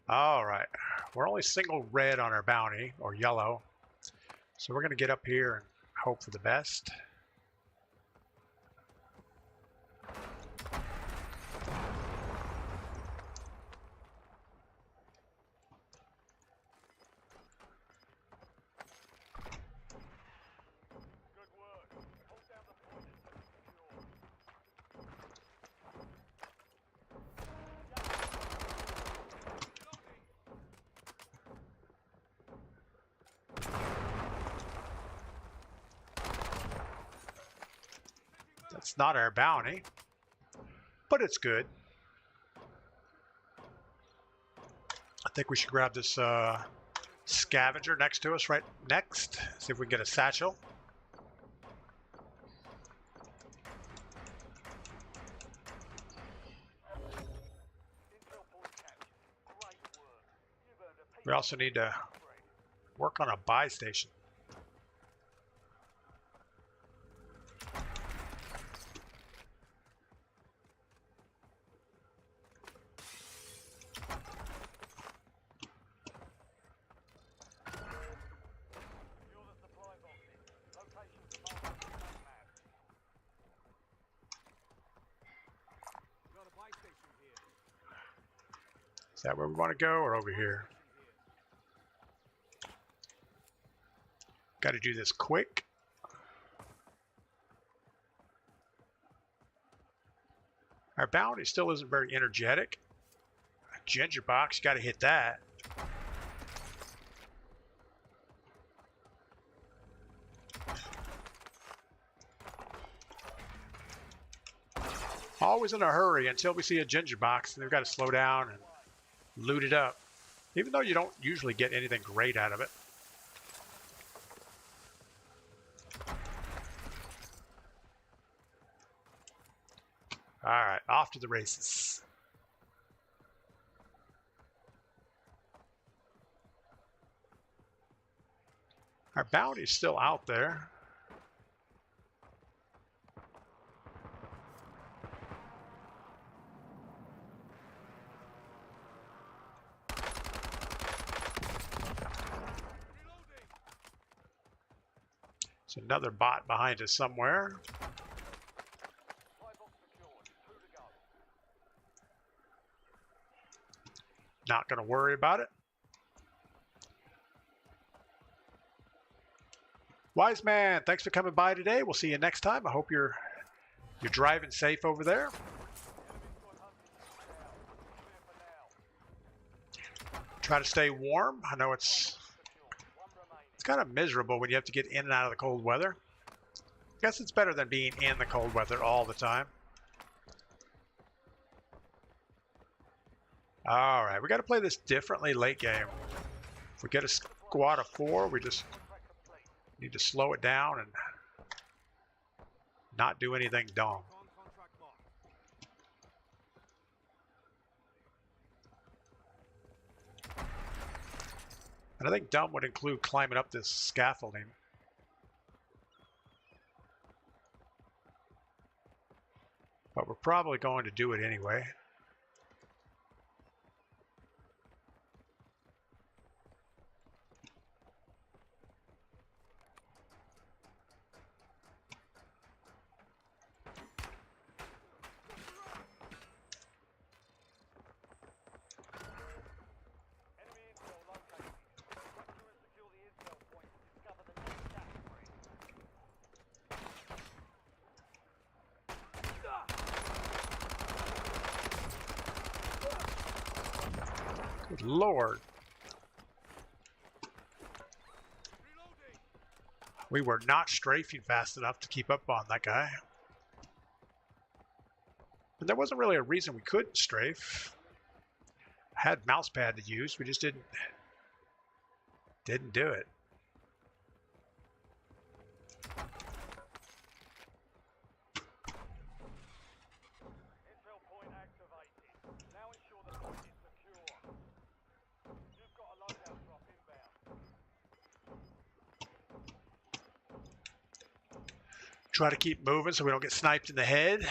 All right, we're only single red on our bounty, or yellow. So we're gonna get up here and hope for the best. It's not our bounty, but it's good. I think we should grab this scavenger next to us right next. See if we can get a satchel. We also need to work on a buy station. Is that where we want to go, or over here? Got to do this quick. Our bounty still isn't very energetic. Ginger box, got to hit that. Always in a hurry until we see a ginger box, and they've got to slow down and loot it up. Even though you don't usually get anything great out of it. All right, off to the races. Our bounty's still out there. There's another bot behind us somewhere. Not going to worry about it. Wise man, thanks for coming by today. We'll see you next time. I hope you're driving safe over there. Try to stay warm. I know it's kind of miserable when you have to get in and out of the cold weather. I guess it's better than being in the cold weather all the time. All right, we got to play this differently late game. If we get a squad of 4, we just need to slow it down and not do anything dumb. And I think dumb would include climbing up this scaffolding. But we're probably going to do it anyway. Good Lord. We were not strafing fast enough to keep up on that guy. And there wasn't really a reason we couldn't strafe. I had mouse pad to use, we just didn't do it. Try to keep moving so we don't get sniped in the head.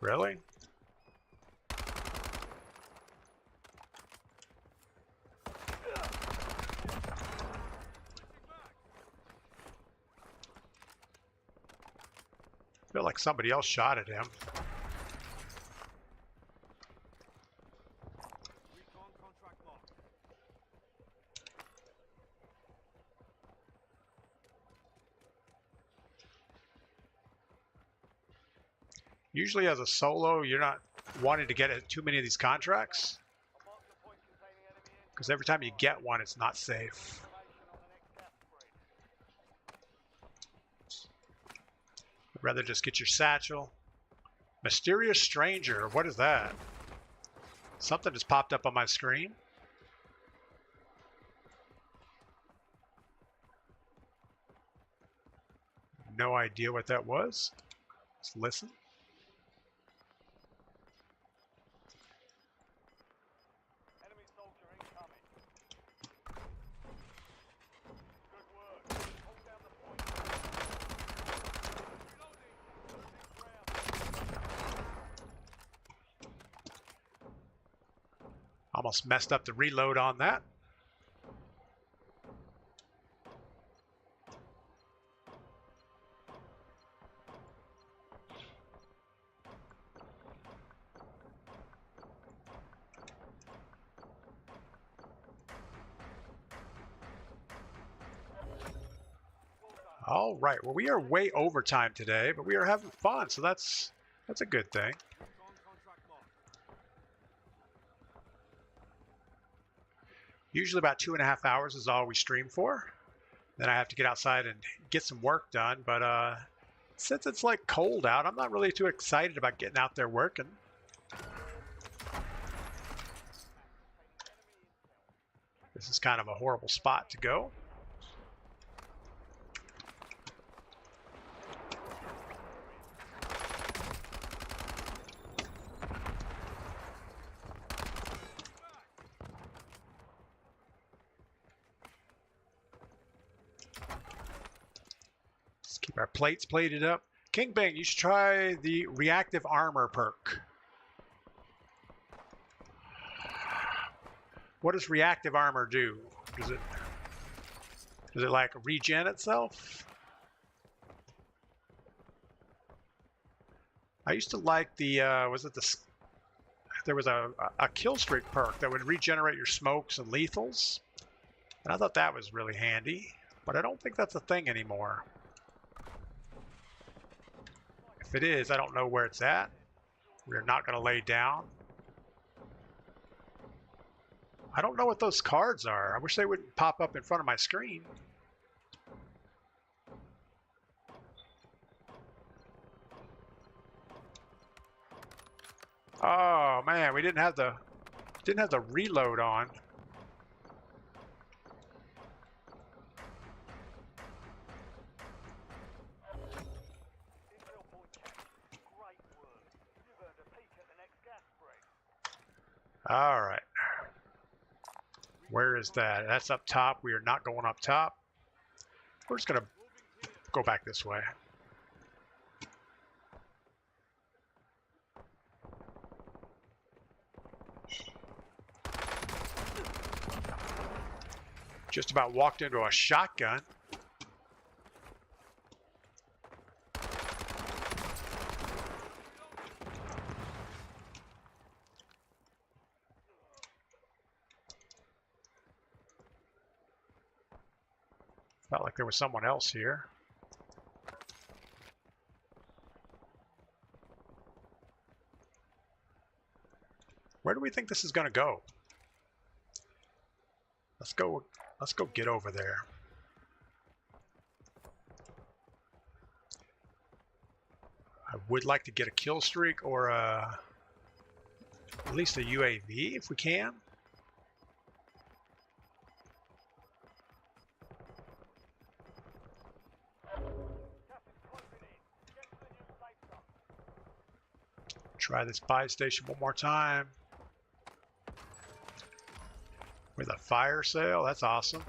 Really? I feel like somebody else shot at him. Usually as a solo, you're not wanting to get too many of these contracts. Because every time you get one, it's not safe. I'd rather just get your satchel. Mysterious stranger, what is that? Something just popped up on my screen. No idea what that was. Let's listen. Almost messed up the reload on that. All right, well, we are way overtime today, but we are having fun, so that's a good thing. Usually about 2.5 hours is all we stream for. Then I have to get outside and get some work done, but since it's like cold out, I'm not really too excited about getting out there working. This is kind of a horrible spot to go. Keep our plates plated up. King Bang, you should try the reactive armor perk. What does reactive armor do? Does it like regen itself? I used to like the there was a kill streak perk that would regenerate your smokes and lethals, and I thought that was really handy, but I don't think that's a thing anymore. If it is, I don't know where it's at. We're not going to lay down. I don't know what those cards are. I wish they wouldn't pop up in front of my screen. Oh man, we didn't have the reload on. All right. Where is that? That's up top. We are not going up top. We're just going to go back this way. Just about walked into a shotgun. Felt like there was someone else here. Where do we think this is going to go? Let's go get over there. I would like to get a kill streak or at least a UAV if we can. Try this buy station one more time. With a fire sale, that's awesome.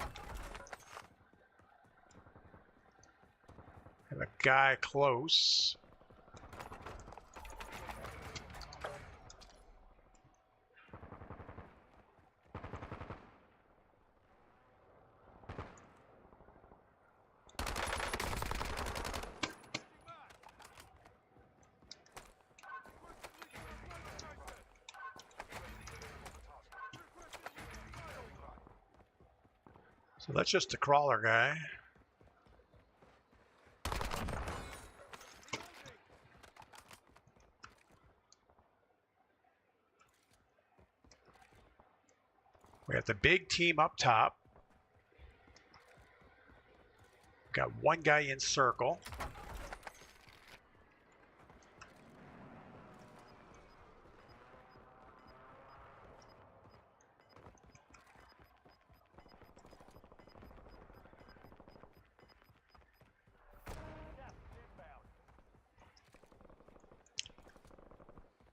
Have a guy close. So that's just a crawler guy. We have the big team up top. Got one guy in circle.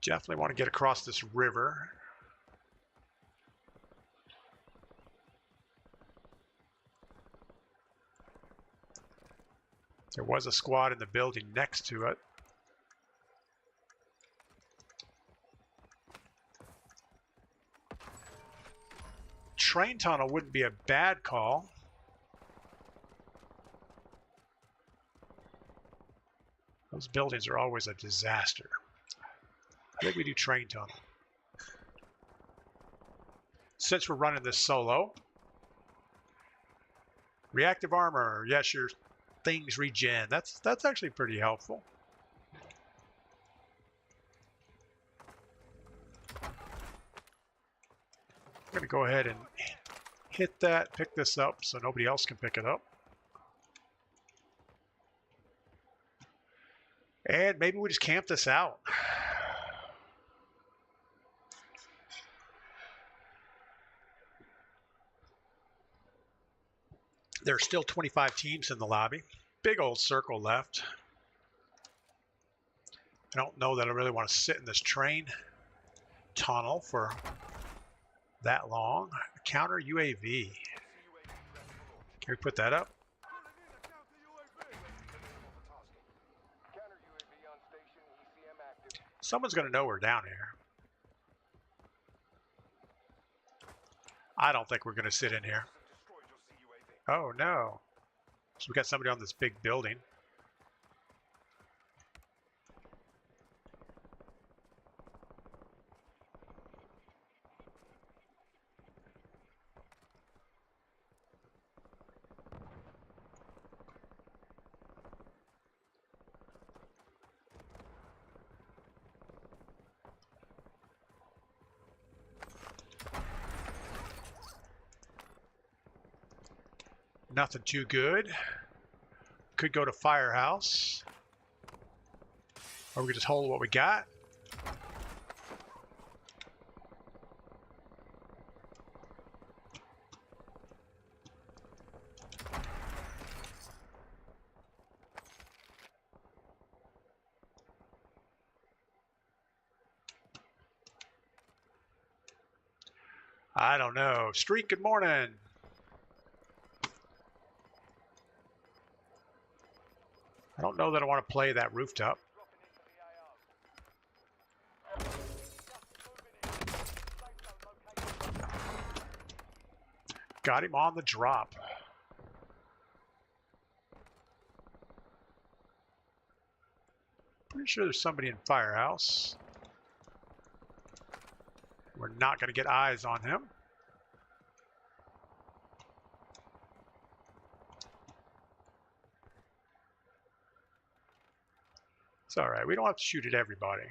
Definitely want to get across this river. There was a squad in the building next to it. train tunnel wouldn't be a bad call. Those buildings are always a disaster. I think we do train tunnel. Since we're running this solo. Reactive armor. Yes, your things regen. That's actually pretty helpful. I'm going to go ahead and hit that, pick this up so nobody else can pick it up. And maybe we just camp this out. There are still 25 teams in the lobby. Big old circle left. I don't know that I really want to sit in this train tunnel for that long. Counter UAV. Can we put that up? Someone's going to know we're down here. I don't think we're going to sit in here. Oh no. So we got somebody on this big building. Nothing too good. Could go to Firehouse. Or we could just hold what we got. I don't know. Street, good morning. I don't know that I want to play that rooftop. Got him on the drop. Pretty sure there's somebody in Firehouse. We're not going to get eyes on him. It's all right. We don't have to shoot at everybody.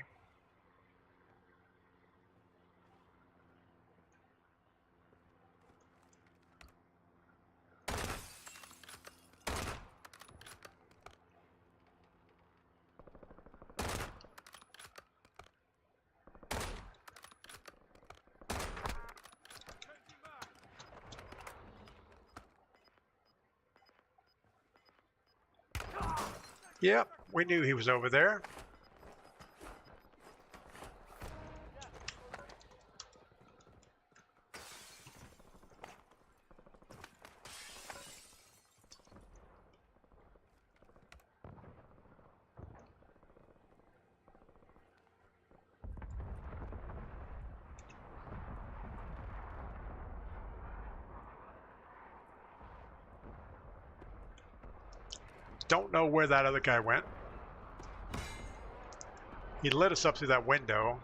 Yep, we knew he was over there. Don't know where that other guy went. He lit us up through that window.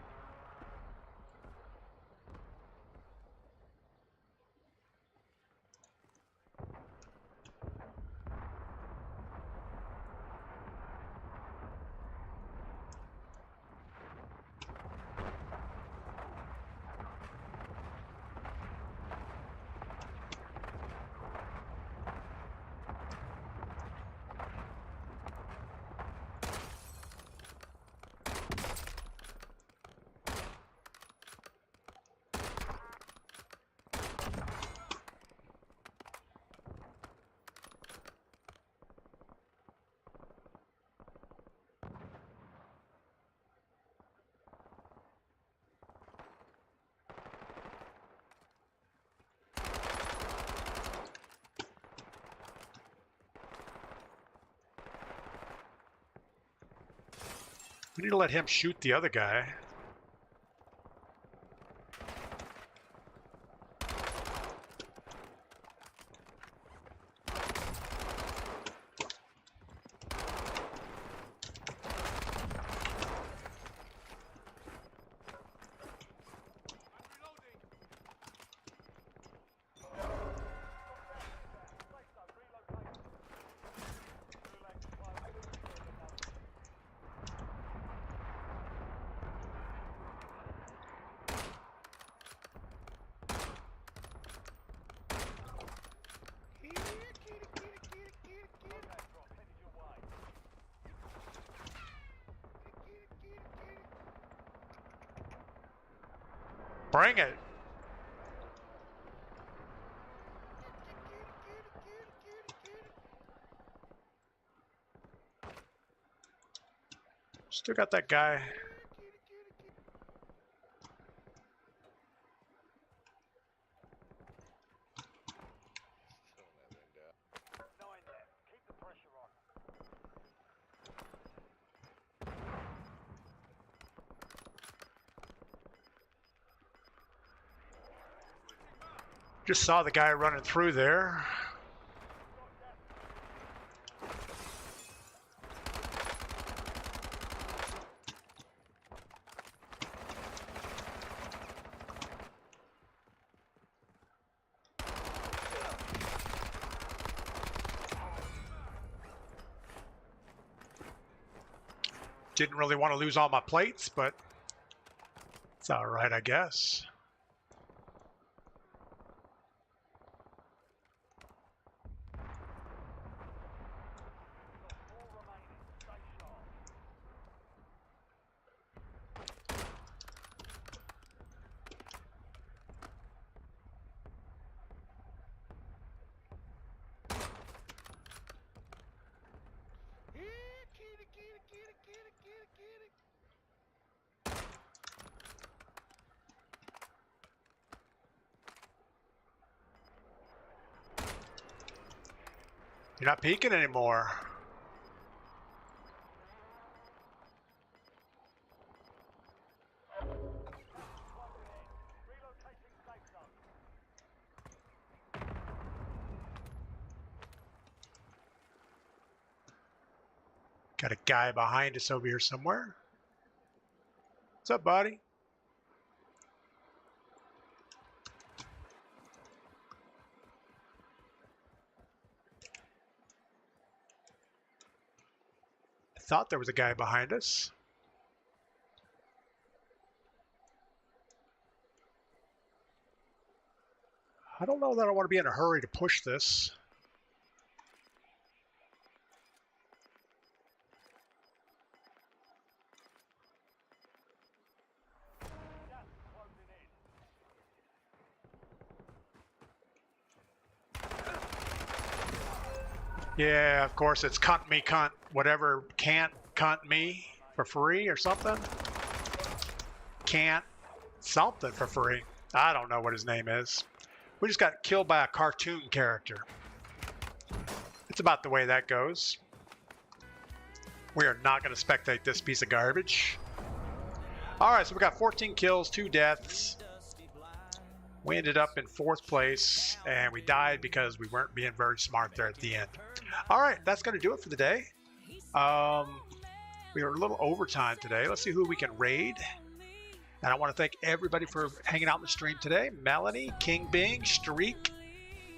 We need to let him shoot the other guy. Bring it. Still got that guy. Keep the pressure on. Just saw the guy running through there. Didn't really want to lose all my plates, but it's all right, I guess. You're not peeking anymore. Got a guy behind us over here somewhere. What's up, buddy? Thought there was a guy behind us. I don't know that I want to be in a hurry to push this. Yeah, of course, it's cunt me, cunt, whatever, can't cunt me for free or something. Can't something for free. I don't know what his name is. We just got killed by a cartoon character. It's about the way that goes. We are not going to spectate this piece of garbage. All right, so we got 14 kills, 2 deaths. We ended up in 4th place, and we died because we weren't being very smart there at the end. All right, that's going to do it for the day. We were a little overtime today. Let's see who we can raid. And I want to thank everybody for hanging out in the stream today. Melanie, King Bing, Streak,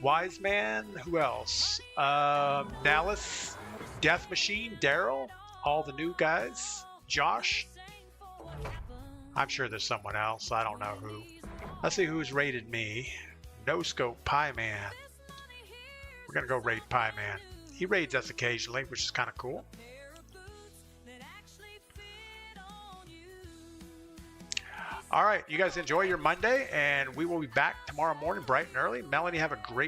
Wise Man, who else? Dallas, Death Machine, Daryl, all the new guys, Josh. I'm sure there's someone else. I don't know who. Let's see who's raided me. No Scope, Pie Man. We're going to go raid Pie Man. He raids us occasionally, which is kind of cool. All right, you guys enjoy your Monday, and we will be back tomorrow morning bright and early. Melanie, have a great